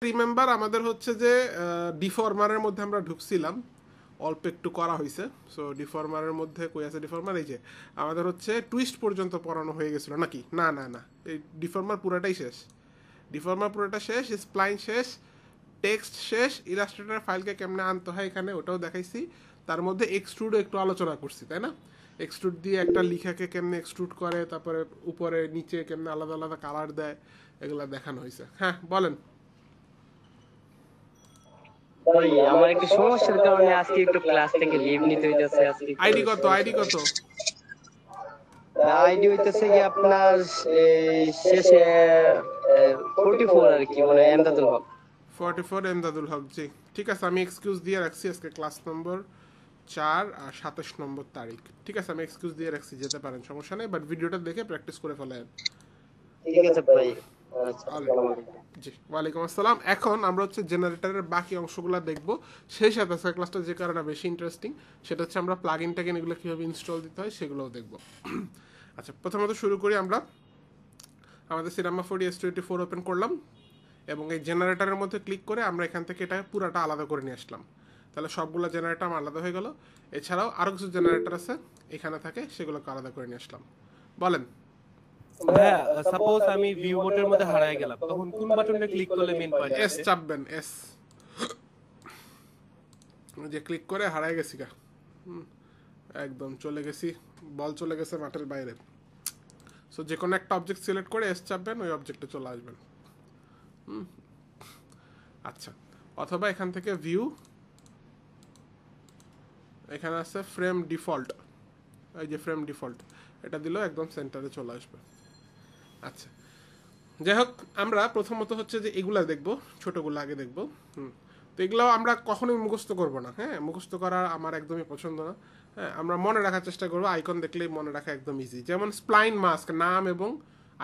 Remember আমাদের হচ্ছে যে ডিফর্মারের মধ্যে আমরা ঢুকছিলাম, অল্প একটু করা হয়েছে। সো ডিফর্মারের মধ্যে কই আছে ডিফর্মার, এই যে আমাদের হচ্ছে টুইস্ট পর্যন্ত পড়ানো হয়ে গেছিলো নাকি? না না না, এই ডিফর্মার পুরোটাই শেষ। ডিফর্মার পুরোটা শেষ, স্প্লাইন শেষ, টেক্সট শেষ, ইলাস্ট্রেটর ফাইলকে কেমনে আনতে হয় এখানে ওটাও দেখাইছি। তার মধ্যে এক্সট্রুডও একটু আলোচনা করছি, তাই না? এক্সট্রুড দিয়ে একটা লিখাকে কেমনে এক্সট্রুড করে, তারপরে উপরে নিচে কেমনে আলাদা আলাদা কালার দেয়, এগুলা দেখানো হয়েছে। হ্যাঁ বলেন। ভাই আমার একটু সমস্যার কারণে আজকে একটু ক্লাস থেকে লিভ নিতে হইতাছে। আজকে আইডি কত? আইডি কত? আইডি হইতাছে কি আপনার শেষে 44 আর কি, মানে এমদাদুল হক। 44 এমদাদুল হক, জি ঠিক আছে। আমি এক্সকিউজ দিয়ে রাখছি, আজকে ক্লাস নম্বর 4 আর 27 নম্বর তারিখ। ঠিক আছে, আমি এক্সকিউজ দিয়ে রাখছি, যেতে পারেন, সমস্যা নেই, বাট ভিডিওটা দেখে প্র্যাকটিস করে ফেলেন। ঠিক আছে ভাই। আচ্ছা, আসসালামু আলাইকুম। জি ওয়ালাইকুম আসসালাম। এখন আমরা হচ্ছে জেনারেটরের বাকি অংশগুলো দেখবো। সেই সাথে আজকের ক্লাসটা যে কারণে বেশি ইন্টারেস্টিং সেটা হচ্ছে আমরা প্লাগ ইন ট্যাগিন এগুলো কীভাবে ইনস্টল দিতে হয় সেগুলোও দেখবো। আচ্ছা, প্রথমত শুরু করি। আমরা আমাদের সিনেমা 4DS24 ওপেন করলাম এবং এই জেনারেটরের মধ্যে ক্লিক করে আমরা এখান থেকে এটা পুরাটা আলাদা করে নিয়ে আসলাম। তাহলে সবগুলো জেনারেটর আমার আলাদা হয়ে গেল। এছাড়াও আরও কিছু জেনারেটর আছে এখানে থাকে, সেগুলোকে আলাদা করে নিয়ে আসলাম। বলেন। ভাইয়া, সাপোজ আমি ভিউ বোটের মধ্যে হারায় গেলাম, তখন কোন বাটনে ক্লিক করলে মেন পয়েন্ট এস আসে? চাপবেন, এস। যে ক্লিক করে হারায় গেছি গা, একদম চলে গেছি, বল চলে গেছে মাঠের বাইরে। সো যে কোনো একটা অবজেক্ট সিলেক্ট করে এস চাপবেন, ওই অবজেক্টে চলে আসবেন। আচ্ছা, অথবা এখান থেকে ভিউ, এখানে আছে ফ্রেম ডিফল্ট, এই যে ফ্রেম ডিফল্ট, এটা দিলেও একদম সেন্টারে চলে আসবে। আচ্ছা, যাই হোক, আমরা প্রথমত হচ্ছে যে এগুলা দেখবো, ছোটগুলো আগে দেখবো। তো এগুলো আমরা কখনোই মুখস্থ করব না। হ্যাঁ, মুখস্থ করা আমার একদমই পছন্দ না। হ্যাঁ, আমরা মনে রাখার চেষ্টা করবো। আইকন দেখলেই মনে রাখা একদম ইজি। যেমন স্প্লাইন মাস্ক, নাম এবং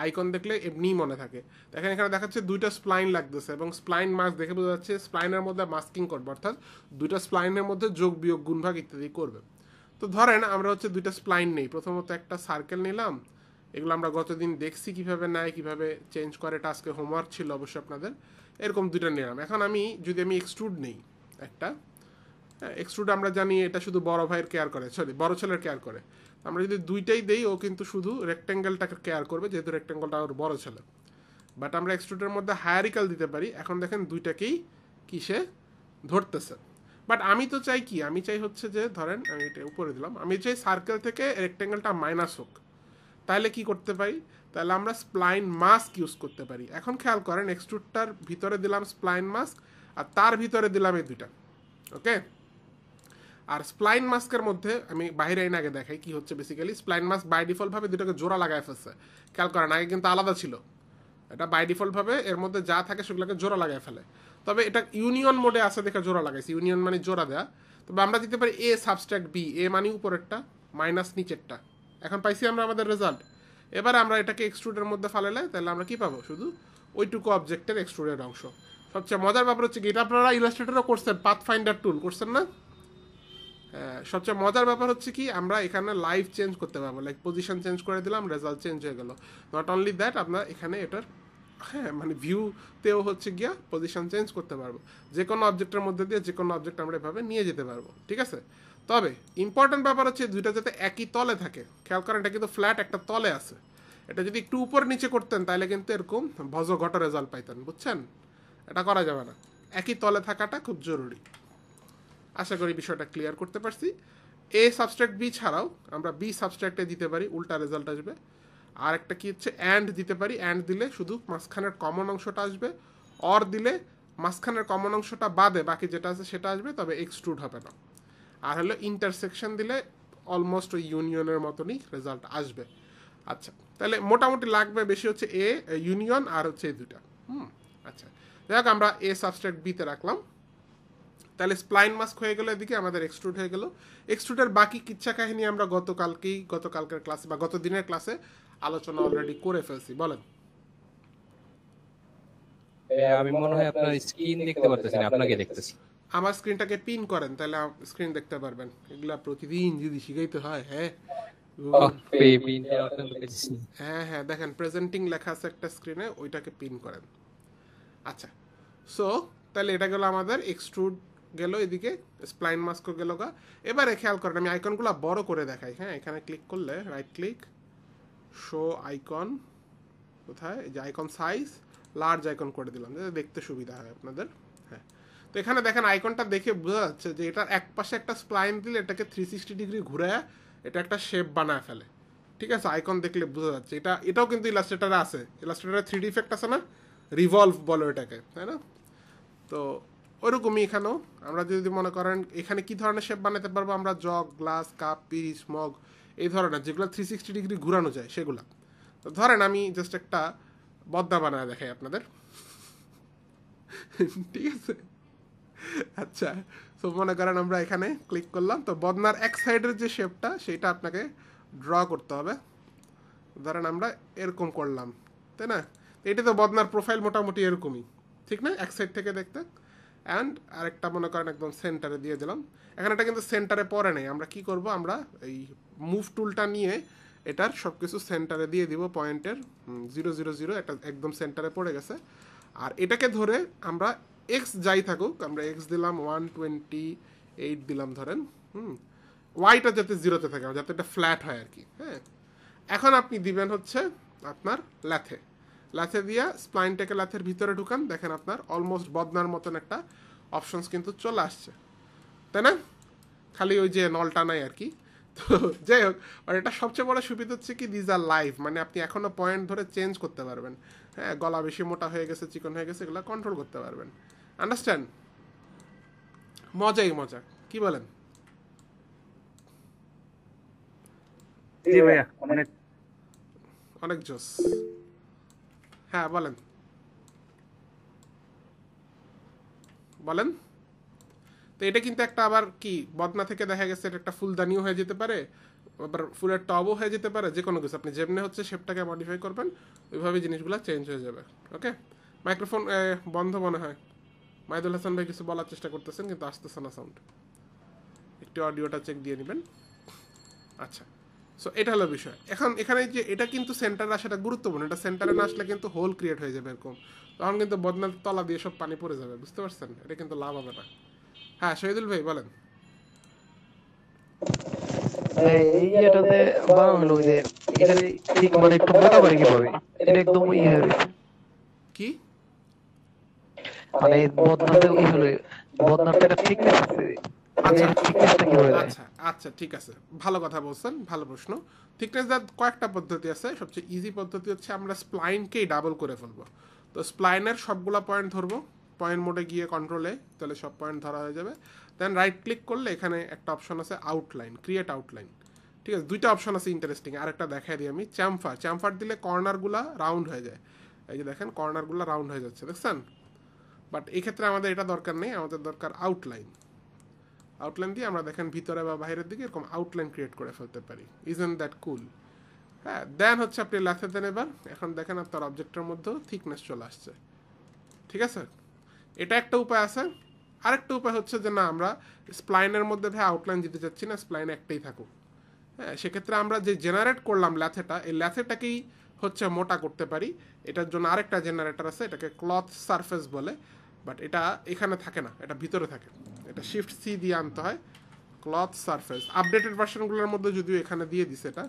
আইকন দেখলে এমনিই মনে থাকে। দেখেন এখানে দেখাচ্ছে দুইটা স্প্লাইন লাগতেছে এবং স্প্লাইন মাস্ক দেখে বোঝা যাচ্ছে স্প্লাইনের মধ্যে মাস্কিং করবে, অর্থাৎ দুইটা স্প্লাইনের মধ্যে যোগ বিয়োগ গুণভাগ ইত্যাদি করবে। তো ধরেন আমরা হচ্ছে দুইটা স্প্লাইন নেই। প্রথমত একটা সার্কেল নিলাম, এগুলো আমরা গতদিন দেখছি কিভাবে নেয়, কিভাবে চেঞ্জ করে, এটা আজকে হোমওয়ার্ক ছিল অবশ্যই আপনাদের। এরকম দুইটা নিলাম। এখন আমি যদি এক্সট্রুড নেই একটা, এক্সট্রুড আমরা জানি এটা শুধু বড় ভাইয়ের কেয়ার করে, সরি বড় ছেলের কেয়ার করে। আমরা যদি দুইটাই দেই, ও কিন্তু শুধু রেক্ট্যাঙ্গেলটাকে কেয়ার করবে, যেহেতু রেক্ট্যাঙ্গেলটা ওর বড় ছেলে। বাট আমরা এক্সট্রুডের মধ্যে হায়ারিক্যাল দিতে পারি। এখন দেখেন দুইটাকেই কিসে ধরতেছে। বাট আমি তো চাই কি, আমি চাই হচ্ছে যে ধরেন আমি এটা উপরে দিলাম, আমি চাই সার্কেল থেকে রেক্ট্যাঙ্গেলটা মাইনাস হোক। তাহলে কি করতে পারি? তাহলে আমরা স্প্লাইন মাস্ক ইউজ করতে পারি। এখন খেয়াল করেন, এক্সট্রুডটার ভিতরে দিলাম স্প্লাইন মাস্ক, আর তার ভিতরে দিলাম এই দুইটা। ওকে, আর স্প্লাইন মাস্কের মধ্যে আমি বাইরে এনে আগে দেখাই কি হচ্ছে। Basically spline mask by default ভাবে দুটাকে জোড়া লাগায় ফেলছে। খেয়াল করেন, আগে কিন্তু আলাদা ছিল। এটা বাই ডিফল্ট ভাবে এর মধ্যে যা থাকে সেগুলোকে জোড়া লাগায় ফেলে। তবে এটা ইউনিয়ন মোডে আছে দেখে জোড়া লাগাইছি। ইউনিয়ন মানে জোড়া দেয়া। তবে আমরা দিতে পারি এ সাবস্ট্রাক্ট বি, এ মানে উপরেরটা মাইনাস নিচেরটা। এখন পাইছি আমরা আমাদের রেজাল্ট। এবার আমরা এটাকে এক্সট্রুডের মধ্যে ফালাইলে তাহলে আমরা কি পাবো? শুধু ওইটুকু অবজেক্টের এক্সট্রুডের অংশ। সবচেয়ে মজার ব্যাপার হচ্ছে কি, এটা আপনারা ইলাস্ট্রেটরও করছেন, পাথ ফাইন্ডার টুল করছেন না? সবচেয়ে মজার ব্যাপার হচ্ছে কি, আমরা এখানে লাইভ চেঞ্জ করতে পারবো। লাইক পজিশন চেঞ্জ করে দিলাম, রেজাল্ট চেঞ্জ হয়ে গেল। নট অনলি দ্যাট, আমরা এখানে এটার মানে ভিউতেও হচ্ছে গিয়া পজিশন চেঞ্জ করতে পারবো। যে কোনো অবজেক্টের মধ্যে দিয়ে যে কোনো অবজেক্ট আমরা এভাবে নিয়ে যেতে পারবো। ঠিক আছে, তবে ইম্পর্টেন্ট ব্যাপার হচ্ছে দুইটা যাতে একই তলে থাকে। খেয়াল করেন, এটা কিন্তু ফ্ল্যাট একটা তলে আছে। এটা যদি একটু উপর নিচে করতেন তাহলে কিন্তু এরকম ভজ ঘট রেজাল্ট পাইতেন, বুঝছেন? এটা করা যাবে না, একই তলে থাকাটা খুব জরুরি। আশা করি বিষয়টা ক্লিয়ার করতে পারছি। এ সাবস্ট্রাক্ট বি ছাড়াও আমরা বি সাবস্ট্রাক্টে দিতে পারি, উল্টা রেজাল্ট আসবে। আর একটা কি হচ্ছে, অ্যান্ড দিতে পারি। অ্যান্ড দিলে শুধু মাঝখানের কমন অংশটা আসবে। অর দিলে মাঝখানের কমন অংশটা বাদে বাকি যেটা আছে সেটা আসবে, তবে এক্সট্রুড হবে না। আর হলো ইন্টারসেকশন দিলে অলমোস্ট ওই ইউনিয়নের মতনই রেজাল্ট আসবে। আচ্ছা, তাহলে মোটামুটি লাগবে বেশি হচ্ছে এ ইউনিয়ন আর হচ্ছে এই দুটা। আচ্ছা, যাই হোক, আমরা এ সাবস্ট্রাক্ট বিতে রাখলাম। তাহলে স্প্লাইন মাস্ক হয়ে গেল, এদিকে আমাদের এক্সট্রুড হয়ে গেল। এক্সট্রুডের বাকি কিচ্ছা কাহিনী আমরা গতকালকের ক্লাসে বা গত দিনের ক্লাসে আলোচনা অলরেডি করে ফেলছি। বলেন। আমি মনে হয় আপনার স্ক্রিন দেখতে পারতেছি না, আপনাকে দেখতেছি। আমার স্ক্রিনটাকে পিন করেন, তাহলে স্ক্রিন দেখতে পারবেন। এগুলা প্রতিদিন যদি শিখাইতে হয়। হ্যাঁ হ্যাঁ হ্যাঁ, দেখেন প্রেজেন্টিং লেখা আছে একটা স্ক্রিনে, ওইটাকে পিন করেন। আচ্ছা, সো তাহলে এটা গেল আমাদের এক্সট্রুড গেল, এদিকে স্প্লাইন মাস্কও গেল গা। এবারে খেয়াল করেন আমি আইকনগুলো বড় করে দেখাই। হ্যাঁ, এখানে ক্লিক করলে রাইট ক্লিক, শো আইকন, কোথায় এই যে আইকন সাইজ, লার্জ আইকন করে দিলাম যাতে দেখতে সুবিধা হয় আপনাদের। হ্যাঁ, তো এখানে দেখেন আইকনটা দেখে বোঝা যাচ্ছে যে এটার এক পাশে একটা স্প্লাইন দিলে এটাকে 360 ডিগ্রি ঘুরে এটা একটা শেপ বানায় ফেলে। ঠিক আছে, আইকন দেখলে বোঝা যাচ্ছে। এটাও কিন্তু ইলাস্ট্রেটারে আছে, ইলাস্ট্রেটারে 3D ইফেক্ট আছে না, রিভলভ বলো এটাকে, তাই না? তো ওইরকমই এখানেও আমরা যদি মনে করেন এখানে কি ধরনের শেপ বানাতে পারবো আমরা, jug, glass, cup, piece, mug, এই ধরনের যেগুলো 360 ডিগ্রি ঘুরানো যায় সেগুলা। তো ধরেন আমি জাস্ট একটা বদনা বানায় দেখাই আপনাদের। ঠিক আছে, আচ্ছা। তো মনে করেন আমরা এখানে ক্লিক করলাম, তো বদনার এক সাইডের যে শেপটা সেটা আপনাকে ড্র করতে হবে। ধরেন আমরা এরকম করলাম, তাই না? এটা তো বদনার প্রোফাইল মোটামুটি এরকমই, ঠিক না, এক সাইড থেকে দেখতে। অ্যান্ড আরেকটা মনে করেন একদম সেন্টারে দিয়ে দিলাম। এখানে এটা কিন্তু সেন্টারে পড়ে নেই, আমরা কি করব, আমরা এই মুভ টুলটা নিয়ে এটার সব কিছু সেন্টারে দিয়ে দিব পয়েন্টের 000, এটা একদম সেন্টারে পড়ে গেছে। আর এটাকে ধরে আমরা এক্স যাই থাকুক, আমরা এক্স দিলাম 128 দিলাম ধরেন, ওয়াইটা যাতে 0-তে থাকে, যাতে এটা ফ্ল্যাট হয় আর কি। হ্যাঁ, এখন আপনি দিবেন হচ্ছে আপনার ল্যাথে দিয়া স্প্লাইনটাকে ল্যাথের ভিতরে ঢুকান, দেখেন আপনার অলমোস্ট বদনার মতন একটা অপশনস কিন্তু চলে আসছে, তাই না? খালি ওই যে নলটা নাই আর কি। তো যাই হোক, আর এটা সবচেয়ে বড় সুবিধা হচ্ছে কি, দিজ আর লাইভ, মানে আপনি এখনো পয়েন্ট ধরে চেঞ্জ করতে পারবেন। হ্যাঁ, গলা বেশি মোটা হয়ে গেছে, চিকন হয়ে গেছে, এগুলো কন্ট্রোল করতে পারবেন। আন্ডারস্ট্যান্ড? মজাই মজা, কি বলেন? জি ভাইয়া, অনেক অনেক জোস। হ্যাঁ বলেন বলেন। তো এটা কিন্তু একটা আবার কি বদনা থেকে দেখা গেছে এটা একটা ফুলদানিও হয়ে যেতে পারে, আবার ফুলের টবও হয়ে যেতে পারে, যে কোনো কিছু আপনি যেমনি হচ্ছে শেপটাকে মডিফাই করবেন ওইভাবে জিনিসগুলো চেঞ্জ হয়ে যাবে। ওকে, মাইক্রোফোন বন্ধ মনে হয়। মাইদুল হাসান ভাই কিছু বলার চেষ্টা করতেছেন কিন্তু আসতেছে না সাউন্ড, একটু অডিওটা চেক দিয়ে নেবেন। আচ্ছা, সো এটা হলো বিষয়। এখন এখানে যে এটা কিন্তু সেন্টারে আসাটা গুরুত্বপূর্ণ, এটা সেন্টারে না আসলে কিন্তু হোল ক্রিয়েট হয়ে যাবে এরকম, তখন কিন্তু বদনার তলা দিয়ে সব পানি পড়ে যাবে, বুঝতে পারছেন? এটা কিন্তু লাভ হবে না। হ্যাঁ শহীদুল ভাই বলেন। এই এটাতে বানানো যে এটা ঠিক মানে একটু মোটা করে কিভাবে এটা একদম ইয়ে হয়ে গেছে, কি মানে বদনাতে ওই হলো বদনাতে একটা থিকনেস আছে, আচ্ছা থিকনেসটা কিভাবে দেয়? আচ্ছা আচ্ছা ঠিক আছে, ভালো কথা বলছেন, ভালো প্রশ্ন। থিকনেস দেওয়ার কয়েকটা পদ্ধতি আছে। সবচেয়ে ইজি পদ্ধতি হচ্ছে আমরা স্প্লাইনকেই ডাবল করে ফেলবো। তো স্প্লাইনের সবগুলা পয়েন্ট ধরবো, পয়েন্ট মোডে গিয়ে কন্ট্রোলে, তাহলে সব পয়েন্ট ধরা হয়ে যাবে। দেন রাইট ক্লিক করলে এখানে একটা অপশন আছে আউটলাইন, ক্রিয়েট আউটলাইন। ঠিক আছে, দুইটা অপশন আছে ইন্টারেস্টিং, আরেকটা দেখাই দিই আমি। চ্যামফার দিলে কর্নারগুলা রাউন্ড হয়ে যায়, এই যে দেখেন কর্নারগুলো রাউন্ড হয়ে যাচ্ছে, দেখছেন? বাট এই ক্ষেত্রে আমাদের এটা দরকার নেই, আমাদের দরকার আউটলাইন। আউটলাইন দিয়ে আমরা দেখেন ভিতরে বা বাইরের দিকে এরকম আউটলাইন ক্রিয়েট করে ফেলতে পারি। ইজন্ট দ্যাট কুল? হ্যাঁ, দেন হচ্ছে আপনি ল্যাথে দেন। এবার এখন দেখেন আপনার অবজেক্টের মধ্যেও থিকনেস চলে আসছে, ঠিক আছে? এটা একটা উপায় আছে। আরেকটা উপায় হচ্ছে যে না, আমরা স্প্লাইনের মধ্যে ভাই আউটলাইন দিতে চাচ্ছি না, স্প্লাইন একটাই থাকুক। হ্যাঁ, সেক্ষেত্রে আমরা যে জেনারেট করলাম ল্যাথেটা, এই ল্যাথেটাকেই হচ্ছে মোটা করতে পারি। এটার জন্য আরেকটা জেনারেটর আছে, এটাকে ক্লথ সারফেস বলে, বাট এটা এখানে থাকে না, এটা ভিতরে থাকে। এটা শিফট সি দিয়ে আনতে হয়, ক্লথ সারফেস। আপডেটেড ভার্সনগুলোর মধ্যে যদিও এখানে দিয়ে দিছে এটা।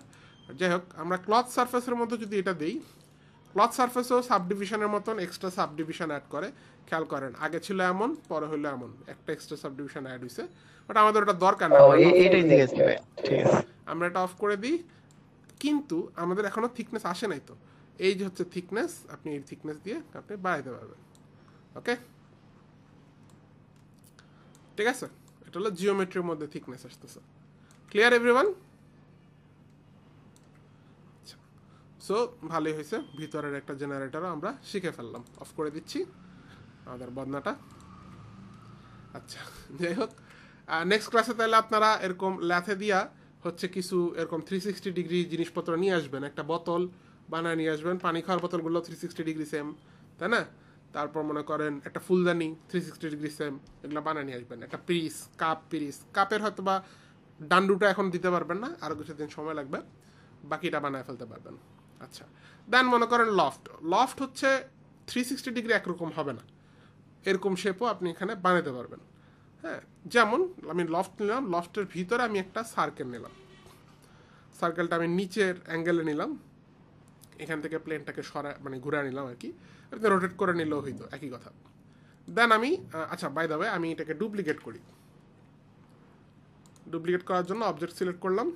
যাই হোক, আমরা ক্লথ সারফেসের মধ্যে যদি এটা দিই, ক্লথ সারফেসও সাবডিভিশনের মতন এক্সট্রা সাবডিভিশন অ্যাড করে। খেয়াল করেন, আগে ছিল এমন, পরে হলো এমন, একটা এক্সট্রা সাবডিভিশন অ্যাড হয়েছে, বাট আমাদের ওটা দরকার না, এটাই ঠিক আছে ভাই, ঠিক আছে। আমরা এটা অফ করে দিই। কিন্তু আমাদের এখনো থিকনেস আসে নাই, তো এই যে হচ্ছে থিকনেস, আপনি এই থিকনেস দিয়ে আপনি বাড়াইতে পারবেন। ওকে, ঠিক আছে? এটা হলো জিওমেট্রির মধ্যে থিকনেস আসতেছে। Clear everyone? আচ্ছা, সো ভালোই হয়েছে, ভিতরের একটা জেনারেটরও আমরা শিখে ফেললাম। অফ করে দিচ্ছি আমাদের বদনাটা। আচ্ছা, যাই হোক, নেক্সট ক্লাসে তাহলে আপনারা এরকম ল্যাথে দিয়া হচ্ছে কিছু এরকম 360 ডিগ্রি জিনিসপত্র নিয়ে আসবেন। একটা বোতল বানায় নিয়ে আসবেন, পানি খাওয়ার বোতলগুলো 360 ডিগ্রি সেম, তাই না? তারপর মনে করেন একটা ফুলদানি 360 ডিগ্রি সেম, এগুলো বানায় নিয়ে আসবেন। একটা পিরিস, কাপের হয়তো বা ডান্ডুটা এখন দিতে পারবেন না, আরও কিছুদিন সময় লাগবে, বাকিটা বানায় ফেলতে পারবেন। আচ্ছা, দেন মনে করেন লফট হচ্ছে 360 ডিগ্রি একরকম হবে না, এরকম শেপও আপনি এখানে বানাতে পারবেন। হ্যাঁ, যেমন আমি লফট নিলাম, লফটের ভিতরে আমি একটা সার্কেল নিলাম, সার্কেলটা আমি নিচের অ্যাঙ্গেলে নিলাম, এখান থেকে প্লেনটাকে মানে ঘুরে নিলাম আর কি, আপনি রোটেট করে নিলেও হইতো, একই কথা। দেন আমি আচ্ছা বাই দ্য ওয়ে আমি এটাকে ডুপ্লিকেট করি। ডুপ্লিকেট করার জন্য অবজেক্ট সিলেক্ট করলাম,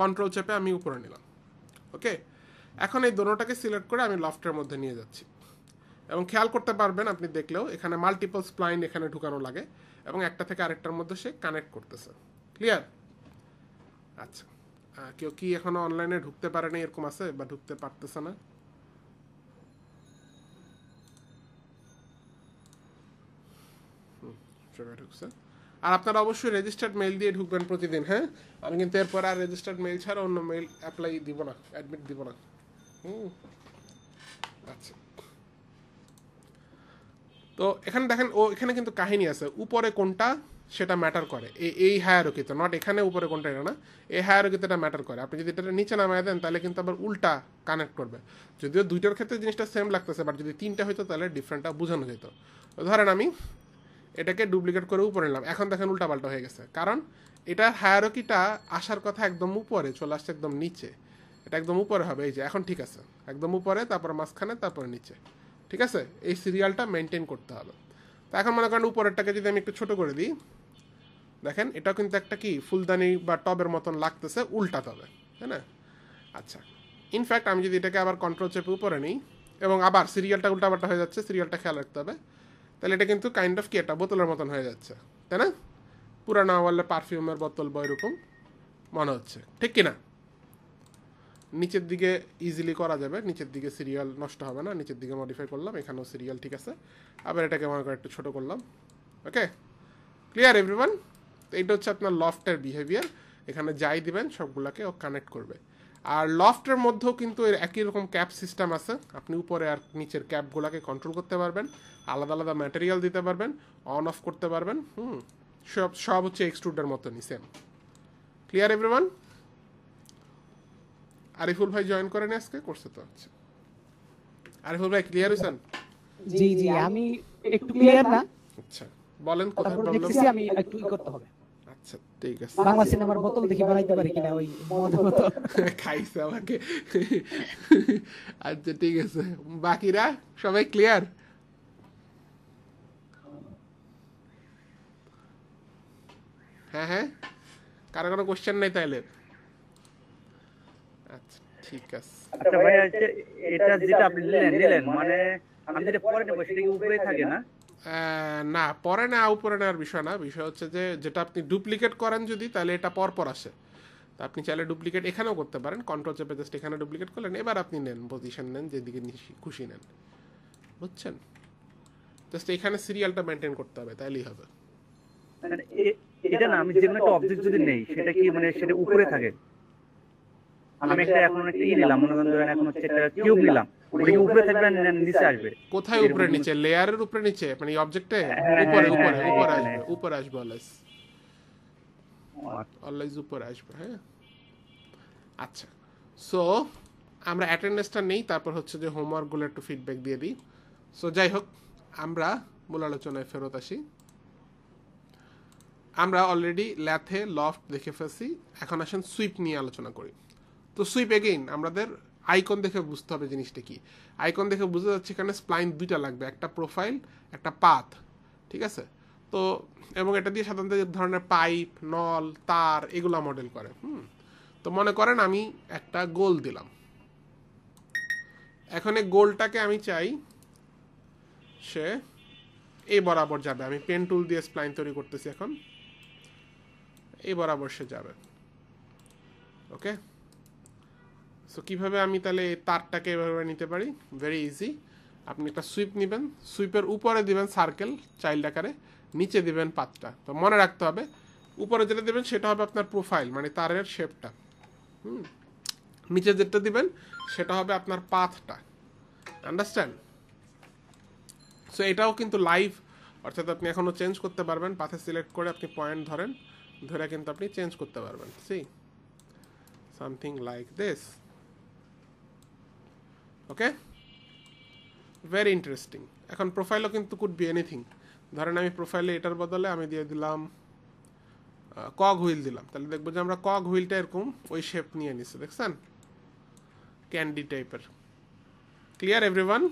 কন্ট্রোল চেপে আমি উপরে নিলাম। ওকে, এখন এই দোনোটাকে সিলেক্ট করে আমি লফটের মধ্যে নিয়ে যাচ্ছি, এবং খেয়াল করতে পারবেন আপনি দেখলেও এখানে মাল্টিপল স্প্লাইন এখানে ঢুকানো লাগে, এবং একটা থেকে আরেকটার মধ্যে সে কানেক্ট করতেছে। ক্লিয়ার? আচ্ছা, কেউ কি এখনো অনলাইনে ঢুকতে পারেনি এরকম আছে, বা ঢুকতে পারতেছে না? সবাই ঢুকছে। আর আপনারা অবশ্যই রেজিস্টার্ড মেইল দিয়ে ঢুকবেন প্রতিদিন। হ্যাঁ, আমি কিন্তু এরপর আর রেজিস্টার্ড মেইল ছাড়া অন্য মেইল অ্যাপ্লাই দিব না, অ্যাডমিট দিব না। আচ্ছা, তো এখানে দেখেন এখানে কিন্তু কাহিনী আছে, উপরে কোনটা সেটা ম্যাটার করে এই হায়ারকিতে, নট এখানে উপরে কোনটা এটা না, এই হায়ারকিতে এটা ম্যাটার করে। আপনি যদি এটা নিচে নামায় দেন তাহলে কিন্তু আবার উল্টা কানেক্ট করবে, যদিও দুইটার ক্ষেত্রে জিনিসটা সেম লাগতেছে, বাট যদি তিনটা হইতো তাহলে ডিফারেন্টটা বোঝানো যেত। ধরেন আমি এটাকে ডুপ্লিকেট করে উপরে নিলাম, এখন দেখেন উল্টাপাল্টা হয়ে গেছে, কারণ এটার হায়ারকিটা আসার কথা একদম উপরে, চলে আসছে একদম নিচে। এটা একদম উপরে হবে, এই যে এখন ঠিক আছে, একদম উপরে, তারপর মাঝখানে, তারপরে নিচে। ঠিক আছে, এই সিরিয়ালটা মেনটেন করতে হবে। তো এখন মনে করেন উপরেরটাকে যদি আমি একটু ছোট করে দিই, দেখেন এটাও কিন্তু একটা কি ফুলদানি বা টবের মতন লাগতেছে, উল্টা তবে, তাই না? আচ্ছা, ইনফ্যাক্ট আমি যদি এটাকে আবার কন্ট্রোল চেপে উপরে নিই, এবং আবার সিরিয়ালটা উল্টাপাল্টা হয়ে যাচ্ছে, সিরিয়ালটা খেয়াল রাখতে হবে, তাহলে এটা কিন্তু কাইন্ড অফ কি একটা বোতলের মতন হয়ে যাচ্ছে, তাই না? পুরানো বললে পারফিউমের বোতল বা এরকম মনে হচ্ছে, ঠিক কিনা? নিচের দিকে ইজিলি করা যাবে, নিচের দিকে সিরিয়াল নষ্ট হবে না, নিচের দিকে মডিফাই করলাম, এখানেও সিরিয়াল ঠিক আছে, আবার এটাকে মনে করে একটু ছোটো করলাম। ওকে, ক্লিয়ার এভরিওয়ান? তো এইটা হচ্ছে আপনার লফটের বিহেভিয়ার, এখানে যাই দিবেন সবগুলোকে ও কানেক্ট করবে। আর লফটের মধ্যেও কিন্তু এর একই রকম ক্যাপ সিস্টেম আছে, আপনি উপরে আর নিচের ক্যাপগুলোকে কন্ট্রোল করতে পারবেন, আলাদা আলাদা ম্যাটেরিয়াল দিতে পারবেন, অন অফ করতে পারবেন। সব হচ্ছে এক্সট্রুডের মতনই সেম। Clear everyone? আরিফুল ভাই জয়েন করেন আজকে, করছে তো? আচ্ছা, আরিফুল ভাই ক্লিয়ার হয়েছেন? জি জি, আমি একটু ক্লিয়ার না, আচ্ছা, বলেন কোথায় তারপর প্রবলেম? দেখতেছি আমি একটু করতে হবে। আচ্ছা ঠিক আছে, বাংলা সিনেমার বোতল দেখি বানাইতে পারি কিনা, ওই মদের বোতল। খাইছে আমাকে। আচ্ছা ঠিক আছে, বাকিরা সবাই ক্লিয়ার? হ্যাঁ হ্যাঁ, কারো কোনো কোশ্চেন নেই তাইলে? আচ্ছা ঠিক আছে। আচ্ছা ভাইয়া, এটা যেটা আপনি নিলেন মানে আমি যেটা পরে নেবো সেটা কি উপরেই থাকে না? না, পরে না উপরে নেওয়ার বিষয় না, বিষয় হচ্ছে যে যেটা আপনি ডুপ্লিকেট করেন যদি, তাহলে এটা পর আসে। তা আপনি চাইলে ডুপ্লিকেট এখানেও করতে পারেন, কন্ট্রোল চেপে জাস্ট এখানে ডুপ্লিকেট করলেন, এবার আপনি নেন পজিশন নেন যেদিকে খুশি নেন, বুঝছেন? জাস্ট এখানে সিরিয়ালটা মেনটেন করতে হবে, তাইলেই হবে। মানে এটা না, আমি যে কোনো একটা অবজেক্ট যদি নেই সেটা কি মানে সেটা উপরে থাকে? আমি একটা এখন একটা নিলাম, মনে করেন এখন হচ্ছে একটা কিউব নিলাম, ওটা কি উপরে থাকবে না নিচে আসবে? কোথায় উপরে নিচে? লেয়ারের উপরে নিচে, মানে অবজেক্টে উপরে উপরে উপরে আসবে, উপরে আসবে অলওয়েজ, অলওয়েজ উপরে আসবে। হ্যাঁ, আচ্ছা, সো আমরা অ্যাটেন্ডেন্সটা নেই, তারপর হচ্ছে যে হোমওয়ার্কগুলো একটু ফিডব্যাক দিয়ে দিই। সো যাই হোক, আমরা মূল আলোচনায় ফেরত আসি। আমরা অলরেডি ল্যাথে লফট দেখে ফেলছি, এখন আসেন সুইপ নিয়ে আলোচনা করি। তো সুইপ এগেইন আমাদের আইকন দেখে বুঝতে হবে জিনিসটা কি। আইকন দেখে বুঝতে যাচ্ছে এখানে স্প্লাইন দুইটা লাগবে, একটা প্রোফাইল, একটা পাথ, ঠিক আছে? তো এবং এটা দিয়ে সাধারণত ধরনের পাইপ, নল, তার এগুলা মডেল করে। তো মনে করেন আমি একটা গোল দিলাম, এখন এই গোলটাকে আমি চাই সে এই বরাবর যাবে। আমি পেন টুল দিয়ে স্প্লাইন তৈরি করতেছি, এখন এই বরাবর সে যাবে। ওকে, সো কীভাবে আমি তাহলে এই তারটাকে এভাবে নিতে পারি? ভেরি ইজি, আপনি একটা সুইপ নেবেন, সুইপের উপরে দিবেন সার্কেল চাইল্ড আকারে, নিচে দিবেন পাতটা। তো মনে রাখতে হবে উপরে যেটা দিবেন সেটা হবে আপনার প্রোফাইল, মানে তারের শেপটা। নিচে যেটা দিবেন সেটা হবে আপনার পাথটা। আন্ডারস্ট্যান্ড? সো এটাও কিন্তু লাইভ, অর্থাৎ আপনি এখনও চেঞ্জ করতে পারবেন। পাথে সিলেক্ট করে আপনি পয়েন্ট ধরে কিন্তু আপনি চেঞ্জ করতে পারবেন। See something like this. Okay, very interesting. এখন প্রোফাইলও কিন্তু কুড বি এনিথিং। ধরেন আমি প্রোফাইলে এটার বদলে আমি দিয়ে দিলাম কক হুইল দিলাম, তাহলে দেখবো যে আমরা কক হুইলটা এরকম ওই শেপ নিয়ে নিচ্ছে, দেখছেন, ক্যান্ডি টাইপের। Clear everyone?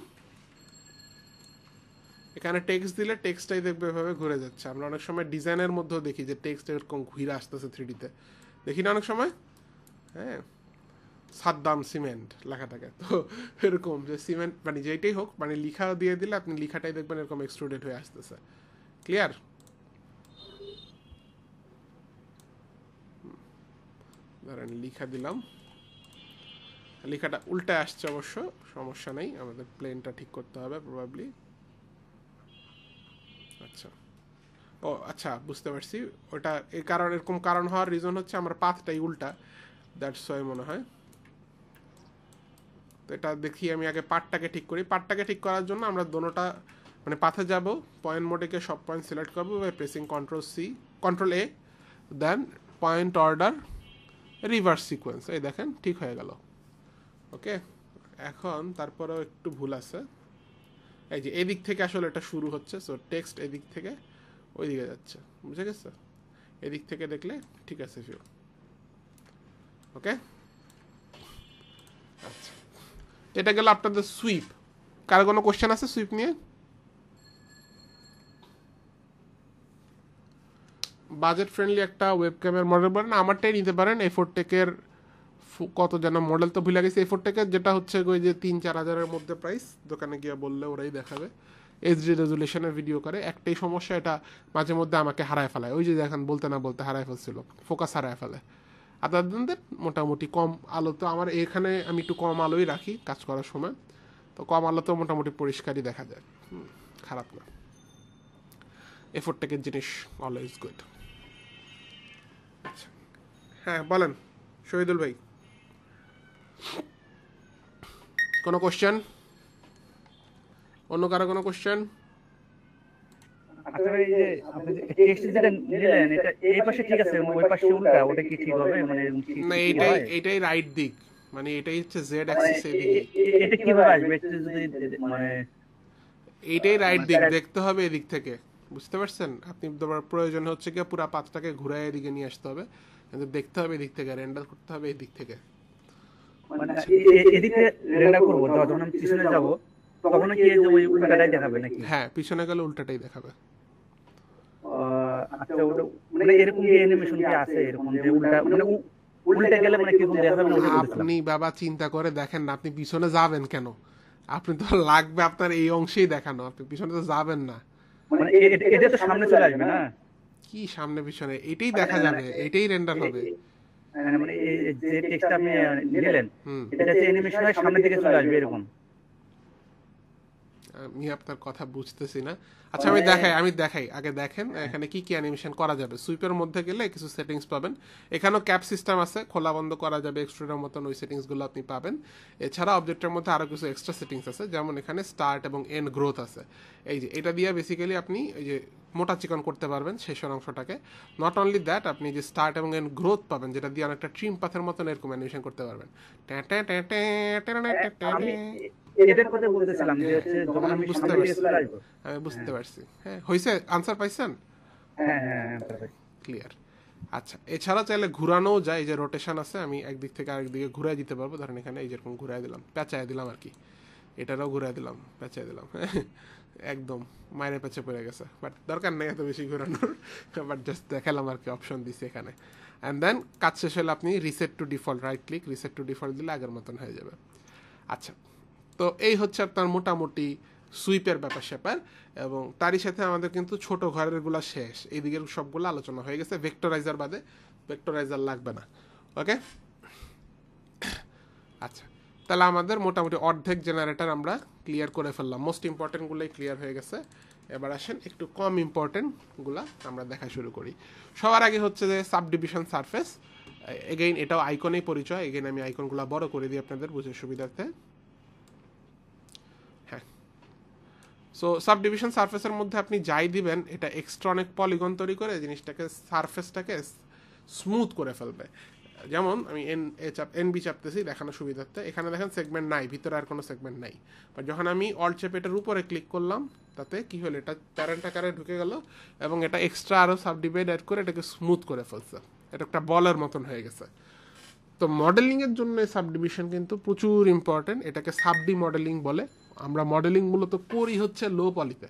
এখানে টেক্সট দিলে টেক্সটটাই দেখবে এভাবে ঘুরে যাচ্ছে। আমরা অনেক সময় ডিজাইনের মধ্যেও দেখি যে টেক্সট এরকম ঘুরে আসতেছে 3D-তে, দেখি না অনেক সময়? হ্যাঁ, সাদ্দাম সিমেন্ট লেখা থাকে, তো এরকম যে সিমেন্ট মানে যেইটাই হোক মানে লিখা দিয়ে দিলে আপনি লিখাটাই দেখবেন এরকম এক্সট্রুডেড হয়ে আসতেছে। ক্লিয়ার? ধরেন লিখা দিলাম, লেখাটা উল্টে আসছে, অবশ্য সমস্যা নেই, আমাদের প্লেনটা ঠিক করতে হবে প্রবাবলি। আচ্ছা, ও আচ্ছা, বুঝতে পারছি। ওটা এই কারণ, এরকম কারণ হওয়ার রিজন হচ্ছে আমার পাথটাই উল্টা, দ্যাটস ওয়াই মনে হয়। তো এটা দেখি আমি আগে পার্টটাকে ঠিক করি। পার্টটাকে ঠিক করার জন্য আমরা দোনোটা মানে পাথে যাব, পয়েন্ট মোডে গিয়ে সব পয়েন্ট সিলেক্ট করবো by pressing control A, then point order reverse sequence, এই দেখেন ঠিক হয়ে গেল। ওকে, এখন তারপরেও একটু ভুল আছে, এই যে এদিক থেকে আসলে এটা শুরু হচ্ছে, সো টেক্সট এদিক থেকে ওই দিকে যাচ্ছে, বুঝে গেছে? এদিক থেকে দেখলে ঠিক আছে ফিউ। ওকে, আচ্ছা, এটা গেল আপনাদের সুইপ। কার কোনো কোশ্চেন আছে সুইপ নিয়ে? বাজেট ফ্রেন্ডলি একটা ওয়েবক্যামের মডেল বলেন, আমারটাই নিতে পারেন। এফোরটেকের কত যেন মডেল তো ভুলে গেছি, এফোরটেকের যেটা হচ্ছে ওই যে 3-4 হাজারের মধ্যে প্রাইস, দোকানে গিয়ে বললে ওরাই দেখাবে, এইচডি রেজুলেশনের ভিডিও করে। একটাই সমস্যা, এটা মাঝে মধ্যে আমাকে হারায় ফেলায়, ওই যে দেখেন বলতে না বলতে হারায় ফেলছিল, ফোকাস হারায় ফেলে। আদার দেন দ্যাট মোটামুটি কম আলো, তো আমার এখানে আমি একটু কম আলোই রাখি কাজ করার সময়, তো কম আলোতেও মোটামুটি পরিষ্কারই দেখা যায়, খারাপ না। এফোরটেকের জিনিস অলওয়েজ গুড। আচ্ছা, হ্যাঁ বলেন শহীদুল ভাই, কোনো কোশ্চেন? অন্য কারো কোনো কোশ্চেন? আচ্ছা ভাই, এই যে আপনি যে টেক্সট যেটা নিলেন, এটা এই পাশে ঠিক আছে, ওই পাশে উল্টা, ওটা কি ঠিক হবে? মানে না, এটাই রাইট দিক, মানে এটাই হচ্ছে জেড অ্যাক্সিস এদিকে। এটা কিভাবে আসবে? এটা যদি মানে এইটাই রাইট দিক, দেখতে হবে এদিক থেকে, বুঝতে পারছেন? আপনি তোমার প্রয়োজন হচ্ছে কি পুরো পাতটাকে ঘুরায় এদিকে নিয়ে আসতে হবে, কিন্তু দেখতে হবে এদিক থেকে, রেন্ডার করতে হবে এদিক থেকে। মানে এদিকে রেন্ডার করব, যখন আমি পিছনে যাব তখন কি এই যে ওই উল্টাটাই দেখাবে নাকি? হ্যাঁ, পিছনে গেলে উল্টাটাই দেখাবে। আচ্ছা, ওটা মানে এরকম কি অ্যানিমেশন কি আছে এরকম যে উল্টা মানে উল্টে গেলে মানে কিরকম দেখাবে না? ওটা বলছিলাম। আপনি বাবা চিন্তা করে দেখেন না, আপনি পিছনে যাবেন কেন? আপনি তো লাগবে আপনার এই অংশেই দেখানো, আপনি পিছনে তো যাবেন না। মানে এটা তো সামনে চলে আসবে না? কি সামনে পিছনে? এটাই দেখা যাবে, এটাই রেন্ডার হবে। মানে যে টেক্সট আপনি নিলেন, এটা যে অ্যানিমেশন হয় সামনে থেকে চলে আসবে এরকম? আমি আপনার কথা বুঝতেছি না। আচ্ছা আমি দেখাই আগে, দেখেন এখানে কি কি অ্যানিমেশন করা যাবে। সুইপের মধ্যে গেলে কিছু সেটিংস পাবেন, এখানেও ক্যাপ সিস্টেম আছে, খোলা বন্ধ করা যাবে এক্সট্রুডের মতন, ওই সেটিংসগুলো আপনি পাবেন। এছাড়া অবজেক্টের মধ্যে আরও কিছু এক্সট্রা সেটিংস আছে, যেমন এখানে স্টার্ট এবং এন্ড গ্রোথ আছে। এই যে এটা দিয়ে বেসিক্যালি আপনি এই যে মোটা চিকন করতে পারবেন শেষের অংশটাকে। নট অনলি দ্যাট, আপনি যে স্টার্ট এবং এন্ড গ্রোথ পাবেন, যেটা দিয়ে অনেকটা ট্রিম পাথের মতন এরকম অ্যানিমেশন করতে পারবেন। এটার কথা বলতেছিলাম যে হচ্ছে যখন আমি সামনে থেকে চলে আসবো। আমি বুঝতে পারছি, হ্যাঁ হয়েছে, আনসার পাইছেন? হ্যাঁ, ক্লিয়ার। আচ্ছা, এছাড়া চাইলে ঘুরানোও যায়, এই যে রোটেশন আছে, আমি একদিক থেকে আরেক দিকে ঘুরাই দিতে পারবো। ধরেন এখানে এই যেরকম ঘুরাই দিলাম, পেঁচায় দিলাম আর কি, এটারও ঘুরাই দিলাম, পেঁচায় দিলাম, একদম মায়ের পেঁচে পড়ে গেছে, বাট দরকার নেই এত বেশি ঘুরানোর, বাট জাস্ট দেখালাম আর কি, অপশন দিছি এখানে। অ্যান্ড দেন কাজ শেষ হলে আপনি reset two default, right click reset two default দিলে আগের মতন হয়ে যাবে। আচ্ছা, তো এই হচ্ছে আপনার মোটামুটি সুইপের ব্যাপার স্যাপার, এবং তারই সাথে আমাদের কিন্তু ছোট ঘরেরগুলো শেষ, এইদিকের সবগুলো আলোচনা হয়ে গেছে। ভেক্টরাইজার বাদে, ভেক্টরাইজার লাগবে না। ওকে, আচ্ছা, তাহলে আমাদের মোটামুটি অর্ধেক জেনারেটর আমরা ক্লিয়ার করে ফেললাম, মোস্ট ইম্পর্টেন্টগুলোই ক্লিয়ার হয়ে গেছে। এবার আসেন একটু কম ইম্পর্টেন্টগুলা আমরা দেখা শুরু করি। সবার আগে হচ্ছে যে সাবডিভিশন সারফেস। এগেইন এটাও আইকনেই পরিচয়, এগেইন আমি আইকনগুলো বড় করে দিই আপনাদের বুঝে সুবিধার্থে। হ্যাঁ, সো সাবডিভিশন সারফেসের মধ্যে আপনি যাই দিবেন, এটা এক্সট্রা অনেক পলিগন তৈরি করে জিনিসটাকে, সারফেসটাকে স্মুথ করে ফেলবে। যেমন আমি এনবি চাপতেছি দেখানো সুবিধার্থে, এখানে দেখেন সেগমেন্ট নাই, ভিতরে আর কোনো সেগমেন্ট নাই। বাট যখন আমি অল্ট চেপে এটার উপরে ক্লিক করলাম, তাতে কি হলো, এটা প্যারেন্ট আকারে ঢুকে গেল এবং এটা এক্সট্রা আরও সাবডিভাইড অ্যাড করে এটাকে স্মুথ করে ফেলছে, এটা একটা বলের মতন হয়ে গেছে। তো মডেলিংয়ের জন্য সাবডিভিশন কিন্তু প্রচুর ইম্পর্টেন্ট, এটাকে সাবডি মডেলিং বলে। আমরা মডেলিং মূলত করি হচ্ছে লো পলিতে,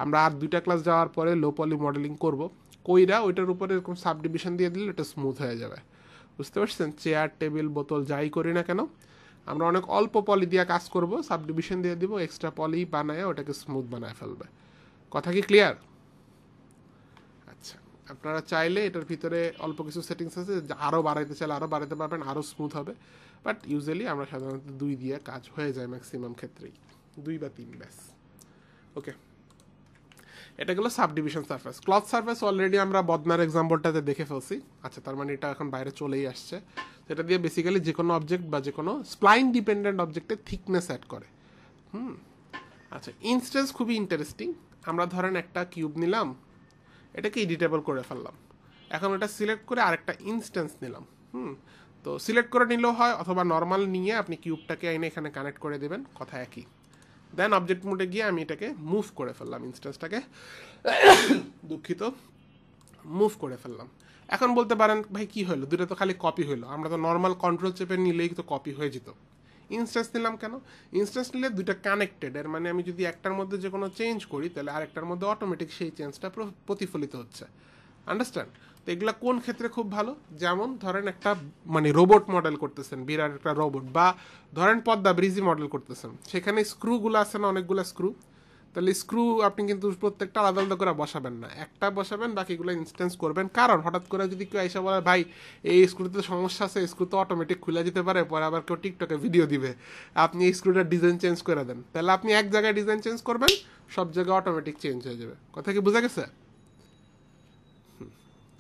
আমরা আর 2টা ক্লাস যাওয়ার পরে লো পলি মডেলিং করব, কইরা ওইটার উপরে এরকম সাবডিভিশন দিয়ে দিলে এটা স্মুথ হয়ে যাবে। বুঝতে পারছেন? চেয়ার, টেবিল, বোতল যাই করি না কেন আমরা অনেক অল্প পলি দিয়ে কাজ করব, সাবডিভিশন দিয়ে দিব, এক্সট্রা পলি বানায় ওটাকে স্মুথ বানায় ফেলবে। কথা কি ক্লিয়ার? আচ্ছা, আপনারা চাইলে এটার ভিতরে অল্প কিছু সেটিংস আছে, আরও বাড়াইতে চাইলে আরও বাড়াইতে পারবেন, আরও স্মুথ হবে। বাট ইউজুয়ালি আমরা সাধারণত 2 দিয়ে কাজ হয়ে যায় ম্যাক্সিমাম ক্ষেত্রেই, 2 বা 3 ব্যাস। ওকে, এটা গেলো subdivision surface. Cloth surface already আমরা বদনার এক্সাম্পলটাতে দেখে ফেলছি। আচ্ছা, তার মানে এটা এখন বাইরে চলেই আসছে। এটা দিয়ে বেসিক্যালি যে কোনো অবজেক্ট বা যে কোনো স্প্লাইন ডিপেন্ডেন্ট অবজেক্টের থিকনেস অ্যাড করে। আচ্ছা, ইনস্টেন্স খুবই ইন্টারেস্টিং। আমরা ধরেন একটা কিউব নিলাম, এটাকে এডিটেবল করে ফেললাম, এখন এটা সিলেক্ট করে আরেকটা ইনস্টেন্স নিলাম। তো সিলেক্ট করে নিলেও হয়, অথবা নর্মাল নিয়ে আপনি কিউবটাকে এনে এখানে কানেক্ট করে দেবেন, কথা একই। দেন অবজেক্ট মোডে গিয়ে আমি এটাকে মুভ করে ফেললাম, ইনস্টেন্সটাকে দুঃখিত মুভ করে ফেললাম। এখন বলতে পারেন ভাই কি হলো, দুটো তো খালি কপি হলো, আমরা তো নর্মাল কন্ট্রোল চেপে নিলেই তো কপি হয়ে যেত। ইনস্টেন্স নিলাম কেন? ইনস্টেন্স নিলে 2টা কানেক্টেড, এর মানে আমি যদি একটার মধ্যে যে কোনো চেঞ্জ করি তাহলে আরেকটার মধ্যে অটোমেটিক সেই চেঞ্জটা প্রতিফলিত হচ্ছে। আন্ডারস্ট্যান্ড? তো এগুলা কোন ক্ষেত্রে খুব ভালো, যেমন ধরেন একটা মানে রোবট মডেল করতেছেন, বিরাট একটা রোবট, বা ধরেন পদ্মা ব্রিজি মডেল করতেছেন, সেখানে স্ক্রুগুলো আছে না, অনেকগুলো স্ক্রু, তাহলে স্ক্রু আপনি কিন্তু প্রত্যেকটা আলাদা আলাদা করে বসাবেন না, একটা বসাবেন, বাকিগুলো ইনস্টেন্স করবেন। কারণ হঠাৎ করে যদি কেউ এসে বলে ভাই এই স্ক্রুতে সমস্যা আছে, স্ক্রু তো অটোমেটিক খুলে যেতে পারে, পরে আবার কেউ টিকটকে ভিডিও দিবে, আপনি এই স্ক্রুটার ডিজাইন চেঞ্জ করে দেন, তাহলে আপনি এক জায়গায় ডিজাইন চেঞ্জ করবেন, সব জায়গায় অটোমেটিক চেঞ্জ হয়ে যাবে। কথা কি বোঝা গেছে?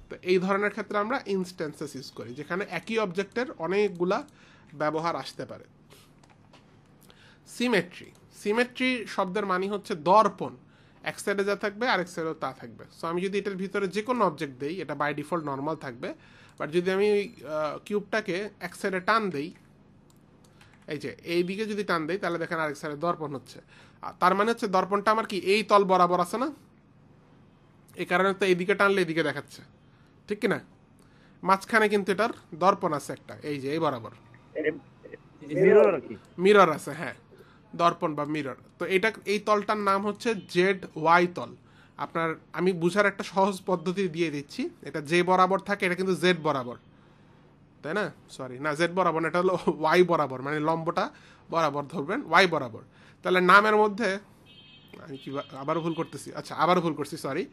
তো এই ধরনের ক্ষেত্রে আমরা ইনস্ট্যান্সেস ইউজ করি, যেখানে একই অবজেক্টের অনেকগুলা ব্যবহার আসতে পারে। সিমেট্রি, সিমেট্রি শব্দের মানে হচ্ছে দর্পণ, এক সাইডে যা থাকবে আরেক সাইডেও তা থাকবে। সো আমি যদি এটার ভিতরে যে কোনো অবজেক্ট দেই, এটা বাই ডিফল্ট নর্মাল থাকবে, বাট যদি আমি কিউবটাকে এক সাইডে টান দেই, এই যে এই দিকে যদি টান দেই, তাহলে দেখেন আরেক সাইডে দর্পণ হচ্ছে। তার মানে হচ্ছে দর্পণটা আমার কি এই তল বরাবর আছে না, এই কারণে তো এইদিকে টানলে এইদিকে দেখাচ্ছে, ঠিক কিনা? মাঝখানে কিন্তু এটার দর্পণ আছে একটা, এই যে এই বরাবর মিরর আছে, হ্যাঁ দর্পণ বা মিরর। তো এটা এই তলটার নাম হচ্ছে জেড ওয়াই তল। আপনার আমি বুঝার একটা সহজ পদ্ধতি দিয়ে দিচ্ছি, এটা যে বরাবর থাকে এটা কিন্তু জেড বরাবর, তাই না? সরি না, জেড বরাবর, এটা হলো ওয়াই বরাবর, মানে লম্বটা বরাবর ধরবেন ওয়াই বরাবর। তাহলে নামের মধ্যে আমি কি আবারও ভুল করতেছি, আচ্ছা আবারও ভুল করছি, সরি।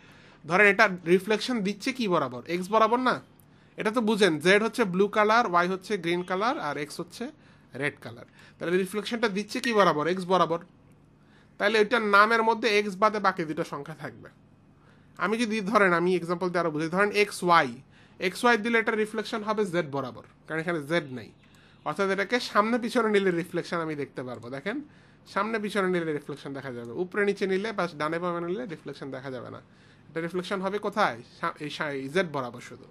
ধরেন এটা রিফ্লেকশন দিচ্ছে কি বরাবর, এক্স বরাবর না? এটা তো বুঝেন, জেড হচ্ছে ব্লু কালার, ওয়াই হচ্ছে গ্রিন কালার, আর এক্স হচ্ছে রেড কালার। তাহলে রিফ্লেকশনটা দিচ্ছে কি বরাবর, এক্স বরাবর। তাহলে ওইটার নামের মধ্যে এক্স বাদে বাকি 2টা সংখ্যা থাকবে। আমি যদি ধরেন, আমি এক্সাম্পল দিয়ে আরো বুঝি, ধরেন এক্স ওয়াই দিলে এটা রিফ্লেকশন হবে জেড বরাবর, কারণ এখানে জেড নাই। অর্থাৎ এটাকে সামনে পিছনে নিলে রিফ্লেকশন আমি দেখতে পারবো। দেখেন, সামনে পিছনে নিলে রিফ্লেকশন দেখা যাবে, উপরে নিচে নিলে বা ডানে বামে নিলে রিফ্লেকশন দেখা যাবে না। এটা রিফ্লেকশন হবে কোথায়, এই জেড বরাবর শুধু।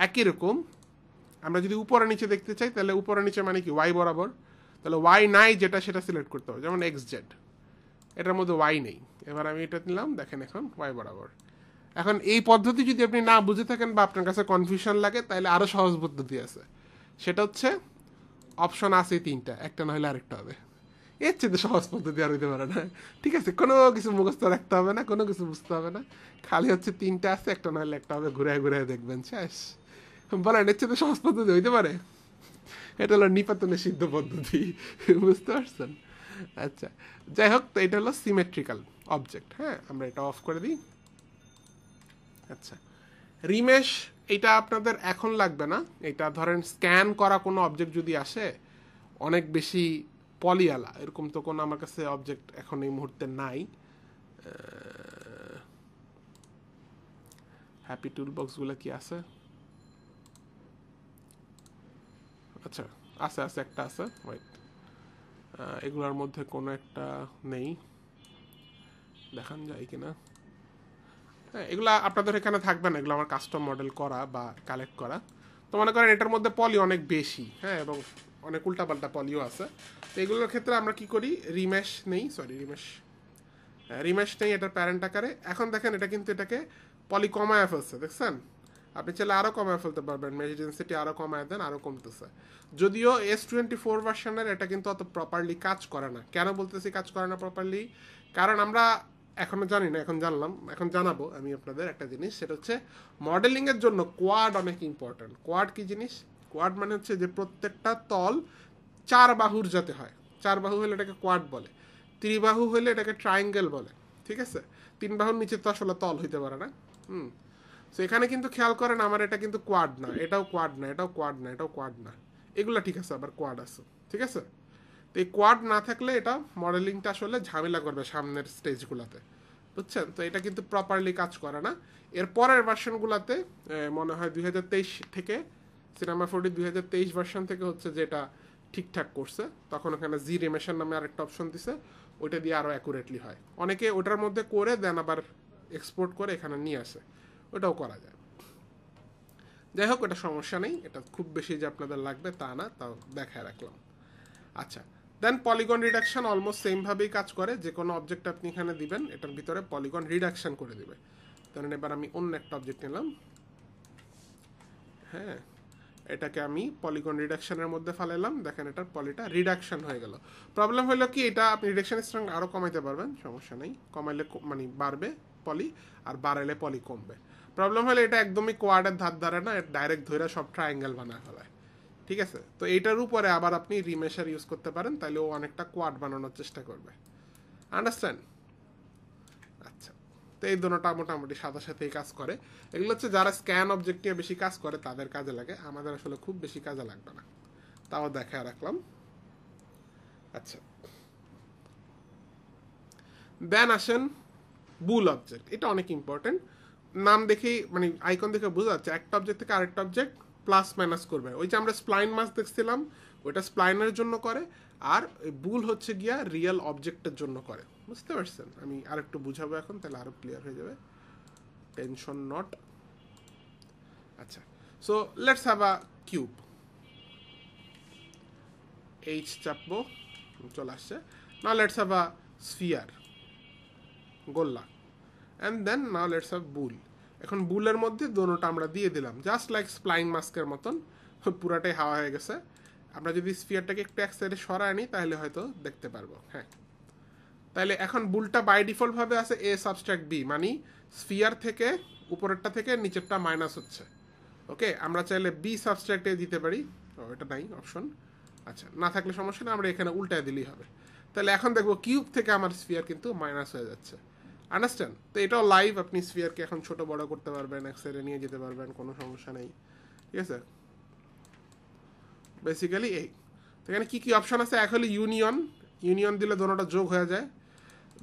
একই রকম আমরা যদি উপরে নিচে দেখতে চাই, তাহলে উপরে নিচে মানে কি ওয়াই বরাবর, তাহলে ওয়াই নাই যেটা সেটা সিলেক্ট করতে হবে, যেমন এক্স জেড, এটার মধ্যে ওয়াই নেই, এবার আমি এটা নিলাম, দেখেন এখন ওয়াই বরাবর। এখন এই পদ্ধতি যদি আপনি না বুঝে থাকেন বা আপনার কাছে কনফিউশন লাগে, তাহলে আরো সহজ পদ্ধতি আছে, সেটা হচ্ছে অপশন আছে 3টা, একটা না হলে আরেকটা হবে। এর চেয়ে সহজ পদ্ধতি আর হইতে পারে না, ঠিক আছে? কোনো কিছু মুখস্থ রাখতে হবে না, কোনো কিছু বুঝতে হবে না, খালি হচ্ছে 3টা আছে, একটা না হলে একটা হবে, ঘুরে ঘুরে দেখবেন, শেষ। বলেন এর চেয়ে সহজ পদ্ধতি হইতে পারে? এটা হলো নিপাতনের সিদ্ধ পদ্ধতি, বুঝতে পারছেন? আচ্ছা, যাই হোক, তো এটা হলো সিমেট্রিক্যাল অবজেক্ট। হ্যাঁ, আমরা এটা অফ করে দিই। আচ্ছা, রিমেশ এটা আপনাদের এখন লাগবে না, এটা ধরেন স্ক্যান করা কোনো অবজেক্ট যদি আসে অনেক বেশি পলিওয়ালা, এরকম তো কোনো আমার কাছে অবজেক্ট এখন এই মুহূর্তে নাই। হ্যাপি টুল বক্সগুলো কি আছে? আচ্ছা, আছে আছে, একটা আছে, ওয়েট, এগুলোর মধ্যে কোনো একটা নেই, দেখান যায় কিনা। হ্যাঁ, এগুলা আপনাদের এখানে থাকবে না, এগুলো আমার কাস্টম মডেল করা বা কালেক্ট করা। তো মনে করেন এটার মধ্যে পলি অনেক বেশি, হ্যাঁ, এবং অনেক উল্টাপাল্টা পলিও আছে। তো এগুলোর ক্ষেত্রে আমরা কি করি, রিমেশ নেই, রিমেশ নেই এটার প্যারেন্ট আকারে। এখন দেখেন এটা কিন্তু এটাকে পলি কমায় ফেলছে, দেখছেন? আপনি চাইলে আরও কমায় ফেলতে পারবেন, মেশ ডেন্সিটি আরও কমায় দেন, আরও কমতেছে। যদিও S24 ভার্সনের এটা কিন্তু অত প্রপারলি কাজ করে না। কেন বলতেছি কাজ করে না প্রপারলি? কারণ আমরা এখনো জানি না, এখন জানলাম, এখন জানাবো আমি আপনাদের একটা জিনিস, সেটা হচ্ছে মডেলিংয়ের জন্য কোয়াড অনেক ইম্পর্ট্যান্ট। কোয়াড কি জিনিস? কোয়াড মানে হচ্ছে যে প্রত্যেকটা তল 4 বাহুর যাতে হয়। 4 বাহু হলে এটাকে কোয়াড বলে, ত্রিবাহু হলে এটাকে ট্রায়াঙ্গেল বলে, ঠিক আছে? 3 বাহুর নিচে তো আসলে তল হইতে পারে না। তো এখানে কিন্তু খেয়াল করেন আমার এটা কিন্তু কোয়াড না, এটাও কোয়াড না, এটাও কোয়াড না, এটাও কোয়াড না, এগুলো ঠিক আছে, আবার কোয়াড আছে, ঠিক আছে? তো এই কোয়াড না থাকলে এটা মডেলিংটা আসলে ঝামেলা করবে সামনের স্টেজগুলোতে, বুঝছেন? তো এটা কিন্তু প্রপারলি কাজ করে না। এর পরের ভার্সনগুলোতে মনে হয় 2023 থেকে, সিনেমা 4D 2023 ভার্সন থেকে হচ্ছে যে এটা ঠিকঠাক করছে। তখন ওখানে জি রিমেশন নামে আরেকটা অপশন দিছে, ওইটা দিয়ে আরও অ্যাকুরেটলি হয়। অনেকে ওটার মধ্যে করে দেন আবার এক্সপোর্ট করে এখানে নিয়ে আসে, ওটাও করা যায়। যাই হোক, এটা সমস্যা নেই, এটা খুব বেশি যে আপনাদের লাগবে তা না, তাও দেখায় রাখলাম। আচ্ছা, দেন পলিগন রিডাকশন অলমোস্ট সেমভাবেই কাজ করে। যে কোনো অবজেক্ট আপনি এখানে দিবেন, এটার ভিতরে পলিগন রিডাকশন করে দিবে। ধরেন এবার আমি অন্য একটা অবজেক্ট নিলাম, হ্যাঁ, এটাকে আমি পলিগন রিডাকশনের মধ্যে ফালাইলাম, দেখেন এটার পলিটা রিডাকশন হয়ে গেল। প্রবলেম হলো কি, এটা আপনি রিডাকশন স্ট্রেংথ আরও কমাইতে পারবেন, সমস্যা নেই, কমাইলে মানে বাড়বে পলি, আর বাড়াইলে পলি কমবে। প্রবলেম হলে এটা একদমই কোয়াডের ধার ধারে না, এটা ডাইরেক্ট ধরে সব ট্রায়াঙ্গেল বানায় ফেলায়, ঠিক আছে? তো এইটার উপরে আবার আপনি রিমেশার ইউজ করতে পারেন, তাহলে ও অনেকটা কোয়াড বানানোর চেষ্টা করবে, আন্ডারস্ট্যান্ড? আচ্ছা, তো এই দুটোটা মোটামুটি সাথে সাথেই কাজ করে। এগুলো হচ্ছে যারা স্ক্যান অবজেক্ট নিয়ে বেশি কাজ করে তাদের কাজে লাগে, আমাদের আসলে খুব বেশি কাজে লাগবে না, তাও দেখায় রাখলাম। আচ্ছা, দেন আসেন বুল অবজেক্ট। এটা অনেক ইম্পর্টেন্ট। নাম দেখেই মানে আইকন দেখে বোঝা যাচ্ছে একটা অবজেক্ট থেকে আরেকটা অবজেক্ট প্লাস মাইনাস করবে। ওই যে আমরা স্প্লাইন মাস দেখছিলাম, ওইটা স্প্লাইনের জন্য করে, আর বুল হচ্ছে গিয়া রিয়েল অবজেক্টের জন্য করে, বুঝতে পারছেন? আমি আরেকটু বুঝাবো এখন, তাহলে আরো ক্লিয়ার হয়ে যাবে, টেনশন নট। আচ্ছা, so let's have a cube. H চাপবো, চলে আসছে। Now let's have a sphere, গোল্লা, and then now let's have bool. এখন বুলের মধ্যে দোনোটা আমরা দিয়ে দিলাম, জাস্ট লাইক স্প্লাইন মাস্কের মতন, পুরাটাই হাওয়া হয়ে গেছে। আমরা যদি স্ফিয়ারটাকে একটু এক সাইডে সরায় নিই তাহলে হয়তো দেখতে পারবো, হ্যাঁ। তাহলে এখন বুলটা বাই ডিফল্ট ভাবে আছে এ সাবস্ট্রাক্ট বি, মানে স্ফিয়ার থেকে উপরেরটা থেকে নিচেরটা মাইনাস হচ্ছে। ওকে, আমরা চাইলে বি সাবস্ট্রাক্টে দিতে পারি, এটা নাই অপশন। আচ্ছা, না থাকলে সমস্যা না, আমরা এখানে উল্টায় দিলেই হবে। তাহলে এখন দেখবো কিউব থেকে আমার স্ফিয়ার কিন্তু মাইনাস হয়ে যাচ্ছে, আন্ডারস্ট্যান্ড? তো এটাও লাইভ, আপনি স্ফিয়ারকে এখন ছোট বড় করতে পারবেন, এক সাইডে নিয়ে যেতে পারবেন, কোনো সমস্যা নেই, ঠিক আছে? বেসিক্যালি এই। তো এখানে কী কী অপশন আছে? এক হলে ইউনিয়ন দিলে দোনোটা যোগ হয়ে যায়।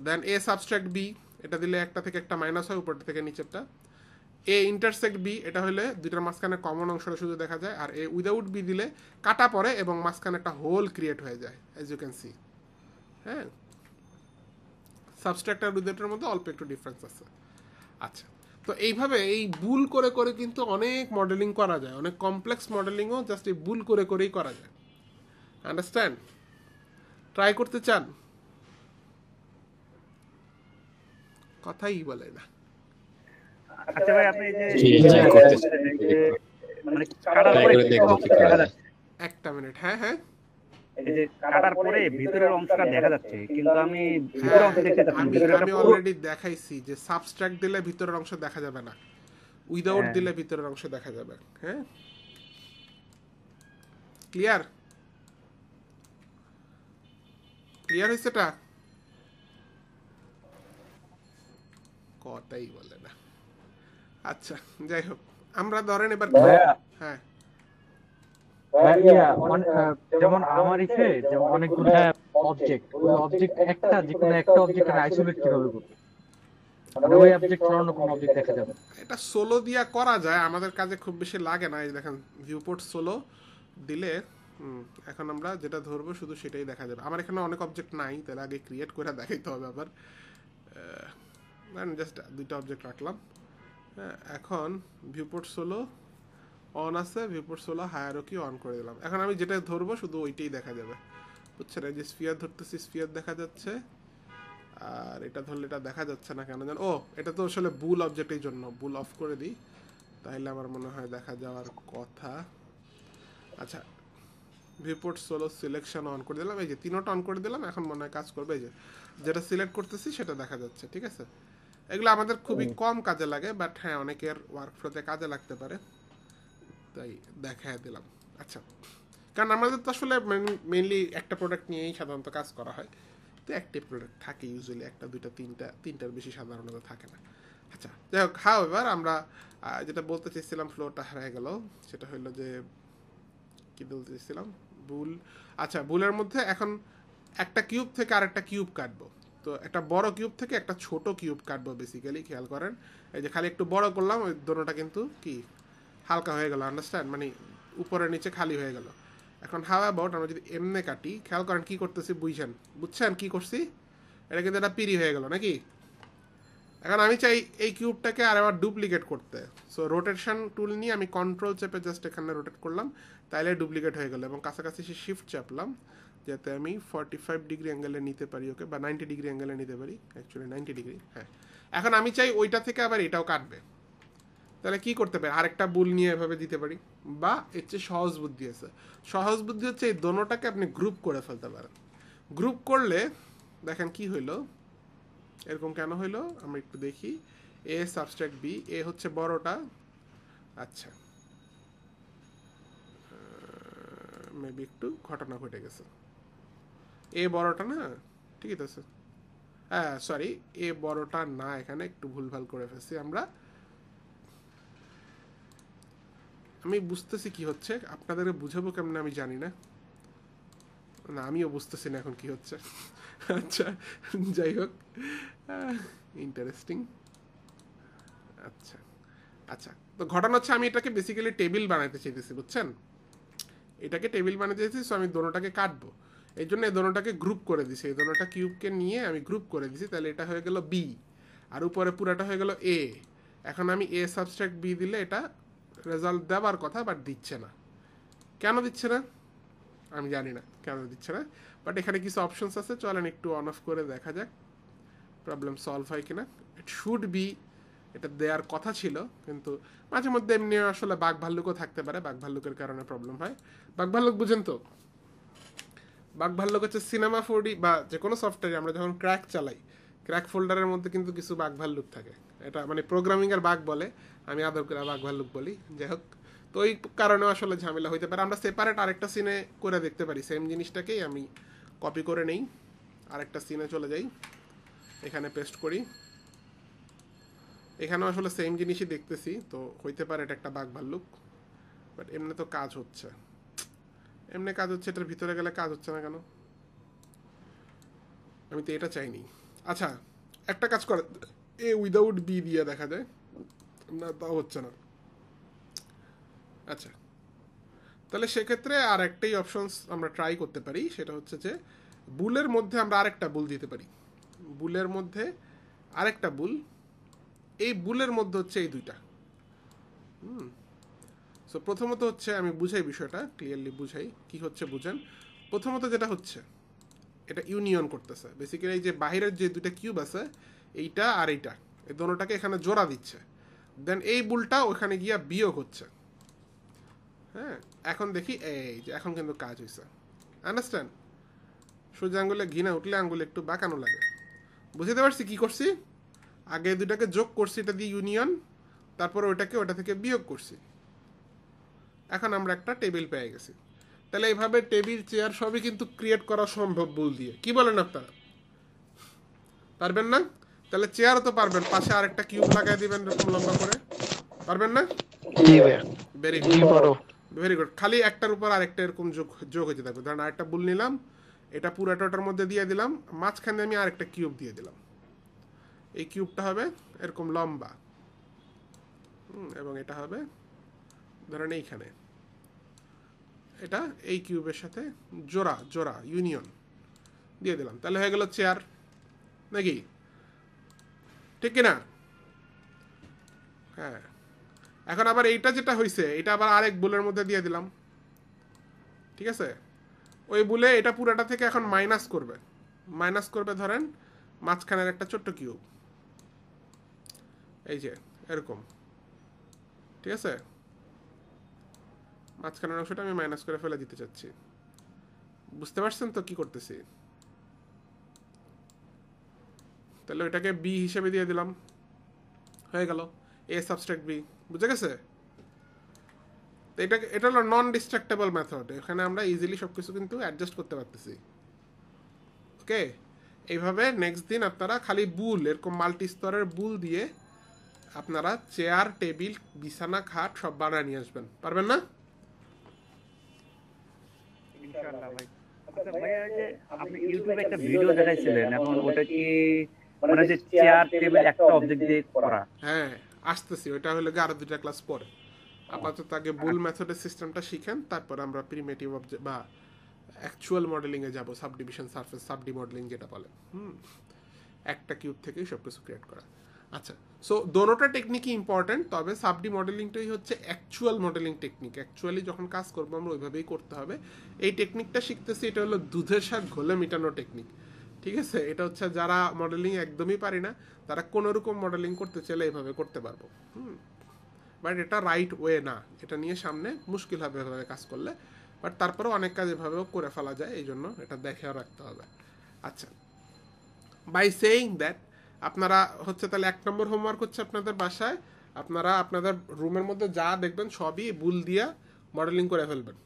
দেন এ সাবস্ট্রাক্ট বি, এটা দিলে একটা থেকে একটা মাইনাস হয়, উপরটা থেকে নিচেরটা। এ ইন্টারসেক্ট বি, এটা হলে দুইটার মাঝখানে কমন অংশটা শুধু দেখা যায়। আর এ উইদাউট বি দিলে কাটা পড়ে এবং মাঝখানে একটা হোল ক্রিয়েট হয়ে যায়, অ্যাজ ইউ ক্যান সি, হ্যাঁ। সাবস্ট্রাক্ট আর উইদাউটের মধ্যে অল্প একটু ডিফারেন্স আছে। আচ্ছা, তো এইভাবে এই বুল করে করে কিন্তু অনেক মডেলিং করা যায়, অনেক কমপ্লেক্স মডেলিংও জাস্ট এই বুল করে করেই করা যায়, আন্ডারস্ট্যান্ড? ট্রাই করতে চান? কথাই বলে না। আচ্ছা ভাই, আপনি জি, জি, করতেছি। মানে কাটার ট্রাই পরে করে দেখবো কি করা যায়। একটা মিনিট, হ্যাঁ হ্যাঁ, এই যে কাটার পরে ভিতরের অংশটা দেখা যাচ্ছে, কিন্তু আমি ভিতরের অংশ দেখতে পাচ্ছি না। আমি ভিতরের আমি পুরো অলরেডি দেখাইছি যে সাবস্ট্রাক্ট দিলে ভিতরের অংশ দেখা যাবে না, উইদাউট হ্যাঁ। দিলে ভিতরের অংশ দেখা যাবে, হ্যাঁ। ক্লিয়ার? ক্লিয়ার হয়েছে? এটা কথাই বলে না। আচ্ছা, যাই হোক, আমরা ধরেন এবার হ্যাঁ, যেমন আমার ইচ্ছে, যেমন অনেকগুলো অবজেক্ট, ওই অবজেক্ট একটা, যে কোনো একটা অবজেক্ট আমি আইসোলেট কিভাবে করব, মানে ওই অবজেক্ট অন্য কোনো অবজেক্ট দেখা যাবে। এটা সোলো দিয়া করা যায়, আমাদের কাজে খুব বেশি লাগে না। এই দেখেন ভিউপোর্ট সোলো দিলে এখন আমরা যেটা ধরবো শুধু সেটাই দেখা যাবে। আমার এখানে অনেক অবজেক্ট নাই, তাহলে আগে ক্রিয়েট করে দেখাইতে হবে আবার। জাস্ট দুইটা অবজেক্ট রাখলাম, হ্যাঁ। এখন ভিউপোর্ট সোলো অন আছে, ভিউপোর্ট সোলো হায়ারার্কি অন করে দিলাম। এখন আমি যেটা ধরবো শুধু ওইটাই দেখা যাবে, বুঝছেন? এই যে স্ফিয়ার ধরতেছি, স্ফিয়ার দেখা যাচ্ছে, আর এটা ধরলে এটা দেখা যাচ্ছে না কেন জানো? ও, এটা তো আসলে বুল অবজেক্টের জন্য। বুল অফ করে দিই, তাহলে আমার মনে হয় দেখা যাওয়ার কথা। আচ্ছা, ভিউপোর্ট সোলো সিলেকশন অন করে দিলাম, এই যে তিনোটা অন করে দিলাম, এখন মনে হয় কাজ করবে। এই যে যেটা সিলেক্ট করতেছি সেটা দেখা যাচ্ছে, ঠিক আছে? এগুলো আমাদের খুবই কম কাজে লাগে, বাট হ্যাঁ অনেকের ওয়ার্কফ্লোতে কাজে লাগতে পারে, তাই দেখায় দিলাম। আচ্ছা, কারণ আমাদের তো আসলে মেইনলি একটা প্রোডাক্ট নিয়েই সাধারণত কাজ করা হয়, তো একটি প্রোডাক্ট থাকে ইউজুয়ালি, একটা দুইটা তিনটার বেশি সাধারণত থাকে না। আচ্ছা, যাই হোক, হাও এবার আমরা যেটা বলতে চেয়েছিলাম, ফ্লোরটা হারিয়ে গেল, সেটা হলো যে কি বলতে চেয়েছিলাম, বুল। আচ্ছা, বুলের মধ্যে এখন একটা কিউব থেকে আরেকটা কিউব কাটবো, তো একটা বড় কিউব থেকে একটা ছোট কিউব কাটবো বেসিক্যালি। খেয়াল করেন, এই যে খালি একটু বড় করলাম, ওই দোনোটা কিন্তু কি হালকা হয়ে গেল, আন্ডারস্ট্যান্ড? মানে উপরে নিচে খালি হয়ে গেল। এখন হাউ অ্যাবাউট আমরা যদি এমনে কাটি, খেয়াল করেন কি করতেছি, বুঝছেন কি করছি? এটা কিন্তু একটা পিরি হয়ে গেল নাকি? এখন আমি চাই এই কিউবটাকে আর আবার ডুপ্লিকেট করতে, সো রোটেশন টুল নিয়ে আমি কন্ট্রোল চেপে জাস্ট এখানে রোটেট করলাম, তাইলে ডুপ্লিকেট হয়ে গেল। এবং কাছাকাছি সে শিফট চাপলাম যাতে আমি 45 ডিগ্রি অ্যাঙ্গেলে নিতে পারি ওকে, বা 90 ডিগ্রি অ্যাঙ্গেলে নিতে পারি, অ্যাকচুয়ালি 90 ডিগ্রি। হ্যাঁ, এখন আমি চাই ওইটা থেকে আবার এটাও কাটবে, তাহলে কি করতে পারি? আরেকটা বুল নিয়ে এভাবে দিতে পারি, বা এর চেয়ে সহজ বুদ্ধি আছে। সহজ বুদ্ধি হচ্ছে এই দোনোটাকে আপনি গ্রুপ করে ফেলতে পারেন। গ্রুপ করলে দেখেন কি হইলো, এরকম কেন হইলো আমরা একটু দেখি। এ সাবস্ট্রাক্ট বি, এ হচ্ছে বড়টা, আচ্ছা মেবি একটু ঘটনা ঘটে গেছে, এ বড়টা না, ঠিকই তো আছে। হ্যাঁ সরি, এ বড়টা না, এখানে একটু ভুলভাল করে ফেলছি আমরা। আমি বুঝতেছি কি হচ্ছে, আপনাদের বুঝাবো কেমন আমি জানি না, না আমিও বুঝতেছি না এখন কি হচ্ছে। আচ্ছা, যাই হোক, ইন্টারেস্টিং। আচ্ছা আচ্ছা, তো ঘটনা হচ্ছে আমি এটাকে বেসিক্যালি টেবিল বানাতে চাইতেছি, বুঝছেন? এটাকে টেবিল বানাতে চাইছি, সো আমি দোনোটাকে কাটবো, এই জন্য এই দোনোটাকে গ্রুপ করে দিছি, এই দোনোটা কিউবকে নিয়ে আমি গ্রুপ করে দিছি, তাহলে এটা হয়ে গেল বি, আর উপরে পুরাটা হয়ে গেল এ। এখন আমি এ সাবস্ট্রাক্ট বি দিলে এটা রেজাল্ট দেওয়ার কথা, বাট দিচ্ছে না। কেন দিচ্ছে না আমি জানি না, কেন দিচ্ছে না, বাট এখানে কিছু অপশনস আছে, চলেন একটু অন অফ করে দেখা যাক প্রবলেম সলভ হয় কিনা। ইট শুড বি, এটা দেওয়ার কথা ছিল, কিন্তু মাঝে মধ্যে এমনি আসলে বাঘ ভাল্লুকও থাকতে পারে, বাঘ ভাল্লুকের কারণে প্রবলেম হয়। বাঘ ভাল্লুক বুঝেন তো? বাঘ ভাল্লুক হচ্ছে সিনেমা 4D বা যে কোনো সফটওয়্যারে আমরা যখন ক্র্যাক চালাই, ক্র্যাক ফোল্ডারের মধ্যে কিন্তু কিছু বাঘ ভাল্লুক থাকে, এটা মানে প্রোগ্রামিংয়ের বাঘ বলে, আমি আদর করে বাঘ ভাল্লুক বলি। যাই হোক, তো ওই কারণেও আসলে ঝামেলা হইতে পারে। আমরা সেপারেট আরেকটা সিনে করে দেখতে পারি, সেম জিনিসটাকেই আমি কপি করে নেই, আরেকটা সিনে চলে যাই, এখানে পেস্ট করি, এখানেও আসলে সেম জিনিসই দেখতেছি, তো হইতে পারে এটা একটা বাঘ ভাল্লুক, বাট এমনি তো কাজ হচ্ছে, এমনি কাজ হচ্ছে, এটার ভিতরে গেলে কাজ হচ্ছে না কেন? আমি তো এটা চাইনি। আচ্ছা, একটা কাজ করে, এ উইদাউট বি দিয়ে দেখা যায় না, তাও হচ্ছে না। আচ্ছা, তাহলে সেক্ষেত্রে আর একটাই অপশনস আমরা ট্রাই করতে পারি, সেটা হচ্ছে যে বুলের মধ্যে আমরা আরেকটা বুল দিতে পারি, বুলের মধ্যে আরেকটা বুল, এই বুলের মধ্যে হচ্ছে এই দুইটা। সো প্রথমত হচ্ছে আমি বুঝাই বিষয়টা, ক্লিয়ারলি বুঝাই কি হচ্ছে, বুঝেন। প্রথমত যেটা হচ্ছে, এটা ইউনিয়ন করতেছে বেসিক্যালি, এই যে বাহিরের যে দুইটা কিউব আছে, এইটা আর এইটা, এই দোনোটাকে এখানে জোড়া দিচ্ছে, দেন এই বুলটা ওখানে গিয়া বিয়োগ হচ্ছে। হ্যাঁ, এখন দেখি এই যে এখন কিন্তু কাজ হয়েছে, আন্ডারস্ট্যান্ড? সোজা আঙ্গুলে ঘি না উঠলে আঙ্গুলে একটু বাঁকানো লাগে, বুঝতে পারছি কি করছি? আগে দুটাকে যোগ করছি, এটা দিয়ে ইউনিয়ন, তারপর ওইটাকে ওটা থেকে বিয়োগ করছি, এখন আমরা একটা টেবিল পেয়ে গেছি। তাহলে এইভাবে টেবিল, চেয়ার সবই কিন্তু ক্রিয়েট করা সম্ভব বুল দিয়ে, কি বলেন আপনারা? পারবেন না? তাহলে চেয়ারও তো পারবেন, পাশে আরেকটা কিউব লাগাই দিবেন এরকম লম্বা করে, পারবেন না? Very good, very good. খালি একটার উপর আরেকটা এরকম যোগ হতে থাকবে। ধরেন আরেকটা বুল নিলাম, এটা পুরাটার মধ্যে দিয়ে দিলাম, মাঝখানে আমি আরেকটা কিউব দিয়ে দিলাম, এই কিউবটা হবে এরকম লম্বা, এবং এটা হবে ধরেন এইখানে, এটা এই কিউবের সাথে জোড়া জোড়া ইউনিয়ন দিয়ে দিলাম, তাহলে হয়ে গেল চেয়ার, নাকি? ঠিক কিনা? হ্যাঁ, এখন আবার এইটা যেটা হইছে এটা আবার আরেক বুলের মধ্যে দিয়ে দিলাম, ঠিক আছে? ওই বুলে এটা পুরাটা থেকে এখন মাইনাস করবে ধরেন মাঝখানের একটা ছোট্ট কিউব, এই যে এরকম, ঠিক আছে? মাঝখানের অংশটা আমি মাইনাস করে ফেলে দিতে চাচ্ছি, বুঝতে পারছেন তো কি করতেছি? তাহলে ওইটাকে বি হিসেবে দিয়ে দিলাম, হয়ে গেল এ সাবস্ট্রাক্ট বি, বুঝে গেছে? তো এটা হলো নন ডিস্ট্রাক্টেবল মেথড, এখানে আমরা ইজিলি সবকিছু কিন্তু অ্যাডজাস্ট করতে পারতেছি। ওকে, এইভাবে নেক্সট দিন আপনারা খালি বুল, এরকম মাল্টি স্তরের বুল দিয়ে আপনারা চেয়ার, টেবিল, বিছানা, খাট সব বানায় নিয়ে আসবেন, পারবেন না? ইনশাআল্লাহ ভাই। আচ্ছা ভাইয়া, এই যে আপনি ইউটিউবে একটা ভিডিও দেখাইছিলেন, এখন ওটা কি মানে যে চেয়ার টেবিল একটা অবজেক্ট দিয়ে করা? হ্যাঁ, আসতেছি, ওইটা হলো গিয়ে আরো 2টা ক্লাস পরে। আপাতত আগে বুল মেথডের সিস্টেমটা শিখেন, তারপর আমরা প্রিমিটিভ অবজেক্ট বা অ্যাকচুয়াল মডেলিং এ যাব, সাবডিভিশন সারফেস সাবডি মডেলিং যেটা বলে। একটা কিউব থেকেই সবকিছু ক্রিয়েট করা। আচ্ছা, সো দোনোটা টেকনিকই ইম্পর্টেন্ট, তবে সাবডি মডেলিংটাই হচ্ছে অ্যাকচুয়াল মডেলিং টেকনিক। অ্যাকচুয়ালি যখন কাজ করবো আমরা ওইভাবেই করতে হবে। এই টেকনিকটা শিখতেছি, এটা হলো দুধের সাথ ঘোলে মিটানো টেকনিক, ঠিক আছে? এটা হচ্ছে যারা মডেলিং একদমই পারি না তারা কোনো রকম মডেলিং করতে চাইলে এইভাবে করতে পারবো। বাট এটা রাইট ওয়ে না, এটা নিয়ে সামনে মুশকিল হবে এভাবে কাজ করলে, বাট তারপরেও অনেক কাজ এভাবেও করে ফেলা যায়, এই জন্য এটা দেখেও রাখতে হবে। আচ্ছা, বাই সেইং দ্যাট আপনারা হচ্ছে তাহলে 1 নম্বর হোমওয়ার্ক হচ্ছে আপনাদের বাসায় আপনারা আপনাদের রুমের মধ্যে যা দেখবেন সবই বুল দিয়া মডেলিং করে ফেলবেন,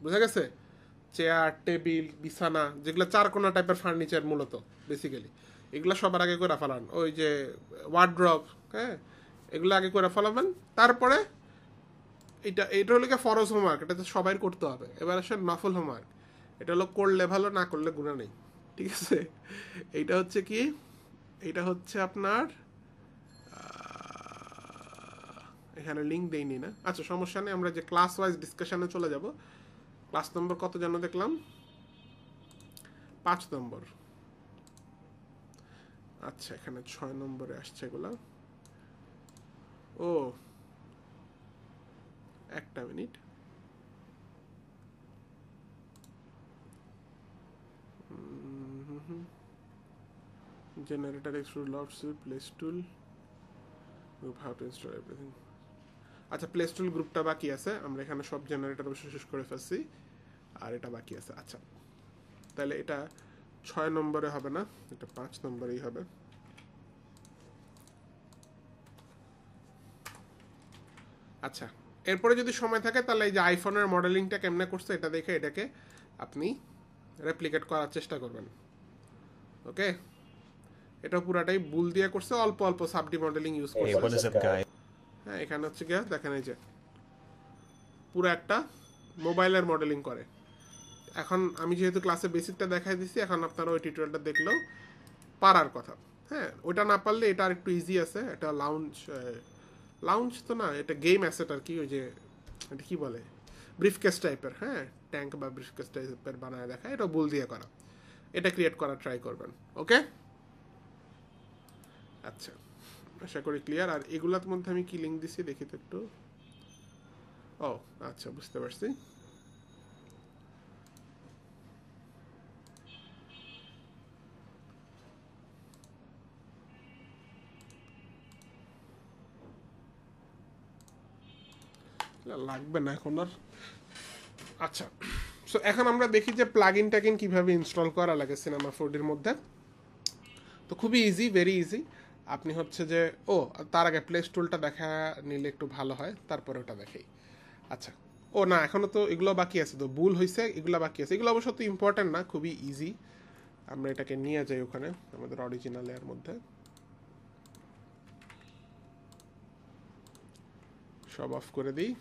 বুঝা গেছে? চেয়ার, টেবিল, বিছানা, যেগুলো চারকোনা টাইপের ফার্নিচার মূলত বেসিক্যালি, এগুলো সবার আগে করে ফেলান। ওই যে ওয়ার্ড্রপ, হ্যাঁ, এগুলো আগে করে ফেলাবেন। তারপরে এটা হলো ফরজ হোমওয়ার্ক, এটা তো সবাই করতে হবে। এবার আসে নফল হোমওয়ার্ক, এটা হলো করলে ভালো, না করলে গুণা নেই, ঠিক আছে? এইটা হচ্ছে কি, এটা হচ্ছে আপনার এখানে লিঙ্ক দেইনি না, আচ্ছা সমস্যা নেই, আমরা যে ক্লাস ওয়াইজ ডিসকাশনে চলে যাব। ক্লাস নম্বর কত যেন দেখলাম, 5 নম্বর। আচ্ছা, এখানে 6 নম্বরে আসছে এগুলা। ও, একটা minute, generator, extrude, loft sweet, place tool, group, how to install everything. আচ্ছা, প্লেস টুল গ্রুপটা বাকি আছে, আমরা এখানে সব জেনারেটর শেষ করে ফেলছি, আর এটা বাকি আছে। আচ্ছা, তাহলে এটা 6 নম্বরে হবে না, এটা 5 নম্বরেই হবে। আচ্ছা, এরপরে যদি সময় থাকে তাহলে এই যে আইফোনের মডেলিংটা কেমনে করছে এটা দেখে এটাকে আপনি রেপ্লিকেট করার চেষ্টা করবেন। ওকে, এটা পুরাটাই বুল দিয়ে করছে, অল্প অল্প সাবডি মডেলিং ইউজ Hey, what করছে। is up, guys? হ্যাঁ, এখানে হচ্ছে গিয়ে দেখেন এই যে পুরো একটা মোবাইলের মডেলিং করে। এখন আমি যেহেতু ক্লাসে বেসিকটা দেখাই দিচ্ছি, এখন আপনারা ওই টিউটোরিয়ালটা দেখলেও পারার কথা। হ্যাঁ, ওইটা না পারলে এটা আর একটু ইজি আছে, এটা লাউঞ্জ তো না, এটা গেম অ্যাসেট আর কি, ওই যে এটা কি বলে ব্রিফকেস টাইপের, হ্যাঁ, ট্যাঙ্ক বা ব্রিফকেস টাইপের বানায় দেখা, এটা বুল দিয়ে করা, এটা ক্রিয়েট করার ট্রাই করবেন। ওকে, আচ্ছা, আশা করি ক্লিয়ার। আর এগুলোর মধ্যে আমি কি লিঙ্ক দিছি দেখি তো একটু। ও আচ্ছা, বুঝতে পারছি। লাগবে না এখন আর। আচ্ছা, সো এখন আমরা দেখি যে প্লাগইন ট্যাগিন কিভাবে ইনস্টল করা লাগে সিনেমা 4ডির মধ্যে। তো খুবই ইজি, ভেরি ইজি। আপনি হচ্ছে যে তার আগে প্লে স্টোরটা দেখা নিলে একটু ভালো হয়, তারপরে ওটা দেখেই। আচ্ছা, না, এখনো তো এগুলো বাকি আছে, তো ভুল হয়েছে, এগুলো বাকি আছে। এগুলো অবশ্য তো ইম্পর্টেন্ট না, খুবই ইজি। আমরা এটাকে নিয়ে যাই ওখানে আমাদের অরিজিনাল এর মধ্যে, সব অফ করে দিই,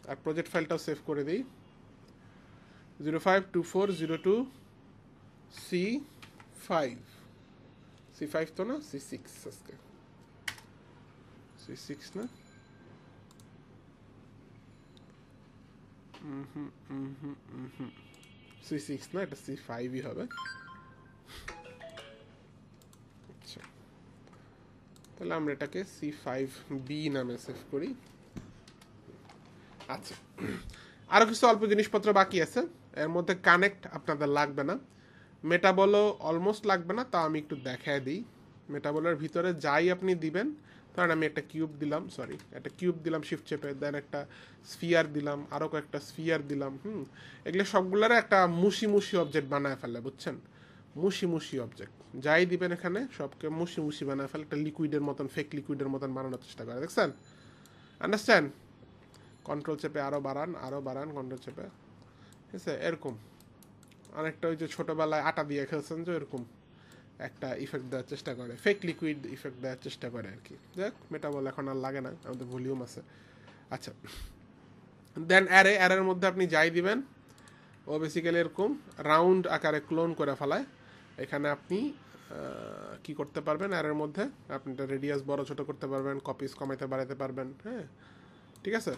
আর প্রজেক্ট ফাইলটাও সেভ করে দিই। 052402 C5 তো না, C6 আজকে, C6 না, C6 না, এটা C5ই হবে। আচ্ছা, তাহলে আমরা এটাকে C5B নামে সেভ করি। আচ্ছা, আরো কিছু অল্প জিনিসপত্র বাকি আছে। এর মধ্যে কানেক্ট আপনাদের লাগবে না, মেটাবলও অলমোস্ট লাগবে না, তা আমি একটু দেখায় দিই। মেটাবলের ভিতরে যাই আপনি দিবেন, কারণ আমি একটা কিউব দিলাম, একটা কিউব দিলাম শিফট চেপে, দেন একটা স্ফিয়ার দিলাম, আরও কয়েকটা স্ফিয়ার দিলাম। এগুলো সবগুলোর একটা মুশি মুশি অবজেক্ট বানায় ফেলে, বুঝছেন? মুশি মুশি অবজেক্ট যাই দিবেন এখানে সবকে মুশি মুশি বানায় ফেলে, একটা লিকুইডের মতন, ফেক লিকুইডের মতন বানানোর চেষ্টা করে, দেখছেন? আন্ডারস্ট্যান্ড? কন্ট্রোল চেপে আরও বাড়ান, কন্ট্রোল চেপে, ঠিক আছে? এরকম অনেকটা ওই যে ছোটোবেলায় আটা দিয়ে খেলছেন যে, এরকম একটা ইফেক্ট দেওয়ার চেষ্টা করে, ফেক লিকুইড ইফেক্ট দেওয়ার চেষ্টা করে আর কি। দেখ মেটাবল এখন আর লাগে না, আমাদের ভলিউম আছে। আচ্ছা, দেন অ্যারের মধ্যে আপনি যাই দিবেন, ও বেসিক্যালি এরকম রাউন্ড আকারে ক্লোন করে ফেলায়। এখানে আপনি কি করতে পারবেন, অ্যারের মধ্যে আপনি এটা রেডিয়াস বড় ছোট করতে পারবেন, কপিস কমাইতে বাড়াতে পারবেন, হ্যাঁ ঠিক আছে?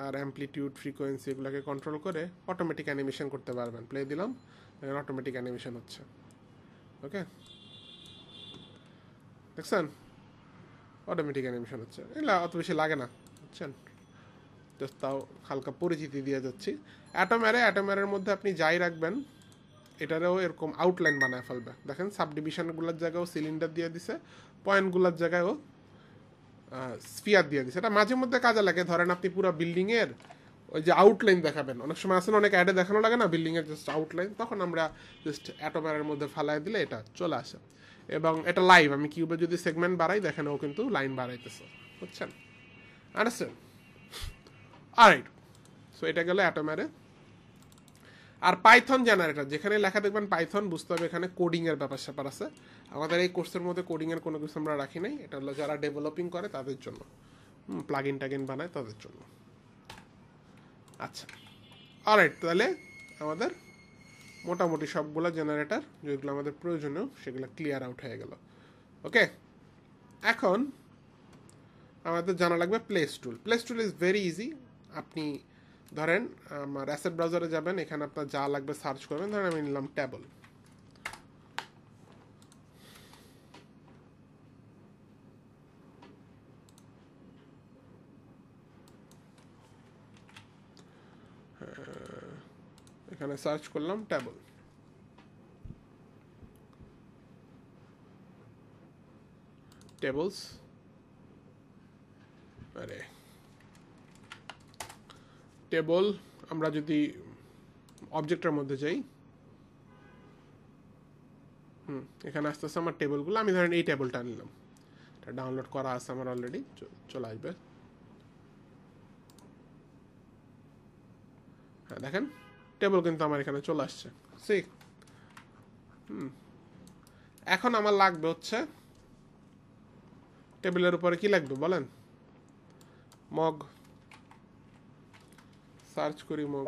আর অ্যামপ্লিটিউড, ফ্রিকোয়েন্সি এগুলোকে কন্ট্রোল করে অটোমেটিক অ্যানিমেশন করতে পারবেন। প্লে দিলাম, এখানে অটোমেটিক অ্যানিমেশন হচ্ছে, ওকে দেখছেন? অটোমেটিক অ্যানিমেশন হচ্ছে, এগুলো অত বেশি লাগে না, বুঝছেন? জাস্ট তাও হালকা পরিচিতি দিয়ে যাচ্ছি। অ্যাটোম্যারের মধ্যে আপনি যাই রাখবেন, এটারেও এরকম আউটলাইন বানায় ফেলবে। দেখেন সাবডিভিশনগুলোর জায়গায়ও সিলিন্ডার দিয়ে দিছে, পয়েন্টগুলোর জায়গায়ও স্ফিয়ার দিয়ে দিছে। এটা মাঝে মধ্যে কাজে লাগে। ধরেন আপনি পুরো বিল্ডিংয়ের ওই যে আউটলাইন দেখাবেন, অনেক সময় আসলে অনেক অ্যাডে দেখানো লাগে না বিল্ডিংয়ের জাস্ট আউটলাইন, তখন আমরা জাস্ট অ্যাটোম্যারের মধ্যে ফালাই দিলে এটা চলে আসে। এবং এটা লাইভ, আমি কিউবে যদি সেগমেন্ট বাড়াই দেখেন ও কিন্তু লাইন বাড়াইতেছে, বুঝছেন? আন্ডারস্ট্যান্ড? অলরাইট, সো এটা গেল অ্যাটোম্যারে। আর পাইথন জেনারেটর, যেখানে লেখা দেখবেন পাইথন, বুঝতে হবে এখানে কোডিংয়ের ব্যাপার স্যাপার আছে। আমাদের এই কোর্সের মধ্যে কোডিংয়ের কোনো কিছু আমরা রাখি নাই, এটা হলো যারা ডেভেলপিং করে তাদের জন্য, প্লাগইন টাগিন বানায় তাদের জন্য। আচ্ছা, অলরাইট, তাহলে আমাদের মোটামুটি সবগুলো জেনারেটর যেগুলো আমাদের প্রয়োজনীয় সেগুলো ক্লিয়ার আউট হয়ে গেল, ওকে? এখন আমাদের জানা লাগবে place tool. Place tool is very easy. আপনি ধরেন আমার অ্যাসেট ব্রাউজারে যাবেন, এখানে আপনার যা লাগবে সার্চ করবেন। ধরেন আমি নিলাম টেবল, এখানে সার্চ করলাম টেবল, টেবলস, আরে টেবল, আমরা যদি অবজেক্টের মধ্যে যাই, এখানে আস্তে আস্তে আমার টেবলগুলো, আমি ধরেন এই টেবলটা নিলাম, এটা ডাউনলোড করা আছে আমার অলরেডি, চলে আসবে। হ্যাঁ দেখেন টেবল কিন্তু আমার এখানে চলে আসছে, ঠিক? এখন আমার লাগবে হচ্ছে টেবিলের উপরে কি লাগবে বলেন? মগ, সার্চ করি মগ,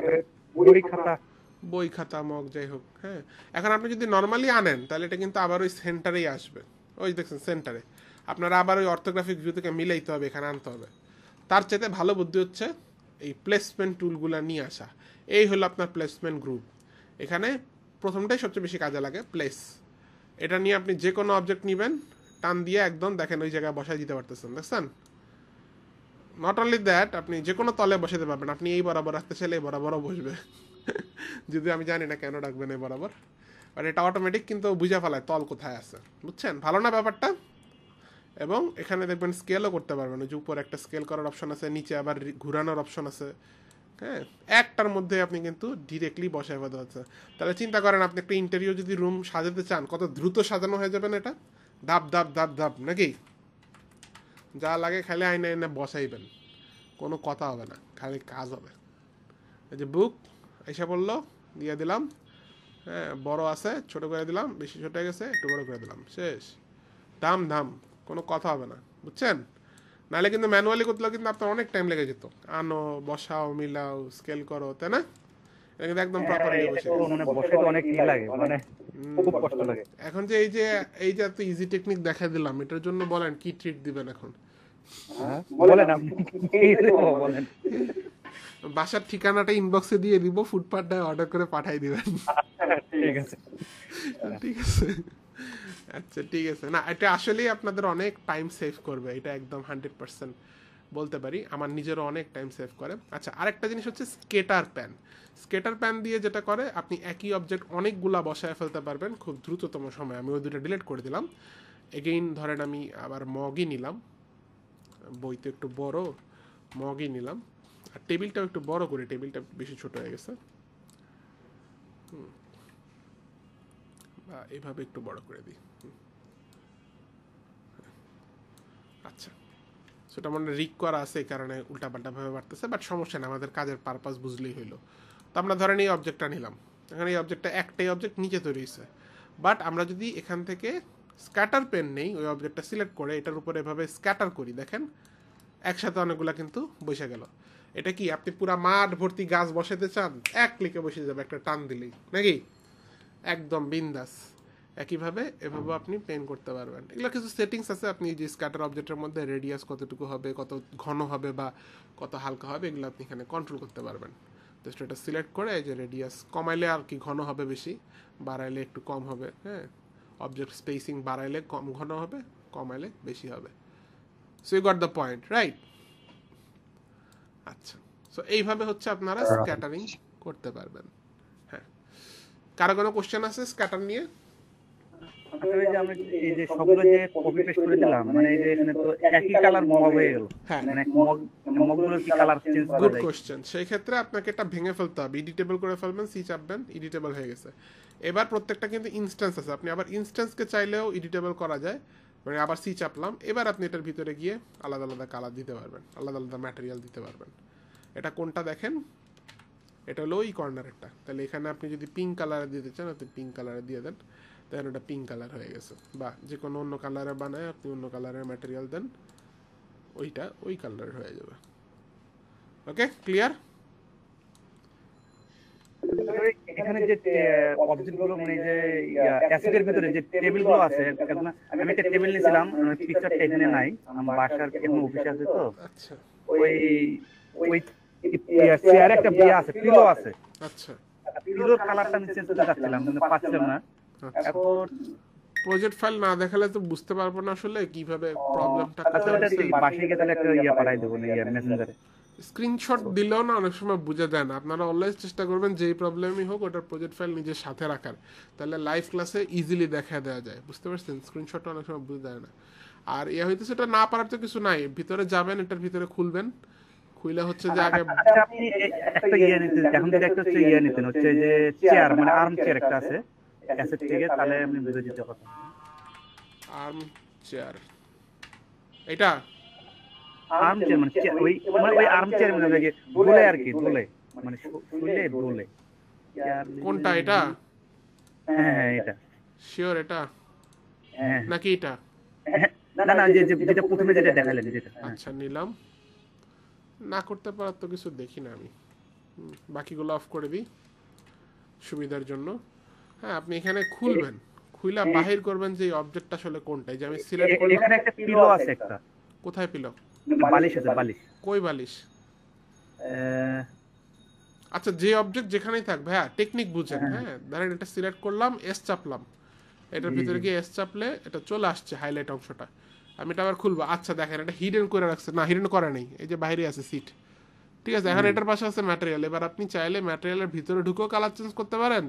বই খাতা, মগ, যাই হোক। হ্যাঁ, এখন আপনি যদি নর্মালি আনেন তাহলে এটা কিন্তু আবার ওই সেন্টারেই আসবে, ওই দেখছেন সেন্টারে। আপনারা আবার ওই অর্থোগ্রাফিক ভিউ থেকে মিলাইতে হবে, এখানে আনতে হবে। তার চাইতে ভালো বুদ্ধি হচ্ছে এই প্লেসমেন্ট টুলগুলো নিয়ে আসা। এই হলো আপনার প্লেসমেন্ট গ্রুপ। এখানে প্রথমটাই সবচেয়ে বেশি কাজে লাগে, প্লেস। এটা নিয়ে আপনি যে কোনো অবজেক্ট নেবেন, টান দিয়ে একদম দেখেন ওই জায়গায় বসাই দিতে পারতেছেন, দেখছেন? নট অনলি দ্যাট, আপনি যে কোনো তলে বসাতে পারবেন। আপনি এই বরাবর রাখতে চাইলে এই বরাবরও বসবে, যদি আমি জানি না কেন রাখবেন এই বরাবর, বাট এটা অটোমেটিক কিন্তু বুঝে ফেলায় তল কোথায় আছে, বুঝছেন? ভালো না ব্যাপারটা? এবং এখানে দেখবেন স্কেলও করতে পারবেন, ওই যে উপর একটা স্কেল করার অপশন আছে, নিচে আবার ঘুরানোর অপশন আছে। হ্যাঁ, একটার মধ্যে আপনি কিন্তু ডিরেক্টলি বসায় ফেলতে হচ্ছে। তাহলে চিন্তা করেন আপনি একটা ইন্টেরিয়র যদি রুম সাজাতে চান, কত দ্রুত সাজানো হয়ে যাবেন এটা, ধাপ ধাপ ধাপ ধাপ, নাকি? যা লাগে খালি আইনে এনে বসাইবেন, কোনো কথা হবে না, খালি কাজ হবে। এই যে বুক এসে পড়লো, দিয়ে দিলাম। হ্যাঁ, বড় আছে, ছোট করে দিলাম, বেশি ছোট হয়ে গেছে, একটু বড় করে দিলাম, শেষ। দাম ধাম, কোনো কথা হবে না, বুঝছেন? নাহলে কিন্তু ম্যানুয়ালি করতে কিন্তু আপনার অনেক টাইম লেগে যেত, আনো, বসাও, মিলাও, স্কেল করো, তাই না? এটা কিন্তু একদম প্রপারলি বসে এখন যে এই যে এত ইজি টেকনিক দেখা দিলাম, এটার জন্য বলেন কি ট্রিট দিবেন এখন? বাসার ঠিকানাটা ইনবক্সে দিয়ে দিব, ফুডপাথটা অর্ডার করে পাঠাই দিবেন। ঠিক আছে, ঠিক আছে, আচ্ছা ঠিক আছে। না, এটা আসলেই আপনাদের অনেক টাইম সেভ করবে, এটা একদম 100%। বলতে পারি, আমার নিজেরও অনেক টাইম সেভ করে। আচ্ছা, আরেকটা জিনিস হচ্ছে স্কেটার প্যান। স্কেটার প্যান দিয়ে যেটা করে, আপনি একই অবজেক্ট অনেকগুলা বসায় ফেলতে পারবেন খুব দ্রুততম সময়। আমি ওই দুটো ডিলিট করে দিলাম। এগেইন ধরেন আমি আবার মগই নিলাম, বইতে একটু বড় মগই নিলাম, আর টেবিলটাও একটু বড় করে, টেবিলটা বেশি ছোট হয়ে গেছে, বা এইভাবে একটু বড় করে দিই। আচ্ছা, সেটা মনে রিক করা আছে, এই কারণে উল্টাপাল্টাভাবে বাড়তেছে, বাট সমস্যা না, আমাদের কাজের পারপাস বুঝলেই হইলো। তো আমরা ধরেন এই অবজেক্টটা নিলাম, এখানে এই অবজেক্টটা একটাই অবজেক্ট নিচে তৈরি হয়েছে, বাট আমরা যদি এখান থেকে স্ক্যাটার পেন নেই, ওই অবজেক্টটা সিলেক্ট করে এটার উপরে এভাবে স্ক্যাটার করি, দেখেন একসাথে অনেকগুলা কিন্তু বসে গেল। এটা কি আপনি পুরা মাঠ ভর্তি গাছ বসাতে চান, এক ক্লিকে বসে যাবে একটা টান দিলেই, নাকি? একদম বিন্দাস। একইভাবে এভাবে আপনি পেন করতে পারবেন। এগুলো কিছু সেটিংস আছে, আপনি যে স্ক্যাটার অবজেক্টের মধ্যে রেডিয়াস কতটুকু হবে, কত ঘন হবে বা কত হালকা হবে, এগুলো আপনি এখানে কন্ট্রোল করতে পারবেন। জাস্ট এটা সিলেক্ট করে এই যে রেডিয়াস কমাইলে আর কি ঘন হবে বেশি, বাড়াইলে একটু কম হবে, হ্যাঁ। অবজেক্ট স্পেসিং বাড়াইলে কম ঘন হবে, কমাইলে বেশি হবে। So you got the point, right? আচ্ছা, সো এইভাবে হচ্ছে আপনারা স্ক্যাটারিং করতে পারবেন। হ্যাঁ, কারো কোনো কোশ্চেন আছে স্ক্যাটার নিয়ে? আসলে যে আমরা এই যে সবগুলো যে কপি পেস্ট করে দিলাম, মানে এই যে এখানে তো একই কালার মগ হয়ে গেল, হ্যাঁ, মানে মগগুলোর কি কালার চেঞ্জ করা গুড যায়? কোশ্চেন। সেই ক্ষেত্রে আপনাকে এটা ভেঙে ফেলতে হবে, এডিটেবল করে ফেলবেন, সি চাপবেন, এডিটেবল হয়ে গেছে। এবার প্রত্যেকটা কিন্তু ইনস্ট্যান্স আছে, আপনি আবার ইনস্ট্যান্সকে চাইলেও এডিটেবল করা যায়, মানে আবার সি চাপলাম, এবার আপনি এটার ভিতরে গিয়ে আলাদা আলাদা কালার দিতে পারবেন, আলাদা আলাদা ম্যাটেরিয়াল দিতে পারবেন। এটা কোনটা দেখেন, এটা হলো ওই কর্নারেরটা। তাহলে এখানে আপনি যদি পিঙ্ক কালারে দিতে চান, আপনি পিঙ্ক কালারে দিয়ে দেন, দেন ওটা পিঙ্ক কালার হয়ে গেছে। বা যে কোনো অন্য কালারে বানায় আপনি অন্য কালারের ম্যাটেরিয়াল দেন, ওইটা ওই কালার হয়ে যাবে। ওকে, ক্লিয়ার? এখানে যে অবজেক্ট গুলো, মানে যে অ্যাসেটের ভিতরে যে টেবিল গুলো আছে, এখন আমি একটা টেবিল নিয়েছিলাম, পিকচারটা এখানে নাই, আমার বাসার এখন অফিসে আছে, তো আচ্ছা ওই ওই চেয়ারে একটা বিয়ে আছে, পিলো আছে, আচ্ছা পিলোর কালারটা আমি চেঞ্জ করতে চাচ্ছিলাম কিন্তু পাচ্ছিলাম না। আচ্ছা। এখন প্রজেক্ট ফাইল না দেখালে তো বুঝতে পারবো না আসলে কিভাবে প্রবলেমটা আচ্ছা, কোথায় ওটা হচ্ছে। বাসায় গিয়ে তাহলে একটা পাঠাই দেবো মেসেঞ্জারে। স্ক্রিনশট দিলেও না অনেক সময় বুঝে দেয় না। আপনারা অলওয়েজ চেষ্টা করবেন যেই প্রবলেমই হোক ওটার প্রজেক্ট ফাইল নিজের সাথে রাখার, তাহলে লাইভ ক্লাসে ইজিলি দেখা দেওয়া যায়, বুঝতে পারছেন? স্ক্রিনশটটা অনেক সময় বুঝে দেয় না। আর ইয়ে হইতেছে এটা না পারার তো কিছু নাই, ভিতরে যাবেন, এটার ভিতরে খুলবেন, খুলে হচ্ছে যে আগে আচ্ছা, আপনি একটা ইয়ে নিতে, এখন যদি একটা হচ্ছে ইয়ে নিতেন, হচ্ছে যে চেয়ার, মানে আর্ম চেয়ার একটা আছে অ্যাসেট থেকে, তাহলে আপনি বুঝে দিতে পারতেন। আর্ম চেয়ার, এটা আর্ম চেয়ার মানে ওই আর্ম চেয়ার মানে লাগে দোলে আর কি, দোলে মানে শুলে দোলে। কোনটা, এটা? হ্যাঁ হ্যাঁ এটা, শিওর এটা হ্যাঁ নাকি এটা? না না, যেটা প্রথমে যেটা দেখালেন যেটা। আচ্ছা, নিলাম। না করতে পারার তো কিছু দেখি না আমি, বাকিগুলো অফ করে দিই সুবিধার জন্য। হ্যাঁ, আপনি এখানে খুলবেন, খুইলা বাহির করবেন যে অবজেক্টটা আসলে কোনটা। এই যে আমি সিলেক্ট করলাম, এখানে একটা পিলো আছে, একটা কোথায় পিলো? বালিশ আছে, বালিশ। কই বালিশ? আচ্ছা, যে অবজেক্ট যেখানেই থাক ভাইয়া, টেকনিক বুঝেন। হ্যাঁ, ধরেন এটা সিলেক্ট করলাম, এস চাপলাম, এটার ভিতরে গিয়ে এস চাপলে এটা চলে আসছে হাইলাইট অংশটা। আমি এটা আবার খুলবো। আচ্ছা দেখেন, এটা হিডেন করে রাখছে, না হিডেন করে নেই, এই যে বাইরে আছে সিট, ঠিক আছে। এখন এটার পাশে আছে ম্যাটেরিয়াল। এবার আপনি চাইলে ম্যাটেরিয়ালের ভিতরে ঢুকেও কালার চেঞ্জ করতে পারেন,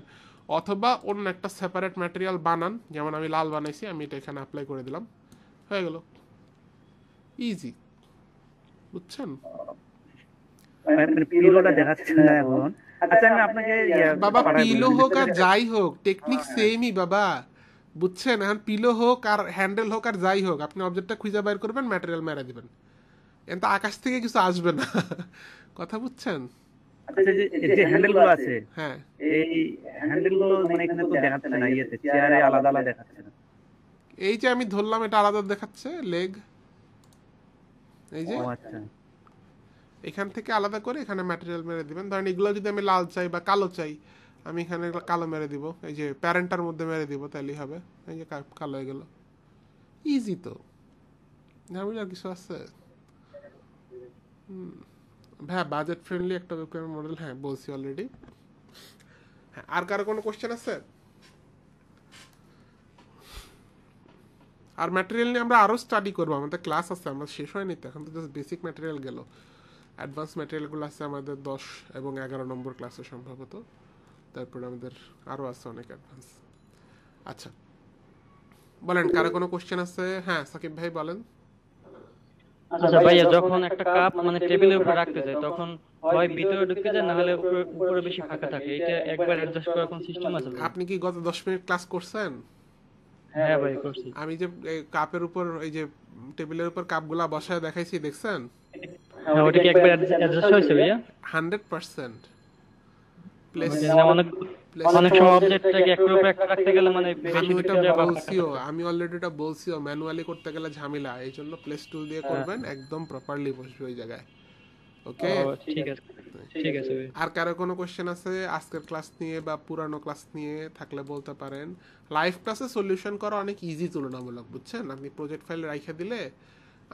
অথবা অন্য একটা সেপারেট ম্যাটেরিয়াল বানান, যেমন আমি লাল বানাইছি, আমি এটা এখানে অ্যাপ্লাই করে দিলাম, হয়ে গেল, ইজি। বুঝছেন? মানে পিলোটা দেখাচ্ছে না এখন। আচ্ছা, আমি আপনাকে বাবা পিলো হোক আর যাই হোক, টেকনিক সেমই বাবা, বুঝছেন? এখন পিলো হোক আর হ্যান্ডেল হোক আর যাই হোক, আপনি অবজেক্টটা খুঁজে বাইর করবেন, ম্যাটেরিয়াল মেরে দিবেন, কিন্তু আকাশ থেকে কিছু আসবে না। কথা বুঝছেন? আচ্ছা, যে হ্যান্ডেল গুলো আছে, হ্যাঁ, এই হ্যান্ডেল গুলো মানে এখানে তো দেখাচ্ছে না, ইয়েতে চেয়ারে আলাদা আলাদা দেখাচ্ছে না। এই যে আমি ধরলাম, এটা আলাদা দেখাচ্ছে লেগ, এই যে ও আচ্ছা, এখান থেকে আলাদা করে এখানে ম্যাটেরিয়াল মেরে দিবেন। ধরেন এগুলো যদি আমি লাল চাই বা কালো চাই, আমি এখানে কালো মেরে দিব, এই যে প্যারেন্টার মধ্যে মেরে দিব, তাহলেই হবে। এই যে কালো হয়ে গেল, ইজি তো, ঝামেলা কিছু আছে? ভাইয়া বাজেট ফ্রেন্ডলি একটা মডেল, হ্যাঁ বলছি অলরেডি। হ্যাঁ, আর কারো কোনো কোশ্চেন আছে? আর ম্যাটেরিয়াল নিয়ে আমরা আরো স্টাডি করবো, আমাদের ক্লাস আছে, আমরা শেষ হয়নি তো, এখন তো জাস্ট বেসিক ম্যাটেরিয়াল গেল। অ্যাডভান্স ম্যাটেরিয়ালগুলো আছে আমাদের 10 এবং 11 নম্বর ক্লাসে সম্ভবত, তারপরে আমাদের আরো আছে অনেক অ্যাডভান্স। আচ্ছা বলেন, কারো কোনো কোশ্চেন আছে? হ্যাঁ সাকিব ভাই বলেন। আচ্ছা ভাইয়া, যখন একটা কাপ মানে টেবিলের উপর রাখতে যায় তখন হয় ভিতরে ঢুকে যায়, না হলে উপরে বেশি ফাঁকা থাকে, এটা একবার অ্যাডজাস্ট করার কোন সিস্টেম আছে ভাই? আপনি কি গত 10 মিনিট ক্লাস করছেন? হ্যাঁ ভাই করছি। আমি যে এই কাপের উপর, এই যে টেবিলের উপর কাপগুলা বসায় দেখাইছি, দেখছেন? হ্যাঁ, ওটা কি একবার অ্যাডজাস্ট হয়েছে ভাইয়া? 100% প্লেস। না, অনেক সময় অবজেক্টটাকে একটার উপর একটা রাখতে গেলে মানে বেশি আমি ওটা ঢুকে যায় বা বলছিও, আমি অলরেডি এটা বলছিও, ম্যানুয়ালি করতে গেলে ঝামেলা, এই জন্য প্লেস টুল দিয়ে করবেন, একদম প্রপারলি বসবে ওই জায়গায়। ওকে, ও, ঠিক আছে ঠিক আছে ভাই। আর কারো কোনো কোশ্চেন আছে আজকের ক্লাস নিয়ে বা পুরানো ক্লাস নিয়ে থাকলে বলতে পারেন। লাইভ ক্লাসে সলিউশন করা অনেক ইজি তুলনামূলক, বুঝছেন? আপনি প্রজেক্ট ফাইল রাইখে দিলে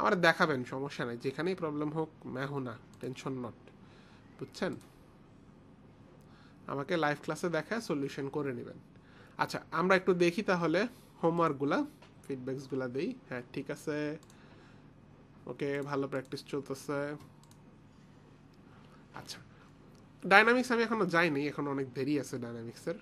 আমার দেখাবেন, সমস্যা নাই, যেখানেই প্রবলেম হোক ম্যাহু না, টেনশন নট, বুঝছেন? আমাকে লাইভ ক্লাসে দেখায় সলিউশন করে নেবেন। আচ্ছা আমরা একটু দেখি তাহলে হোমওয়ার্কগুলা, ফিডব্যাকসগুলা দেই। হ্যাঁ ঠিক আছে, ওকে, ভালো প্র্যাকটিস চলতেছে। আচ্ছা ডাইনামিক্স আমি এখনো যাইনি, এখন অনেক দেরি আছে ডাইনামিক্সের,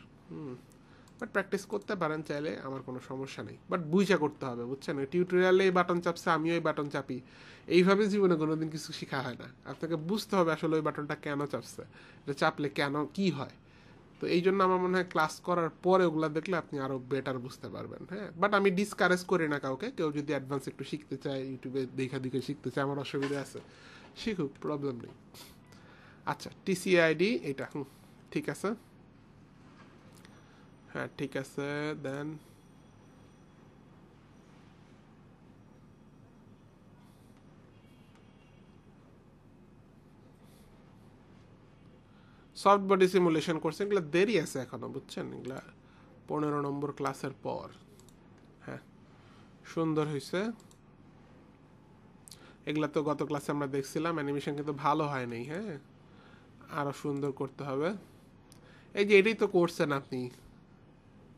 বাট প্র্যাকটিস করতে পারেন চাইলে, আমার কোনো সমস্যা নেই, বাট বুঝা করতে হবে, বুঝছেন? টিউটোরিয়ালে এই বাটন চাপছে, আমিও এই বাটন চাপি, এইভাবে জীবনে কোনোদিন কিছু শেখা হয় না। আপনাকে বুঝতে হবে আসলে ওই বাটনটা কেন চাপছে, এটা চাপলে কেন কি হয়। তো এই জন্য আমার মনে হয় ক্লাস করার পরে ওগুলো দেখলে আপনি আরো বেটার বুঝতে পারবেন। হ্যাঁ, বাট আমি ডিসকারেজ করি না কাউকে, কেউ যদি অ্যাডভান্স একটু শিখতে চায়, ইউটিউবে দেখা দেখে শিখতে চায়, আমার অসুবিধা আছে, শিখুক, প্রবলেম নেই। আচ্ছা টিসিআইডি এটা, ঠিক আছে, হ্যাঁ ঠিক আছে। দেন সফট বডি সিমুলেশন করছে, এগুলো দেরি আছে এখনো, বুঝছেন? এগুলা 15 নম্বর ক্লাসের পর। হ্যাঁ সুন্দর হয়েছে, এগুলা তো গত ক্লাসে আমরা দেখছিলাম, অ্যানিমেশন কিন্তু ভালো হয় নাই। হ্যাঁ আরো সুন্দর করতে হবে। এই যে এটাই তো করছেন আপনি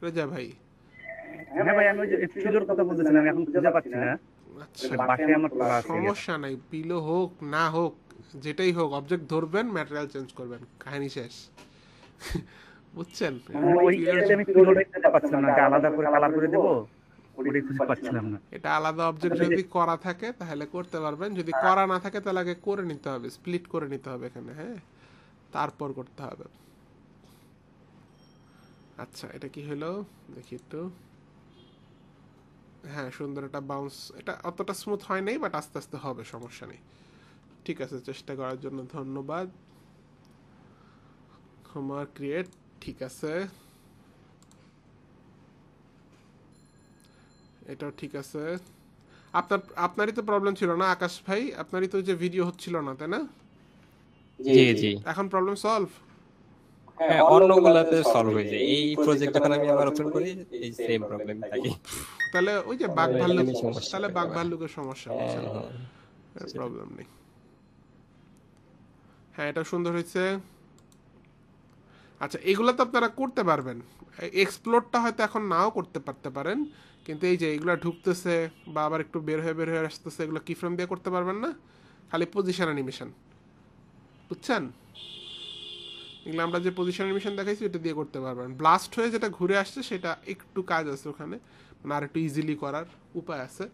রেজা ভাই। হ্যাঁ ভাই, আমি ওই যে পিলোর কথা বলতেছিলাম, আমি এখন খুঁজে পাচ্ছি না। আচ্ছা বাসায় আমার তোলা আছে। সমস্যা নাই, পিলো হোক না হোক যেটাই হোক, অবজেক্ট ধরবেন, ম্যাটেরিয়াল চেঞ্জ করবেন, কাহিনী শেষ। বুঝছেন? ওই এটাতে আমি পিলোর দেখতে পাচ্ছিলাম না, আলাদা করে কালার করে দেবো, ওটাই খুঁজে পাচ্ছিলাম না। এটা আলাদা অবজেক্ট যদি করা থাকে তাহলে করতে পারবেন, যদি করা না থাকে তাহলে আগে করে নিতে হবে, স্প্লিট করে নিতে হবে এখানে, হ্যাঁ তারপর করতে হবে। আচ্ছা এটা কি হলো দেখি একটু। হ্যাঁ সুন্দর একটা বাউন্স, এটা অতটা স্মুথ হয় নাই, বাট আস্তে আস্তে হবে, সমস্যা নেই। ঠিক আছে, চেষ্টা করার জন্য ধন্যবাদ। হোমওয়ার্ক ক্রিয়েট, ঠিক আছে, এটাও ঠিক আছে। আপনারই তো প্রবলেম ছিল না আকাশ ভাই? আপনারই তো যে ভিডিও হচ্ছিল না, তাই না? জি জি, এখন প্রবলেম সলভ? হ্যাঁ অন্যগুলাতে সলভ হয়ে যায়, এই প্রজেক্ট যখন আমি আবার ওপেন করি এই সেম প্রবলেম থাকে। তাহলে ওই যে বাঘ ভাল্লুক, এখানে সমস্যা তাহলে বাঘ হয়। ভাল্লুকের সমস্যা, বুঝছেন? প্রবলেম নেই। হ্যাঁ এটা সুন্দর হয়েছে। আচ্ছা এগুলো তো আপনারা করতে পারবেন, এক্সপ্লোরটা হয়তো এখন নাও করতে পারতে পারেন, কিন্তু এই যে এগুলো ঢুকতেছে বা আবার একটু বের হয়ে আসতেছে, এগুলো কি ফ্রেম দিয়ে করতে পারবেন না, খালি পজিশন অ্যানিমেশন, বুঝছেন? এগুলো আমরা যে পজিশন অ্যানিমেশন দেখাইছি এটা দিয়ে করতে পারবেন। ব্লাস্ট হয়ে যেটা ঘুরে আসছে সেটা একটু কাজ আছে ওখানে, মানে আর একটু ইজিলি করার উপায় আছে,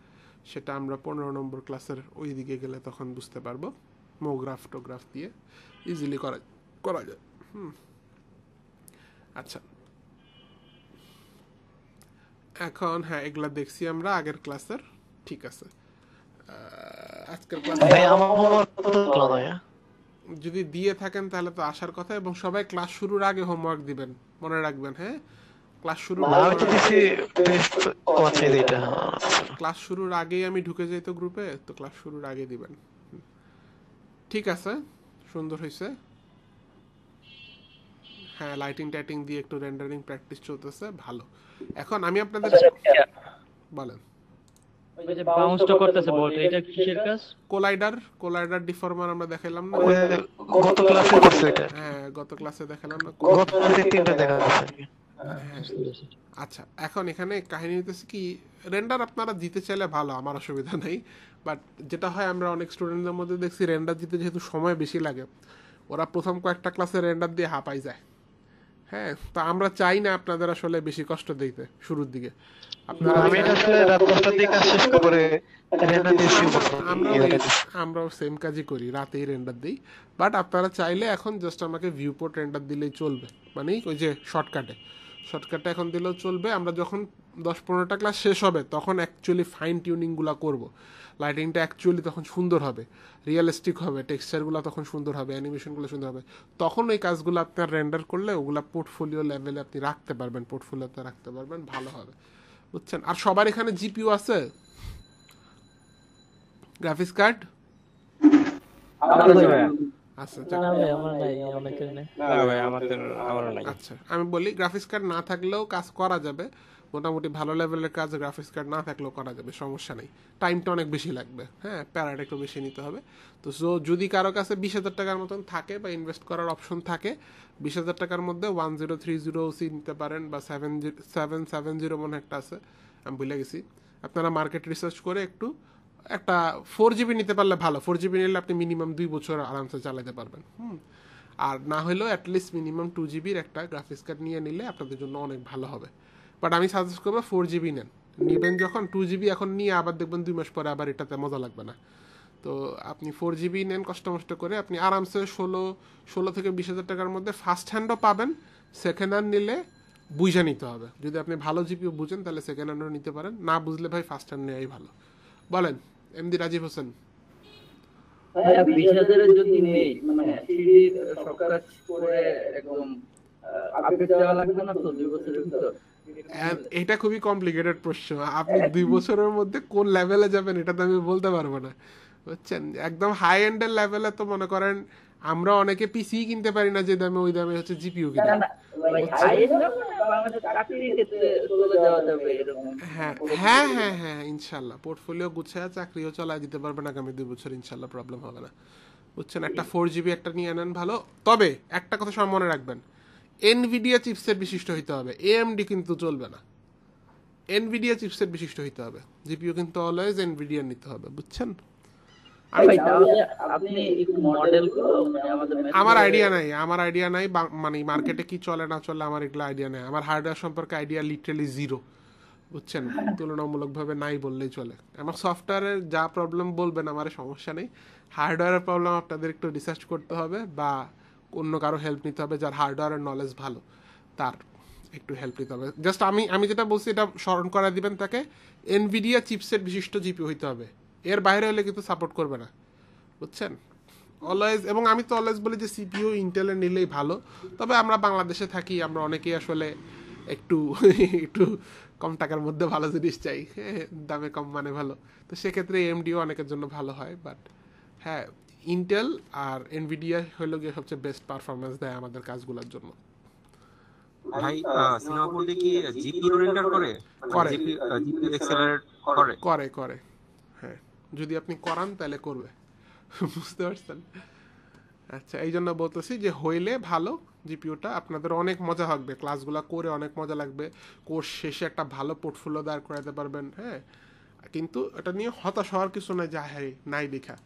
সেটা আমরা 15 নম্বর ক্লাসের ওই দিকে গেলে তখন বুঝতে পারবো। মোগ্রাফ টোগ্রাফ দিয়ে ইজিলি করা যায়। আচ্ছা এখন হ্যাঁ এগুলা দেখছি আমরা আগের ক্লাসের, ঠিক আছে। আজকের ক্লাসে যদি দিয়ে থাকেন তাহলে তো আসার কথা, এবং সবাই ক্লাস শুরুর আগে হোমওয়ার্ক দিবেন, মনে রাখবেন। হ্যাঁ ক্লাস শুরুর আগেই আমি ঢুকে যাই তো গ্রুপে, তো ক্লাস শুরুর আগে দিবেন। ঠিক আছে, সুন্দর হয়েছে। হ্যাঁ লাইটিং টাইটিং দিয়ে একটু রেন্ডারিং প্র্যাকটিস চলতেছে, ভালো। এখন আমি আপনাদের বলেন, ওই যে বাউন্সটা করতেছে বলতে, এটা কিসের কাজ? কোলাইডার ডিফর্মার আমরা দেখাইলাম না গত ক্লাসে করছে এটা। হ্যাঁ গত ক্লাসে দেখালাম না, গত ক্লাসে তিনটা দেখা গেছে। আচ্ছা এখন এখানে কাহিনী হইতেছে কি, রেন্ডার আপনারা দিতে চাইলে ভালো, আমার অসুবিধা নেই। বাট যেটা হয়, আমরা অনেক স্টুডেন্টদের মধ্যে দেখছি রেন্ডার দিতে যেহেতু সময় বেশি লাগে, ওরা প্রথম কয়েকটা ক্লাসে রেন্ডার দিয়ে হাঁপাই যায়। হ্যাঁ, তো আমরা চাই না আপনাদের আসলে বেশি কষ্ট দিতে শুরুর দিকে। আপনারা আমি আসলে রাত 10টার দিকে কাজ শেষ করে রেন্ডার দিয়েছি। আমরাও সেম কাজই করি, রাতেই রেন্ডার দিই। বাট আপনারা চাইলে এখন জাস্ট আমাকে ভিউপোর্ট রেন্ডার দিলেই চলবে, মানে ওই যে শর্টকাটে এখন দিলেও চলবে। আমরা যখন 10-15টা ক্লাস শেষ হবে তখন অ্যাকচুয়ালি ফাইন টিউনিংগুলো করব, লাইটিংটা অ্যাকচুয়ালি তখন সুন্দর হবে, রিয়েলিস্টিক হবে, টেক্সচারগুলো তখন সুন্দর হবে, অ্যানিমেশনগুলো সুন্দর হবে। তখন ওই কাজগুলো আপনার রেন্ডার করলে ওগুলা পোর্টফোলিও লেভেলে আপনি রাখতে পারবেন, পোর্টফোলিওতে রাখতে পারবেন, ভালো হবে, বুঝছেন? আর সবার এখানে জিপিইউ আছে, গ্রাফিক্স কার্ড আচ্ছা। না ভাই, আমারও নাই। আচ্ছা, আমি বলি গ্রাফিক্স কার্ড না থাকলেও কাজ করা যাবে, মোটামুটি ভালো লেভেলের কাজ গ্রাফিক্স কার্ড না থাকলেও করা যাবে, সমস্যা নেই। টাইমটা অনেক বেশি লাগবে, হ্যাঁ, প্যারাটা একটু বেশি নিতে হবে। তো যদি কারো কাছে 20,000 টাকার মতন থাকে বা ইনভেস্ট করার অপশন থাকে, 20,000 টাকার মধ্যে 1030 নিতে পারেন, বা 770 মনে একটা আছে, আমি ভুলে গেছি। আপনারা মার্কেট রিসার্চ করে একটা 4GB নিতে পারলে ভালো। 4GB নিলে আপনি মিনিমাম 2 বছর আরামসে চালাতে পারবেন। আর না হলেও অ্যাটলিস্ট মিনিমাম 2GBর একটা গ্রাফিক্স কার্ড নিয়ে নিলে আপনাদের জন্য অনেক ভালো হবে। বাট আমি সাজেস্ট করবো 4GB নেবেন যখন, 2GB এখন নিয়ে আবার দেখবেন 2 মাস পরে আবার এটাতে মজা লাগবে না। তো আপনি 4GB নেন কষ্ট করে, আপনি আরামসে 16 থেকে 20,000 টাকার মধ্যে ফার্স্ট হ্যান্ডও পাবেন। সেকেন্ড হ্যান্ড নিলে বুঝে নিতে হবে, যদি আপনি ভালো জিপিও বুঝেন তাহলে সেকেন্ড হ্যান্ডও নিতে পারেন, না বুঝলে ভাই ফার্স্ট হ্যান্ড নেওয়াই ভালো। বলেন এমডি রাজীব হোসেন। 20,000 যদি নেই, মানে সিডির সব কাজ করে একদম আপডেট দেওয়া লাগবে না তো 2 বছরের ভিতর? এটা খুবই কমপ্লিকেটেড প্রশ্ন। আপনি 2 বছরের মধ্যে কোন লেভেলে যাবেন এটা তো আমি বলতে পারবো না, বুঝছেন? একদম হাই এন্ডের লেভেলে তো মনে করেন আমরা অনেকে পিসি কিনতে পারি না যে দামে, ওই দামে হচ্ছে জিপিইউ কিনে। হ্যাঁ, ইনশাল্লাহ পোর্টফোলিও গুছায় চাকরিও চালায় দিতে পারবেন আগামী 2 বছর, ইনশাল্লাহ প্রবলেম হবে না, বুঝছেন? একটা 4GB একটা নিয়ে নেন ভালো। তবে একটা কথা সব মনে রাখবেন, এনভিডিয়া চিপসেট বিশিষ্ট হইতে হবে, এএমডি কিন্তু চলবে না। এনভিডিয়া চিপসেট বিশিষ্ট হইতে হবে, জিপিইউ কিন্তু অলওয়েজ এনভিডিয়া নিতে হবে, বুঝছেন? আমার আইডিয়া নাই মানে মার্কেটে কি চলে না চলে, আমার এগুলো আইডিয়া নাই। আমার হার্ডওয়্যার সম্পর্কে আইডিয়া লিটারালি জিরো, বুঝছেন? তুলনামূলকভাবে নাই বললেই চলে। আমার সফটওয়্যারের যা প্রবলেম বলবেন আমার সমস্যা নেই, হার্ডওয়্যারের প্রবলেম আপনাদের একটু রিসার্চ করতে হবে বা অন্য কারো হেল্প নিতে হবে, যার হার্ডওয়্যারের নলেজ ভালো তার একটু হেল্প নিতে হবে। জাস্ট আমি যেটা বলছি এটা স্মরণ করা দিবেন তাকে, এনভিডিয়া চিপসেট বিশিষ্ট জিপিইউ হইতে হবে, এর বাইরে হলে কিন্তু সাপোর্ট করবে না, বুঝছেন? অলওয়েজ, এবং আমি তো অলওয়েজ বলি যে সিপিইউ ইন্টেলের নিলেই ভালো। তবে আমরা বাংলাদেশে থাকি, আমরা অনেকেই আসলে একটু কম টাকার মধ্যে ভালো জিনিস চাই, দামে কম মানে ভালো, তো সেক্ষেত্রে এএমডিও অনেকের জন্য ভালো হয়। বাট হ্যাঁ, ইন্টেল আর এনভিডিয়া হলো গিয়ে সবচেয়ে বেস্ট পারফরমেন্স দেয় আমাদের কাজগুলোর জন্য। ভাই সিনেমা বলতে কি জিপিইউ রেন্ডার করে? জিপিইউ অ্যাক্সেলারেট করে। হ্যাঁ, যদি আপনি করান তাহলে করবে, বুঝতে পারছেন? আচ্ছা, এই জন্য বলতেছি যে হইলে ভালো জিপিইউটা, আপনাদের অনেক মজা হবে, ক্লাসগুলো করে অনেক মজা লাগবে, কোর্স শেষে একটা ভালো পোর্টফোলিও দাঁড় করাতে পারবেন। হ্যাঁ, কিন্তু এটা নিয়ে হতাশ হওয়ার কিছু নাই, যা হ্যাঁ নাই দেখা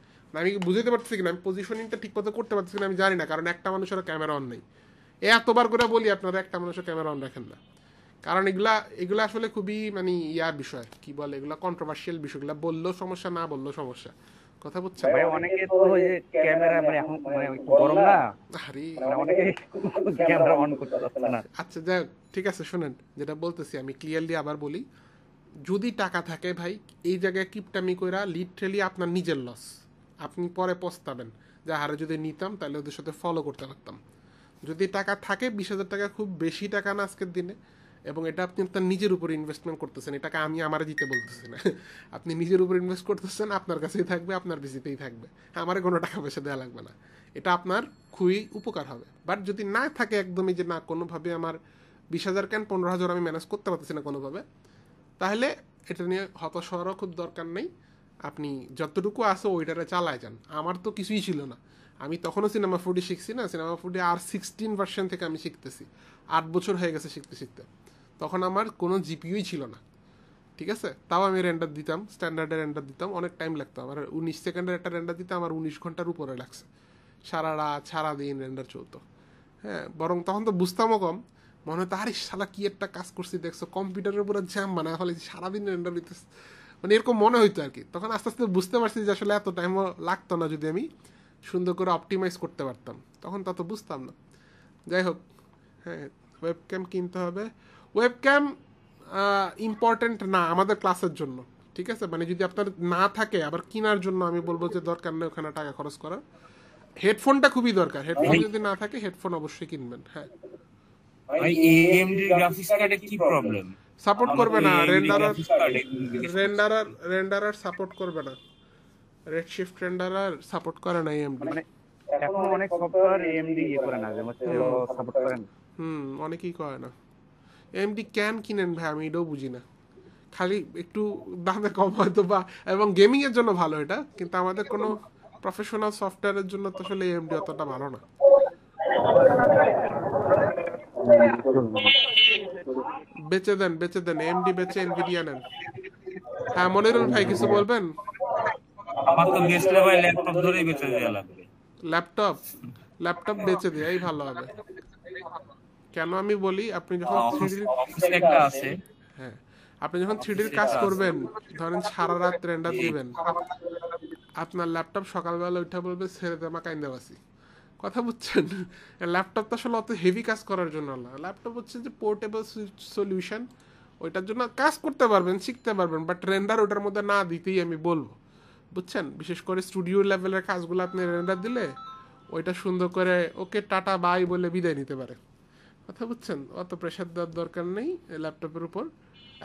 আমি বুঝতে পারতেছি কিনা, আমি পজিশনিংটা ঠিক মতো করতে পারতেছি কিনা আমি জানি না, কারণ একটা মানুষের ক্যামেরা অন নেই। এতবার করে বলি আপনারা একটা মানুষের ক্যামেরা অন রাখেন না, কারণ এগুলা আসলে খুবই মানে বিষয়, কি বলে এগুলা কন্ট্রোভার্সিয়াল বিষয়গুলো, বললেও সমস্যা, না বললেও সমস্যা, কথা বুঝছেন? ভাই অনেকে তো ওই যে ক্যামেরা মানে এখন মানে গরম না, আরে মানে অনেকে ক্যামেরা অন করতে পারছে না। আচ্ছা যাই হোক, ঠিক আছে, শুনেন যেটা বলতেছি আমি ক্লিয়ারলি আবার বলি, যদি টাকা থাকে ভাই এই জায়গায় কিপটামি কইরা লিটারালি আপনার নিজের লস, আপনি পরে পস্তাবেন যে হারে যদি নিতাম তাহলে ওদের সাথে ফলো করতে পারতাম। যদি টাকা থাকে, 20,000 টাকা খুব বেশি টাকা না আজকের দিনে, এবং এটা আপনি আপনার নিজের উপর ইনভেস্টমেন্ট করতেছেন, এটাকে আমি আমারে দিতে বলতেছি না, আপনি নিজের উপর ইনভেস্ট করতেছেন, আপনার কাছেই থাকবে, আপনার পিসিতেই থাকবে, আমারে কোনো টাকা পয়সা দেওয়া লাগবে না, এটা আপনার খুবই উপকার হবে। বাট যদি না থাকে একদমই যে না কোনোভাবে আমার 20,000 কেন 15,000 আমি ম্যানেজ করতে পারতেছি না কোনোভাবে, তাহলে এটা নিয়ে হতাশ হওয়ারও খুব দরকার নেই, আপনি যতটুকু আছে ওইটারে চালায় যান। আমার তো কিছুই ছিল না, আমি তখনও সিনেমা 4D শিখছি না, সিনেমা 4D R16 ভার্সন থেকে আমি শিখতেছি, 8 বছর হয়ে গেছে শিখতে। তখন আমার কোনো জিপিইউই ছিল না, ঠিক আছে, তাও আমি রেন্ডার দিতাম, স্ট্যান্ডার্ডের রেন্ডার দিতাম, অনেক টাইম লাগতো আমার। 19 সেকেন্ডের একটা রেন্ডার দিতে আমার 19 ঘন্টার উপরে লাগছে, সারা রাত সারাদিন রেন্ডার চলতো। হ্যাঁ, বরং তখন তো বুঝতামও কম, মনে হতো আরে শালা কি একটা কাজ করছি দেখছো, কম্পিউটারের উপরে জ্যাম বানায় ফলে সারাদিন রেন্ডার দিতে, মানে এরকম মনে হইতো আর কি। তখন আস্তে আস্তে বুঝতে পারছি যে আসলে এত টাইমও লাগতো না যদি আমি সুন্দর করে অপটিমাইজ করতে পারতাম, তখন তত বুঝতাম না। যাই হোক, হ্যাঁ, ওয়েবক্যাম কিনতে হবে। ওয়েবক্যাম ইম্পর্টেন্ট না আমাদের ক্লাসের জন্য, ঠিক আছে, মানে যদি আপনার না থাকে আবার কেনার জন্য আমি বলবো যে দরকার নেই ওখানে টাকা খরচ করার। হেডফোনটা খুবই দরকার, হেডফোন যদি না থাকে হেডফোন অবশ্যই কিনবেন। হ্যাঁ ভাই AMD গ্রাফিক্স কার্ডে কি প্রবলেম? সাপোর্ট করবে না, রেন্ডারার সাপোর্ট করবে না, রেডশিফট রেন্ডারার সাপোর্ট করে না এএমডি। মানে এখন অনেক সফটওয়্যার AMD করে না, যেমন সাপোর্ট করে না। অনেকেই করে না। এএমডি ক্যান কিনেন ভাই, আমি এটাও বুঝি না, খালি একটু দামে কম হয়তো বা, এবং গেমিং এর জন্য ভালো এটা, কিন্তু আমাদের কোনো প্রফেশনাল সফটওয়্যারের জন্য তো আসলে এএমডি অতটা ভালো না। বেচে দেন এএমডি বেচে এনভিডিয়া নেন। হ্যাঁ মনিরুল ভাই কিছু বলবেন? আমার তো বেচলে ভাই ল্যাপটপ ধরেই বেচে দেয়া লাগবে। ল্যাপটপ বেচে দেয়াই ভালো হবে। কেন আমি বলি, আপনি যখন 3D একটা আছে, হ্যাঁ আপনি যখন 3D কাজ করবেন, ধরেন সারা রাত রেন্ডার দিবেন, আপনার ল্যাপটপ সকালবেলা উঠে বলবে ছেড়ে দে মা কাইন্দা বাসি, কথা বুঝছেন? ল্যাপটপ তো আসলে অত হেভি কাজ করার জন্য না, ল্যাপটপ হচ্ছে যে পোর্টেবল সলিউশন, ওইটার জন্য কাজ করতে পারবেন, শিখতে পারবেন, বাট রেন্ডার ওটার মধ্যে না দিতেই আমি বলবো, বুঝছেন? বিশেষ করে স্টুডিও লেভেলের কাজগুলো আপনি রেন্ডার দিলে ওইটা সুন্দর করে ওকে টাটা বাই বলে বিদায় নিতে পারে, কথা বুঝছেন? অত প্রেশার দেওয়ার দরকার নেই ল্যাপটপের উপর।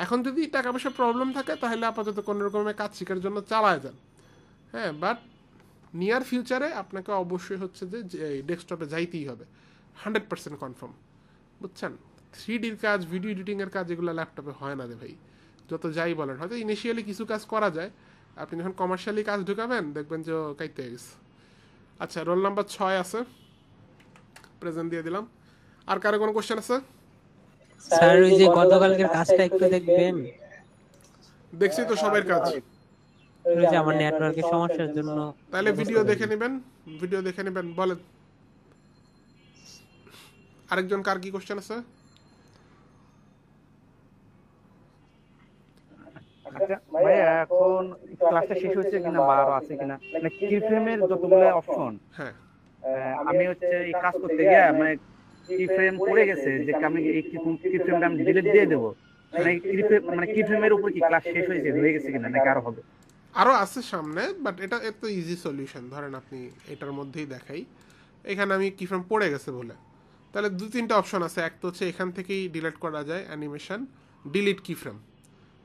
এখন যদি টাকা পয়সা প্রবলেম থাকে তাহলে আপাতত কোনো রকমের কাজ শেখার জন্য চালায় যান, হ্যাঁ, বাট নিয়ার ফিউচারে আপনাকে অবশ্যই হচ্ছে যে ডেস্কটপে যাইতেই হবে, 100% কনফার্ম, বুঝছেন? 3Dর কাজ, ভিডিও এডিটিংয়ের কাজ এগুলো ল্যাপটপে হয় না রে ভাই, যত যাই বলেন। হয়তো ইনিশিয়ালি কিছু কাজ করা যায়, আপনি যখন কমার্শিয়ালি কাজ ঢুকাবেন দেখবেন যে কাইতে গেছে। আচ্ছা, রোল নাম্বার 6 আছে, প্রেজেন্ট দিয়ে দিলাম। আর কারো কোনো কোশ্চেন আছে? স্যার ওই যে গতকালকের কাজটা একটু দেখবেন। দেখছি তো সবার কাজ, ওই যে আমার নেটওয়ার্কের সমস্যার জন্য। তাহলে ভিডিও দেখে নেবেন, বলেন। আরেকজন কার কি কোশ্চেন আছে? আচ্ছা ভাই, এখন ক্লাসটা শেষ হয়েছে কিনা বা আরো আছে কিনা, মানে কিফ্রেমের যতগুলো অপশন, হ্যাঁ আমি হচ্ছে এই কাজ করতে গিয়ে মানে কিফ্রেম পড়ে গেছে, যে আমি এই কিফ্রেমটা আমি ডিলিট দিয়ে দেবো, মানে কিফ্রেমের উপর কি ক্লাস শেষ হয়ে গেছে কিনা নাকি আরো হবে? আরো আছে সামনে, বাট এটা এত ইজি সলিউশন। ধরেন আপনি এটার মধ্যেই দেখাই, এখানে আমি কিফ্রেম পড়ে গেছে বলে, তাহলে 2-3টা অপশন আছে। এক তো হচ্ছে এখান থেকেই ডিলিট করা যায়, অ্যানিমেশন ডিলিট কিফ্রেম।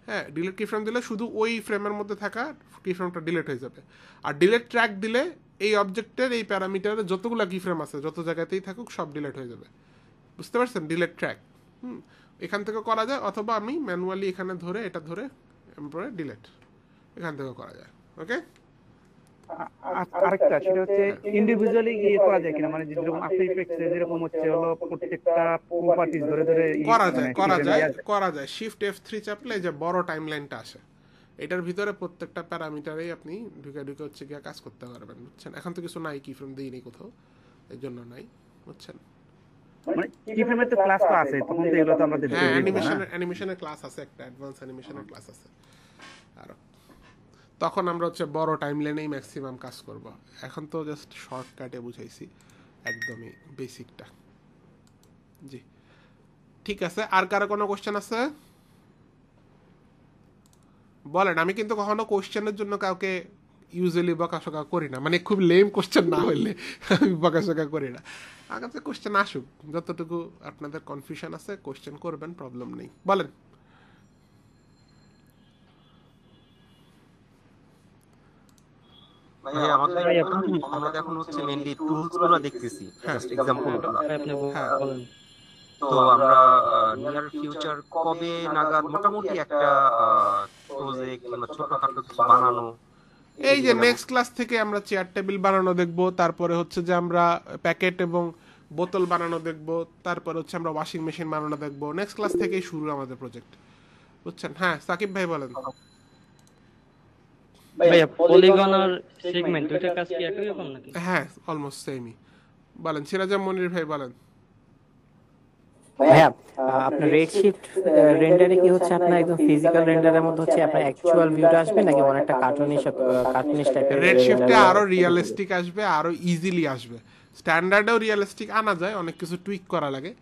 হ্যাঁ, ডিলিট কিফ্রেম দিলে শুধু ওই ফ্রেমের মধ্যে থাকা কিফ্রেমটা ডিলিট হয়ে যাবে। আর ডিলিট ট্র্যাক দিলে এই অবজেক্টের এই প্যারামিটারে যতগুলো কিফ্রেম আছে যত জায়গাতেই থাকুক সব ডিলিট হয়ে যাবে, বুঝতে পারছেন? ডিলিট ট্র্যাক এখান থেকে করা যায়, অথবা আমি ম্যানুয়ালি এখানে ধরে এটা ধরে এরপরে ডিলিট এখান থেকে করা যায়। ওকে, আরেকটা সেটা হচ্ছে ইন্ডিভিজুয়ালি ইয়ে করা যায় কিনা, মানে যেরকম আফটার ইফেক্টসে যেরকম হচ্ছে হলো প্রত্যেকটা প্রপার্টিজ ধরে করা যায়। শিফট F3 চাপলে যে বড় টাইমলাইনটা আসে, এটার ভিতরে প্রত্যেকটা প্যারামিটারেই আপনি ঢুকে হচ্ছে গিয়ে কাজ করতে পারবেন, বুঝছেন? এখন তো কিছু নাই, কিফ্রেম দিইনি কোথাও, এই জন্য নাই, বুঝছেন? মানে কিফ্রেমের তো ক্লাস তো আছে, তখন তো এগুলো তো আমরা দেখতে পারি। অ্যানিমেশনের ক্লাস আছে, একটা অ্যাডভান্স অ্যানিমেশনের ক্লাস আছে, আর তখন আমরা হচ্ছে বড় টাইমলাইনেই ম্যাক্সিমাম কাজ করব। এখন তো জাস্ট শর্টকাটে বুঝাইছি একদমই বেসিকটা। জি ঠিক আছে, আর কারো কোনো কোশ্চেন আছে বলেন। আমি কিন্তু কখনো কোশ্চেনের জন্য কাউকে ইউজুয়ালি বকাশকা করি না, মানে খুব লেম কোশ্চেন না হইলে আমি বকাশকা করি না। আমার কাছে কোশ্চেন আসুক, যতটুকু আপনাদের কনফিউশন আছে কোশ্চেন করবেন, প্রবলেম নেই, বলেন। ভাই আমরা এখন হচ্ছে মেইনলি টুলসগুলো দেখতেছি, জাস্ট এক্সাম্পলগুলো। তো আমরা নিয়ার ফিউচার কবে নাগাদ মোটামুটি একটা প্রজেক্ট কিংবা ছোটখাটো কিছু বানানো, এই যে নেক্সট ক্লাস থেকে আমরা চেয়ার টেবিল বানানো দেখব, তারপরে হচ্ছে যে আমরা প্যাকেট এবং বোতল বানানো দেখব, তারপরে হচ্ছে আমরা ওয়াশিং মেশিন বানানো দেখব। নেক্সট ক্লাস থেকেই শুরু আমাদের প্রজেক্ট, বুঝছেন? হ্যাঁ সাকিব ভাই বলেন। ভাইয়া পলিগন আর সেগমেন্ট দুইটার কাজ কি একই রকম নাকি? হ্যাঁ অলমোস্ট সেমই। বলেন সিরাজাম মনির ভাই বলেন। ভাইয়া আপনার রেডশিফট রেন্ডারে কি হচ্ছে আপনার একদম ফিজিক্যাল রেন্ডারের মধ্যে হচ্ছে আপনার অ্যাকচুয়াল ভিউটা আসবে নাকি অনেকটা কার্টুনিশ টাইপের? রেডশিফটে আরো রিয়েলিস্টিক আসবে, আরো ইজিলি আসবে। স্ট্যান্ডার্ডেও রিয়েলিস্টিক আনা যায়, অনেক কিছু টুইক করা লাগে।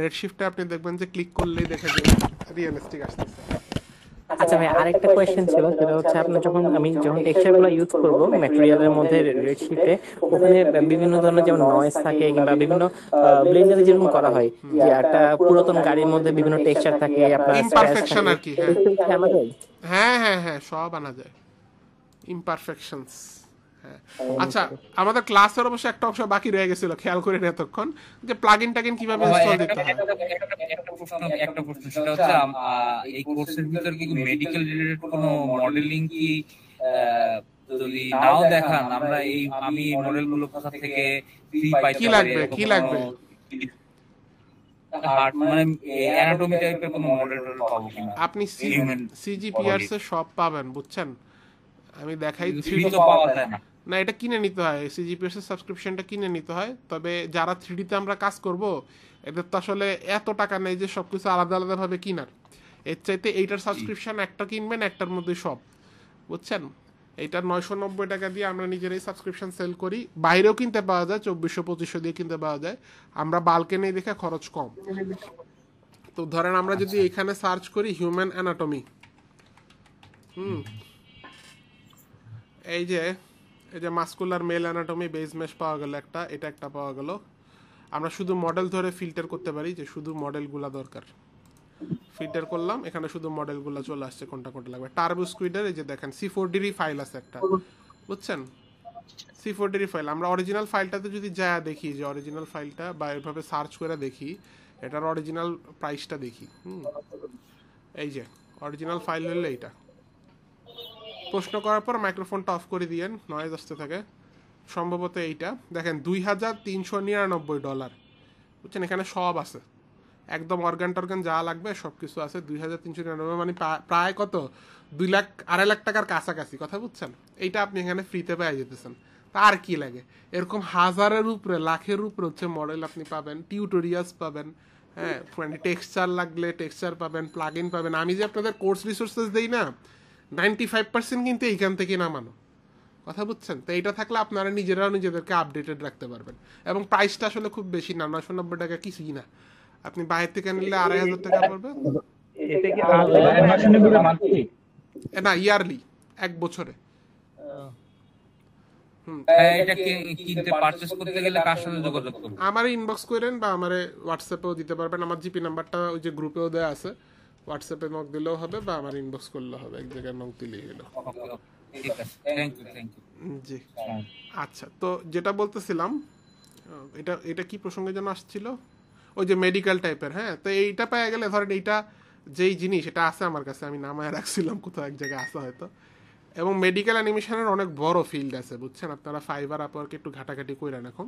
রেডশিফটে আপনি দেখবেন যে ক্লিক করলেই দেখা যায় রিয়েলিস্টিক আসতেছে। আচ্ছা ভাই আরেকটা কোয়েশ্চেন ছিল, সেটা হচ্ছে আপনার যখন টেক্সচারগুলো ইউজ করব ম্যাটেরিয়ালের মধ্যে রেডশিফটে, ওখানে বিভিন্ন ধরনের যেমন নয়েজ থাকে কিংবা বিভিন্ন ব্লেন্ডারে যেরকম করা হয় যে একটা পুরাতন গাড়ির মধ্যে বিভিন্ন টেক্সচার থাকে, আপনার ইমপারফেকশন আর কি। হ্যাঁ হ্যাঁ হ্যাঁ সব আনা যায়, ইমপারফেকশনস। আচ্ছা আমাদের ক্লাসের অবশ্য একটা অংশ বাকি রয়ে গেছিল, খেয়াল করে এতক্ষণ যে প্লাগইন টাগইন কিভাবে ইনস্টল দিতে হয়। একটা প্রশ্ন সেটা হচ্ছে এই কোর্সের ভিতর কি মেডিকেল রিলেটেড কোনো মডেলিং কি যদি নাও দেখান, আমরা আমি মডেলগুলো কোথা থেকে ফ্রি পাইতে কি লাগবে কি লাগবে হার্ট মানে অ্যানাটমি টাইপের কোনো মডেল পাবো কিনা? আপনি সিজিপিআরস এ সব পাবেন বুঝছেন। আমি দেখাই, 3D তো পাওয়া যায় না। না এটা কিনে নিতে হয়, সিজিপিএস এর সাবস্ক্রিপশনটা কিনে নিতে হয়। তবে যারা 3D তে আমরা কাজ করব এদের তো আসলে এত টাকা নেই যে সবকিছু আলাদা আলাদা ভাবে কিনার। এর চাইতে এইটার সাবস্ক্রিপশন একটা কিনবেন, একটার মধ্যে সব, বুঝছেন। এইটা 990 টাকা দিয়ে আমরা নিজেরাই সাবস্ক্রিপশন সেল করি। বাইরেও কিনতে পাওয়া যায়, 2400-2500 দিয়ে কিনতে পাওয়া যায়। আমরা বাল্কে নেই দেখে খরচ কম। তো ধরেন আমরা যদি এখানে সার্চ করি হিউম্যান অ্যানাটমি, এই যে muscular male anatomy base mesh পাওয়া গেল একটা, এটা একটা পাওয়া গেল। আমরা শুধু মডেল ধরে ফিল্টার করতে পারি যে শুধু মডেলগুলা দরকার, ফিল্টার করলাম, এখানে শুধু মডেলগুলো চলে আসছে কোনটা কোনটা লাগবে। টার্বো স্কুইডার এই যে দেখেন C4D ফাইল আছে একটা, বুঝছেন। C4D ফাইল আমরা অরিজিনাল ফাইলটাতে যদি যা দেখি যে অরিজিনাল ফাইলটা বা এভাবে সার্চ করে দেখি এটার অরিজিনাল প্রাইসটা দেখি। এই যে অরিজিনাল ফাইল হলো এইটা। প্রশ্ন করার পর মাইক্রোফোনটা অফ করে দিয়েন, নয়েজ আসতে থাকে। সম্ভবত এইটা দেখেন $2399, বুঝছেন। এখানে সব আছে একদম অর্গান টর্গান যা লাগবে সব কিছু আছে। 2399 মানে প্রায় কত 2,00,000 2.5 লাখ টাকার কাছাকাছি কথা, বুঝছেন। এইটা আপনি এখানে ফ্রিতে পেয়ে যেতেছেন। তা আর কি লাগে, এরকম হাজারের উপরে লাখের উপরে হচ্ছে মডেল আপনি পাবেন, টিউটোরিয়ালস পাবেন, হ্যাঁ মানে টেক্সচার লাগলে টেক্সচার পাবেন, প্লাগইন পাবেন। আমি যে আপনাদের কোর্স রিসোর্সেস দেই না 95% কিন্তু এইখান থেকে নামানো কথা, বুঝছেন। তো এইটা থাকলে আপনারা নিজেরাও নিজেদেরকে আপডেটেড রাখতে পারবেন। এবং প্রাইসটা আসলে খুব বেশি না, 990 টাকা কিছুই না। আপনি বাইরে থেকে নিলে 2,500 টাকা পড়বে না, ইয়ারলি 1 বছরে। এটা কিনতে পারচেজ করতে গেলে কার সাথে যোগাযোগ করব? আমারে ইনবক্স করেন বা আমারে হোয়াটসঅ্যাপেও দিতে পারবেন। আমার জিপি নাম্বারটা ওই যে গ্রুপেও দেওয়া আছে, হোয়াটসঅ্যাপে নক দিলেও হবে বা আমার ইনবক্স করলেও হবে, এক জায়গায় নক দিলেই হলো। ঠিক আছে, থ্যাংক ইউ। জি আচ্ছা, তো যেটা বলতেছিলাম এটা কি প্রসঙ্গে যেন আসছিল, ওই যে মেডিকেল টাইপের। হ্যাঁ তো এইটা পেয়ে গেলে ধরেন এইটা যেই জিনিস এটা আছে আমার কাছে, আমি নামায় রাখছিলাম কোথাও এক জায়গায় আছে হয়তো। এবং মেডিকেল অ্যানিমেশনের অনেক বড় ফিল্ড আছে, বুঝছেন। আপনারা ফাইবার আপওয়ার্কে একটু ঘাটাঘাটি কইরেন, এখন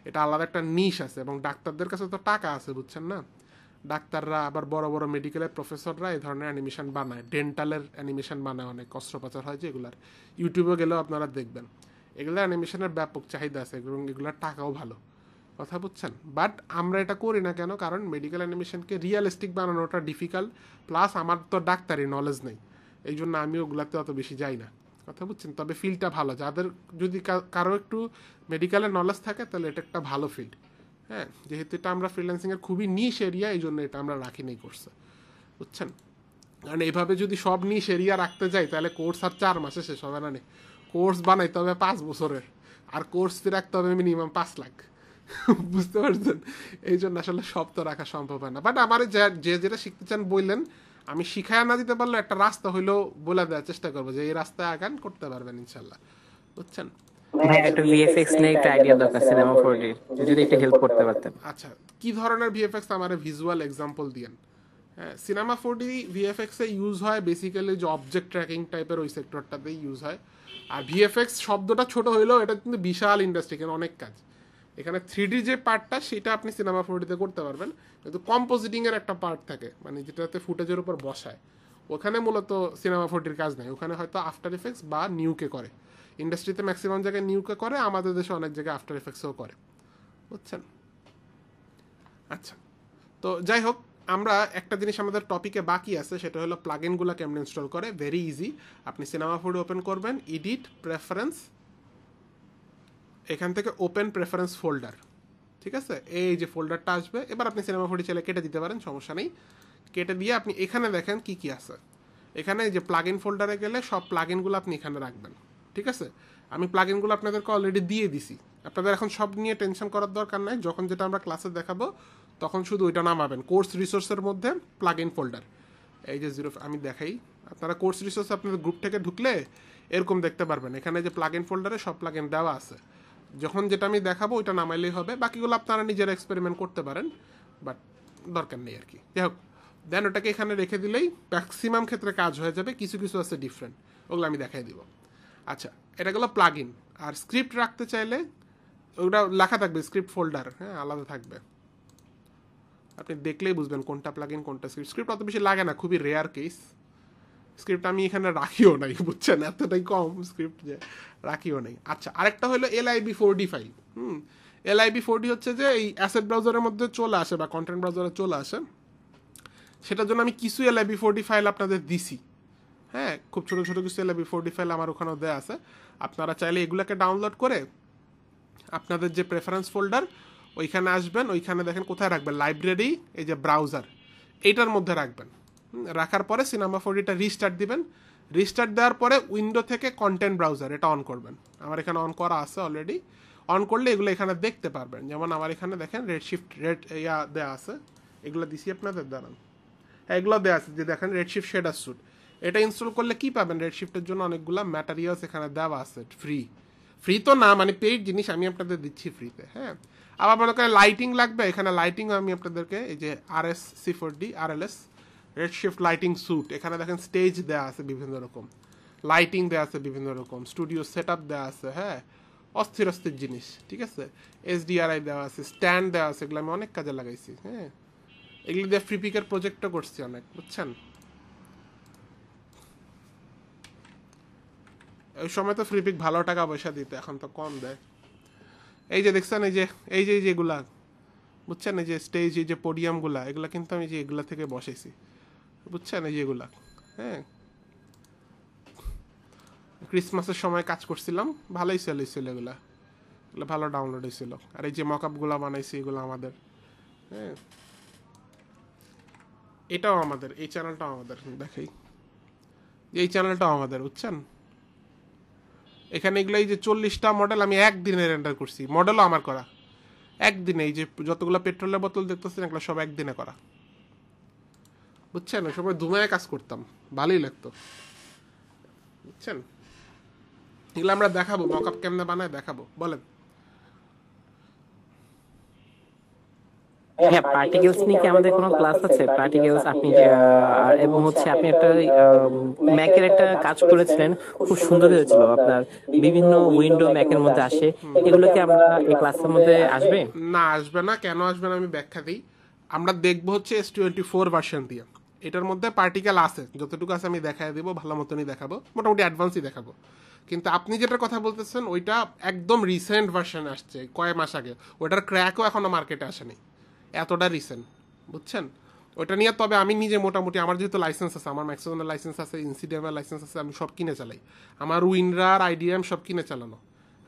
এটা আলাদা একটা নিশ আছে। এবং ডাক্তারদের কাছে তো টাকা আছে, বুঝছেন না। ডাক্তাররা আবার বড় বড় মেডিকেলের প্রফেসররা এই ধরনের অ্যানিমেশন বানায়, ডেন্টালের অ্যানিমেশন বানায়, অনেক অস্ত্রোপচার হয় যে এগুলার। ইউটিউবে গেলেও আপনারা দেখবেন এগুলো অ্যানিমেশনের ব্যাপক চাহিদা আছে এবং এগুলোর টাকাও ভালো কথা, বুঝছেন। বাট আমরা এটা করি না কেন, কারণ মেডিকেল অ্যানিমেশনকে রিয়েলিস্টিক বানানোটা ডিফিকাল্ট, প্লাস আমার তো ডাক্তারি নলেজ নেই, এই জন্য আমি ওগুলাতে অত বেশি যাই না কথা, বুঝছেন। তবে ফিল্ডটা ভালো, যাদের যদি কারো একটু মেডিকেলের নলেজ থাকে তাহলে এটা একটা ভালো ফিল্ড। হ্যাঁ যেহেতু এটা আমরা ফ্রিল্যান্সিংয়ের খুবই নিশ এরিয়া, এই জন্য এটা আমরা রাখি নেই কোর্সে, বুঝছেন। কারণ এইভাবে যদি সব নিশ এরিয়া রাখতে যাই তাহলে কোর্স আর 4 মাসে শেষ হবে না। কোর্স বানাইতে হবে 5 বছরের, আর কোর্স রাখতে হবে মিনিমাম 5 লাখ, বুঝতে পারছেন। এই জন্য আসলে সব তো রাখা সম্ভব হয় না। বাট আমার যে যেটা শিখতে চান বললেন, আমি শিখায় না দিতে পারলে একটা রাস্তা হইলেও বলে দেওয়ার চেষ্টা করবো যে এই রাস্তায় আগান, করতে পারবেন ইনশাল্লাহ, বুঝছেন। একটা ভিএফএক্স নিয়ে একটা আইডিয়া দরকার সিনেমা 4D, যদি একটু হেল্প করতে পারতেন। আচ্ছা কি ধরনের ভিএফএক্স আমারে ভিজুয়াল এক্সাম্পল দিয়েন। হ্যাঁ সিনেমা 4D ভিএফএক্স এ ইউজ হয় বেসিক্যালি যে অবজেক্ট ট্র্যাকিং টাইপের ওই সেক্টরটাতেই ইউজ হয়। আর ভিএফএক্স শব্দটা ছোট হইলেও এটা কিন্তু বিশাল ইন্ডাস্ট্রি, এখানে অনেক কাজ। এখানে 3D যে পার্টটা সেটা আপনি সিনেমা 4D তে করতে পারবেন, কিন্তু কম্পোজিটিং এর একটা পার্ট থাকে, মানে যেটাতে ফুটেজের উপর বসায়, ওখানে মূলত সিনেমা 4Dর কাজ নেই, ওখানে হয়তো আফটার এফেক্টস বা নিউকে করে। ইন্ডাস্ট্রিতে ম্যাক্সিমাম জায়গায় নিউকে করে, আমাদের দেশে অনেক জায়গায় আফটার এফেক্টসও করে, বুঝছেন? আচ্ছা, তো যাই হোক, আমরা একটা জিনিস আমাদের টপিকে বাকি আছে, সেটা হলো প্লাগইনগুলো কেমন ইনস্টল করে। ভেরি ইজি, আপনি সিনেমা 4D ওপেন করবেন, এডিট, প্রেফারেন্স, এখান থেকে ওপেন প্রেফারেন্স ফোল্ডার, ঠিক আছে? এই যে ফোল্ডারটা আসবে, এবার আপনি সিনেমা 4D চাইলে কেটে দিতে পারেন, সমস্যা নেই। কেটে দিয়ে আপনি এখানে দেখেন কি কি আছে। এখানে যে প্লাগইন ফোল্ডারে গেলে সব প্লাগইনগুলো আপনি এখানে রাখবেন, ঠিক আছে? আমি প্লাগইনগুলো আপনাদেরকে অলরেডি দিয়ে দিছি, আপনাদের এখন সব নিয়ে টেনশন করার দরকার নাই। যখন যেটা আমরা ক্লাসে দেখাবো তখন শুধু ওইটা নামাবেন। কোর্স রিসোর্সের মধ্যে প্লাগইন ফোল্ডার, এই যে 0, আমি দেখাই, আপনারা কোর্স রিসোর্স আপনাদের গ্রুপ থেকে ঢুকলে এরকম দেখতে পারবেন, এখানে যে প্লাগইন ফোল্ডারে সব প্লাগইন দেওয়া আছে। যখন যেটা আমি দেখাবো ওইটা নামাইলেই হবে, বাকিগুলো আপনারা নিজেরা এক্সপেরিমেন্ট করতে পারেন, বাট দরকার নেই আর কি। যাই হোক, দেন ওটাকে এখানে রেখে দিলেই ম্যাক্সিমাম ক্ষেত্রে কাজ হয়ে যাবে। কিছু কিছু আছে ডিফারেন্ট, ওগুলো আমি দেখাই দিব। আচ্ছা, এটা গেলো প্লাগইন। আর স্ক্রিপ্ট রাখতে চাইলে ওটা লেখা থাকবে স্ক্রিপ্ট ফোল্ডার, হ্যাঁ, আলাদা থাকবে, আপনি দেখলেই বুঝবেন কোনটা প্লাগইন কোনটা স্ক্রিপ্ট। স্ক্রিপ্ট অত বেশি লাগে না, খুবই রেয়ার কেস। স্ক্রিপ্ট আমি এখানে রাখিও নাই, বুঝছেন, এতটাই কম স্ক্রিপ্ট যে রাখিও নাই। আচ্ছা, আরেকটা হলো LIB4D ফাইল। LIB4D হচ্ছে যে এই অ্যাসেট ব্রাউজারের মধ্যে চলে আসে বা কন্টেন্ট ব্রাউজারে চলে আসে, সেটার জন্য আমি কিছু LIB4D ফাইল আপনাদের দিছি, হ্যাঁ, খুব ছোটো ছোটো কিছু LIB4D ফাইল আমার ওখানেও দেওয়া আছে। আপনারা চাইলে এগুলোকে ডাউনলোড করে আপনাদের যে প্রেফারেন্স ফোল্ডার ওইখানে আসবেন, ওইখানে দেখেন কোথায় রাখবেন, লাইব্রেরি, এই যে ব্রাউজার, এইটার মধ্যে রাখবেন। রাখার পরে সিনেমা 4Dটা রিস্টার্ট দিবেন। রিস্টার্ট দেওয়ার পরে উইন্ডো থেকে কন্টেন্ট ব্রাউজার এটা অন করবেন। আমার এখানে অন করা আছে অলরেডি। অন করলে এগুলো এখানে দেখতে পারবেন, যেমন আমার এখানে দেখেন রেডশিফট দেওয়া আছে, এগুলো দিছি আপনাদের, দাঁড়ান, এগুলো দেওয়া আছে যে দেখেন রেডশিফট শেডার স্যুট। এটা ইনস্টল করলে কি পাবেন, রেডশিফটের জন্য অনেকগুলো ম্যাটেরিয়ালস এখানে দেওয়া আছে, ফ্রি তো না, মানে পেইড জিনিস আমি আপনাদের দিচ্ছি ফ্রিতে, হ্যাঁ। আবার মনে করেন লাইটিং লাগবে, এখানে লাইটিং আমি আপনাদেরকে এই যে RS-C4D RLS redshift lighting sweet, এখানে দেখেন স্টেজ দেওয়া আছে বিভিন্ন রকম, লাইটিং দেওয়া আছে বিভিন্ন রকম, স্টুডিও সেট আপ দেওয়া আছে, হ্যাঁ, অস্থির অস্থির জিনিস, ঠিক আছে। SDRI দেওয়া আছে, স্ট্যান্ড দেওয়া আছে, এগুলো আমি অনেক কাজে লাগাইছি, হ্যাঁ। এগুলো দিয়ে ফ্রি পিকের প্রজেক্টও করছি অনেক, বুঝছেন। ওই সময় তো ফ্রি পিক ভালো টাকা পয়সা দিতে, এখন তো কম দেয়। এই যে দেখছেন, এই যে যেগুলা, বুঝছেন, এই যে স্টেজ, এই যে পোডিয়ামগুলা, এগুলা কিন্তু আমি যে এগুলা থেকে বসাইছি, বুঝছেন, এই যেগুলা, হ্যাঁ, ক্রিসমাসের সময় কাজ করছিলাম, ভালোই সেল হয়েছিল, এগুলো ভালো ডাউনলোড হয়েছিল। আর এই যে মকআপগুলা বানাইছি এগুলো আমাদের, হ্যাঁ, এটাও আমাদের, এই চ্যানেলটাও আমাদের, দেখাই, এই চ্যানেলটাও আমাদের, বুঝছেন। এখানে এগুলো এই যে 40টা মডেল আমি একদিনে রেন্ডার করছি, মডেলও আমার করা একদিনে। এই যে যতগুলো পেট্রোলের বোতল দেখতেছেন এগুলো সব একদিনে করা, বুঝছেন। ওই সময় ধুমায় কাজ করতাম, ভালোই লাগতো, বুঝছেন। এগুলো আমরা দেখাবো, মকআপ কেমনে বানায় দেখাবো, বলেন। হ্যাঁ, পার্টিকেলস নিয়ে কি আমাদের কোনো ক্লাস আছে? পার্টিকেলস আপনি এবং হচ্ছে আপনি একটা ম্যাকের একটা কাজ করেছিলেন, খুব সুন্দর হয়েছিল, আপনার বিভিন্ন উইন্ডো ম্যাকের মধ্যে আসে, এগুলো কি আমরা এই ক্লাসের মধ্যে আসবে? না, আসবে না। কেন আসবে না আমি ব্যাখ্যা দিই। আমরা দেখবো হচ্ছে S24 ভার্সন দিয়ে, এটার মধ্যে পার্টিকেল আছে, যতটুকু আছে আমি দেখাই দেবো, ভালো মতনই দেখাবো, মোটামুটি অ্যাডভান্সই দেখাবো। কিন্তু আপনি যেটার কথা বলতেছেন ওইটা একদম রিসেন্ট ভার্সন আসছে, কয়েক মাস আগে, ওইটার ক্র্যাকও এখনো মার্কেটে আসেনি, এতটা রিসেন্ট, বুঝছেন। ওইটা নিয়ে তবে আমি নিজে মোটামুটি, আমার যেহেতু লাইসেন্স আছে, আমার ম্যাক্সিমামের লাইসেন্স আছে, ইনসিডিয়ামের লাইসেন্স আছে, আমি সব কিনে চালাই, আমার উইনরার IDM সব কিনে চালানো,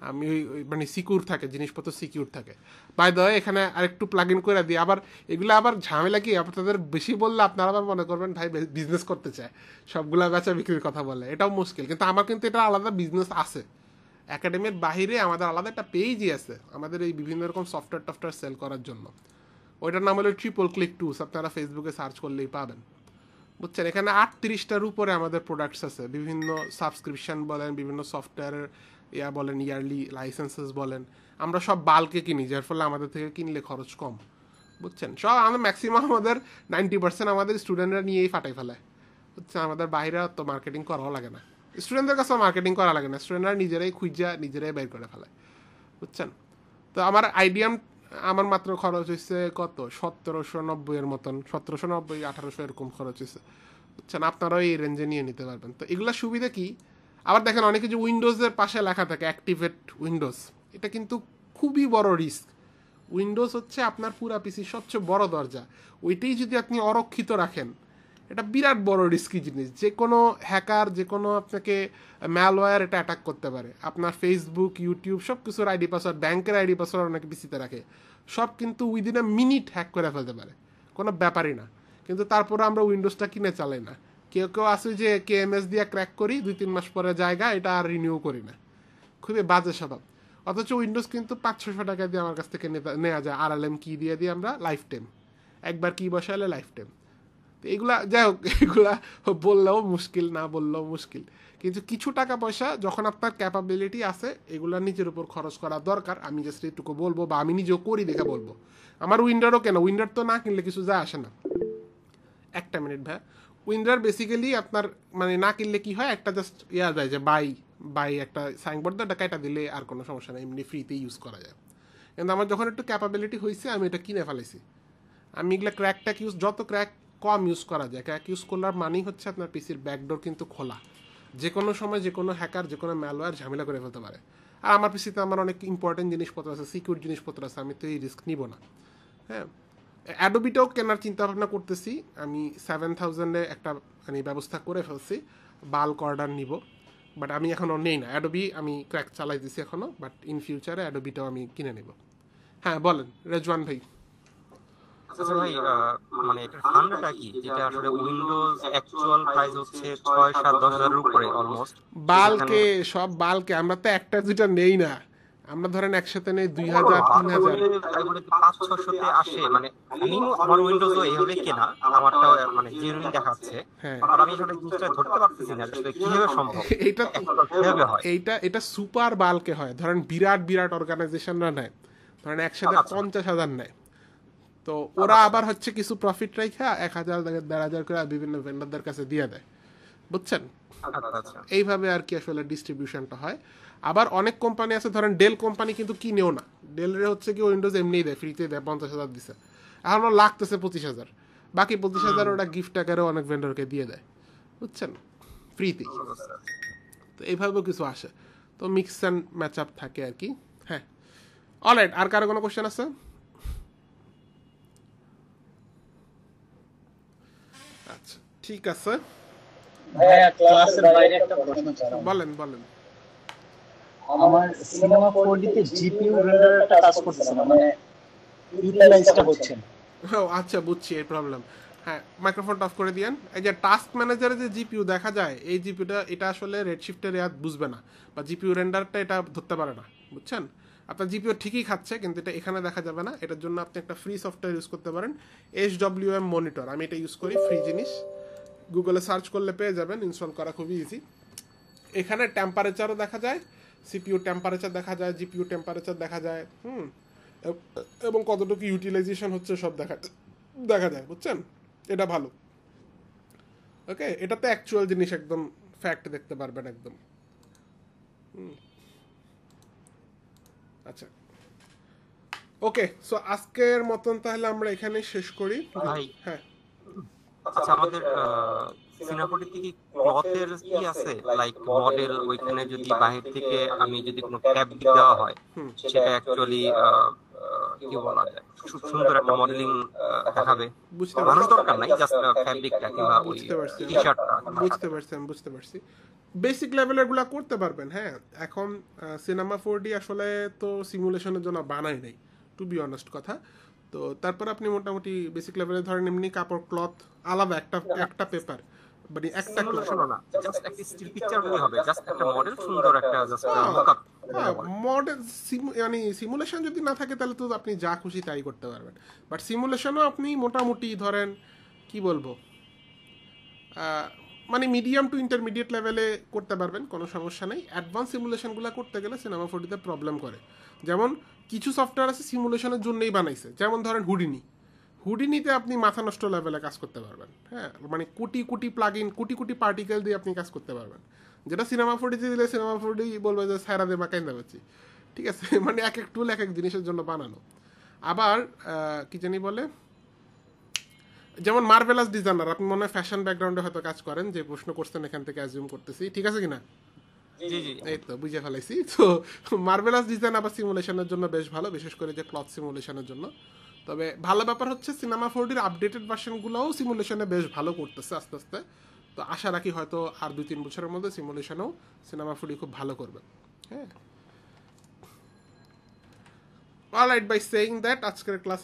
আমি মানে সিকিউর থাকে, জিনিসপত্র সিকিউর থাকে। বাই দ্য ওয়ে, এখানে আরেকটু প্লাগ ইন করে দিই। আবার এগুলো আবার ঝামেলা কি, আপনাদের বেশি বললে আপনারা আবার মনে করবেন ভাই বিজনেস করতে চায়, সবগুলা বেচা বিক্রির কথা বলে, এটাও মুশকিল। কিন্তু আমার কিন্তু এটা আলাদা বিজনেস আছে, একাডেমির বাহিরে আমাদের আলাদা একটা পেজই আছে আমাদের এই বিভিন্ন রকম সফটওয়্যার সেল করার জন্য। ওইটার নাম হলো ট্রিপল ক্লিক টুলস, আপনারা ফেসবুকে সার্চ করলেই পাবেন, বুঝছেন। এখানে 38টার উপরে আমাদের প্রোডাক্টস আছে, বিভিন্ন সাবস্ক্রিপশন বলেন, বিভিন্ন সফটওয়্যারের বলেন, ইয়ারলি লাইসেন্সেস বলেন, আমরা সব বাল্কে কিনি, যার ফলে আমাদের থেকে কিনলে খরচ কম, বুঝছেন। সব আমরা ম্যাক্সিমাম আমাদের 90% আমাদের স্টুডেন্টরা নিয়েই ফাটাই ফেলায়, বুঝছেন। আমাদের বাইরে তো মার্কেটিং করাও লাগে না, স্টুডেন্টদের কাছেও মার্কেটিং করা লাগে না, স্টুডেন্টরা নিজেরাই খুঁজা নিজেরাই বের করে ফেলায়, বুঝছেন। তো আমার আইডিয়াম আমার মাত্র খরচ হয়েছে কত, 1790 এর মতন, 1790 1800 এরকম খরচ হয়েছে, বুঝছেন, আপনারাও এই রেঞ্জে নিয়ে নিতে পারবেন। তো এগুলোর সুবিধা কি, আবার দেখেন অনেকে যে উইন্ডোজের পাশে লেখা থাকে অ্যাক্টিভেট উইন্ডোজ, এটা কিন্তু খুবই বড় রিস্ক। উইন্ডোজ হচ্ছে আপনার পুরা পিসির সবচেয়ে বড় দরজা, ওইটাই যদি আপনি অরক্ষিত রাখেন এটা বিরাট বড় রিস্কি জিনিস। যে কোনো হ্যাকার, যে কোনো আপনাকে ম্যালওয়্যার এটা অ্যাটাক করতে পারে। আপনার ফেসবুক, ইউটিউব সব কিছুর আইডি পাসওয়ার্ড, ব্যাংকের আইডি পাসওয়ার্ড অনেকে পিসিতে রাখে, সব কিন্তু উইদিন এ মিনিট হ্যাক করে ফেলতে পারে, কোনো ব্যাপারই না। কিন্তু তারপরে আমরা উইন্ডোজটা কিনে চালাই না। কেউ কেউ আছে যে KMS দিয়ে ক্র্যাক করি, 2-3 মাস পরে জায়গা, এটা আর রিনিউ করি না, খুবই বাজে স্বভাব। অথচ উইন্ডোজ কিন্তু 500-600 টাকা দিয়ে আমার কাছ থেকে নেওয়া যায়, RLM কি দিয়ে দিই আমরা, লাইফ টাইম, একবার কি বসালে লাইফ টাইম। তো এগুলা যাই হোক, এগুলা বললেও মুশকিল, না বললেও মুশকিল, কিন্তু কিছু টাকা পয়সা যখন আপনার ক্যাপাবিলিটি আছে এগুলা নিজের উপর খরচ করা দরকার। আমি জাস্ট এটুকু বলবো, বা আমি নিজেও করি দেখে বলবো। আমার উইন্ডারও কেন, উইন্ডার তো না কিনলে কিছু যায় আসে না। একটা মিনিট ভাই, উইন্ডার বেসিক্যালি আপনার মানে না কিনলে কি হয়, একটা জাস্ট ইয়া যায় যে বাই একটা সাইনবোর্ড দেয়, এটা কেটে দিলে আর কোনো সমস্যা নেই, এমনি ফ্রিতে ইউজ করা যায়। কিন্তু আমার যখন একটু ক্যাপাবিলিটি হয়েছে আমি এটা কিনে ফেলেছি। আমি এগুলো ক্র্যাক ইউজ, যত ক্র্যাক কম ইউজ করা যায়, ক্র্যাক ইউজ করলার মানেই হচ্ছে আপনার পিসির ব্যাকডোর কিন্তু খোলা, যে কোনো সময় যে কোনো হ্যাকার, যে কোনো ম্যালওয়্যার ঝামেলা করে ফেলতে পারে। আর আমার পিসিতে আমার অনেক ইম্পর্টেন্ট জিনিসপত্র আছে, সিকিউর জিনিসপত্র আছে, আমি তো এই রিস্ক নিব না। হ্যাঁ, অ্যাডোবিটাও কেনার চিন্তা ভাবনা করতেছি আমি, 7000-এ একটা মানে ব্যবস্থা করে ফেলছি, বাল্ক অর্ডার নিব, বাট আমি এখনও নেই না অ্যাডোবি, আমি ক্র্যাক চালাই দিছি এখনও, বাট ইন ফিউচারে অ্যাডোবিটাও আমি কিনে নেব। হ্যাঁ বলেন রেজওয়ান ভাই। আচ্ছা ভাই, মানে এটার ফান্ডাটা কি, যেটা আসলে উইন্ডোজ অ্যাকচুয়াল প্রাইস হচ্ছে 6-7-10 হাজারের উপরে অলমোস্ট, বাল্কে সব বাল্কে, আমরা তো একটা দুইটা নেই না, আমরা ধরেন একসাথে নেই 2000-3000, 500-600-তে আসে। মানে আমার উইন্ডোজও এইভাবে কেনা, আমারটাও মানে জেনুইন দেখাচ্ছে, আর আমি আসলে জিনিসটা ধরতে পারতেছি না আসলে কিভাবে সম্ভব, এটা কিভাবে হয়। এটা সুপার বাল্কে হয়, ধরেন বিরাট অর্গানাইজেশনরা নেয়, ধরেন একসাথে 50,000 নেয়, তো ওরা আবার হচ্ছে কিছু প্রফিট রাখা 1000-1500 করে বিভিন্ন ভেন্ডরদের কাছে দিয়ে দেয়, বুঝছেন। এইভাবে আর কি আসলে ডিস্ট্রিবিউশনটা হয়। আবার অনেক কোম্পানি আছে, ধরেন ডেল কোম্পানি কিন্তু কিনেও না, ডেলের হচ্ছে কি উইন্ডোজ এমনিই দেয়, ফ্রিতে দেয়, 50,000 দিছে, এখনও লাগতেছে 25,000, বাকি 25,000 ওরা গিফট আকারেও অনেক ভেন্ডরকে দিয়ে দেয়, বুঝছেন, ফ্রিতেই। তো এইভাবেও কিছু আসে, তো মিক্স অ্যান্ড ম্যাচ আপ থাকে আর কি। হ্যাঁ অলরাইট, আর কারো কোনো কোশ্চেন আছে? আচ্ছা ঠিক আছে, ভাইয়া ক্লাসের বাইরে একটা প্রশ্ন ছিল। বলেন। আমার সিনেমা 4D তে জিপিইউ রেন্ডারটা কাজ করতেছে না, মানে ইউটিলাইজটা হচ্ছে না। ও আচ্ছা বুঝছি এই প্রবলেম। হ্যাঁ মাইক্রোফোনটা অফ করে দিয়েন। এই যে টাস্ক ম্যানেজারে যে জিপিইউ দেখা যায়, এই জিপিইউটা এটা আসলে রেডশিফটের ইয়াদ বুঝবে না, বা জিপিইউ রেন্ডারটা এটা ধরতে পারে না, বুঝছেন। আপনার জিপিইউ ঠিকই খাচ্ছে, কিন্তু এটা এখানে দেখা যাবে না। এটার জন্য আপনি একটা ফ্রি সফটওয়্যার ইউজ করতে পারেন, HWM মনিটর। আমি এটা ইউজ করি, ফ্রি জিনিস, গুগলে সার্চ করলে পেয়ে যাবেন, ইনস্টল করা খুবই ইজি। এখানে টেম্পারেচারও দেখা যায়, সিপিইউ টেম্পারেচার দেখা যায়, জিপিইউ টেম্পারেচার দেখা যায়, এবং কতটুকু ইউটিলাইজেশন হচ্ছে সব দেখা যায়, বুঝছেন। এটা ভালো, ওকে। এটাতে অ্যাকচুয়াল জিনিস একদম ফ্যাক্ট দেখতে পারবেন একদম। আচ্ছা ওকে, সো আজকের মতন তাহলে আমরা এখানে শেষ করি। হ্যাঁ আচ্ছা, আমাদের সিনাপোটিতে কি ক্লথের কি আছে, লাইক মডেল, ওইখানে যদি বাহির থেকে আমি যদি কোনো ক্যাপ দেওয়া হয়, সেটা অ্যাকচুয়ালি কি বলা যায়, খুব সুন্দর একটা মডেলিং দেখাবে, মানুষ দরকার নাই, জাস্ট ফ্যাব্রিকটা কিংবা ওই টি-শার্টটা। বুঝতে পারছি। বেসিক লেভেলের গুলা করতে পারবেন। হ্যাঁ এখন সিনেমা 4D আসলে তো সিমুলেশনের জন্য বানাই নাই, টু বি অনেস্ট কথা। তো তারপর আপনি মোটামুটি বেসিক লেভেলে ধরেন এমনি কাপড়, ক্লথ আলাদা, একটা পেপার, মানে একটা না, জাস্ট একটা স্টিল পিকচার মনে হবে, জাস্ট একটা মডেল, সুন্দর একটা জাস্ট লুকআপ মডেল। মানে সিমুলেশন যদি না থাকে তাহলে তো আপনি যা খুশি তাই করতে পারবেন, বাট সিমুলেশনও আপনি মোটামুটি ধরেন কি বলবো, মানে মিডিয়াম টু ইন্টারমিডিয়েট লেভেলে করতে পারবেন, কোনো সমস্যা নেই। অ্যাডভান্স সিমুলেশনগুলো করতে গেলে সিনেমা 4Dতে প্রবলেম করে। যেমন কিছু সফটওয়্যার আছে সিমুলেশনের জন্যই বানাইছে, যেমন ধরেন হুডিনিতে আপনি মাথা নষ্ট লেভেলে কাজ করতে পারবেন। হ্যাঁ মানে কোটি প্লাগইন, কোটি পার্টিকেল দিয়ে আপনি কাজ করতে পারবেন, যেটা সিনেমা 4Dতে দিলে সিনেমা 4D বলবে যে সাইরা দিয়ে মাকাইন দেবাচ্ছি, ঠিক আছে। মানে এক টুল এক জিনিসের জন্য বানানো। আবার কি জানি বলে, যেমন মার্ভেলাস ডিজাইনার, আপনি মনে হয় ফ্যাশন ব্যাকগ্রাউন্ডে হয়তো কাজ করেন, যে প্রশ্ন করছেন এখান থেকে অ্যাজিউম করতেছি, ঠিক আছে কিনা? জি জি এই তো বুঝে ফেলাইছি। তো মার্ভেলাস ডিজাইন আবার সিমুলেশনের জন্য বেশ ভালো, বিশেষ করে যে ক্লথ সিমুলেশনের জন্য। তবে ভালো ব্যাপার হচ্ছে সিনেমা 4Dর আপডেটেড ভার্সনগুলোও সিমুলেশনে বেশ ভালো করতেছে আস্তে আস্তে। তো আশা রাখি হয়তো আর 2-3 বছরের মধ্যে সিমুলেশনেও সিনেমা 4D খুব ভালো করবে। হ্যাঁ, অলরাইট, বাই সেইং দ্যাট আজকের ক্লাস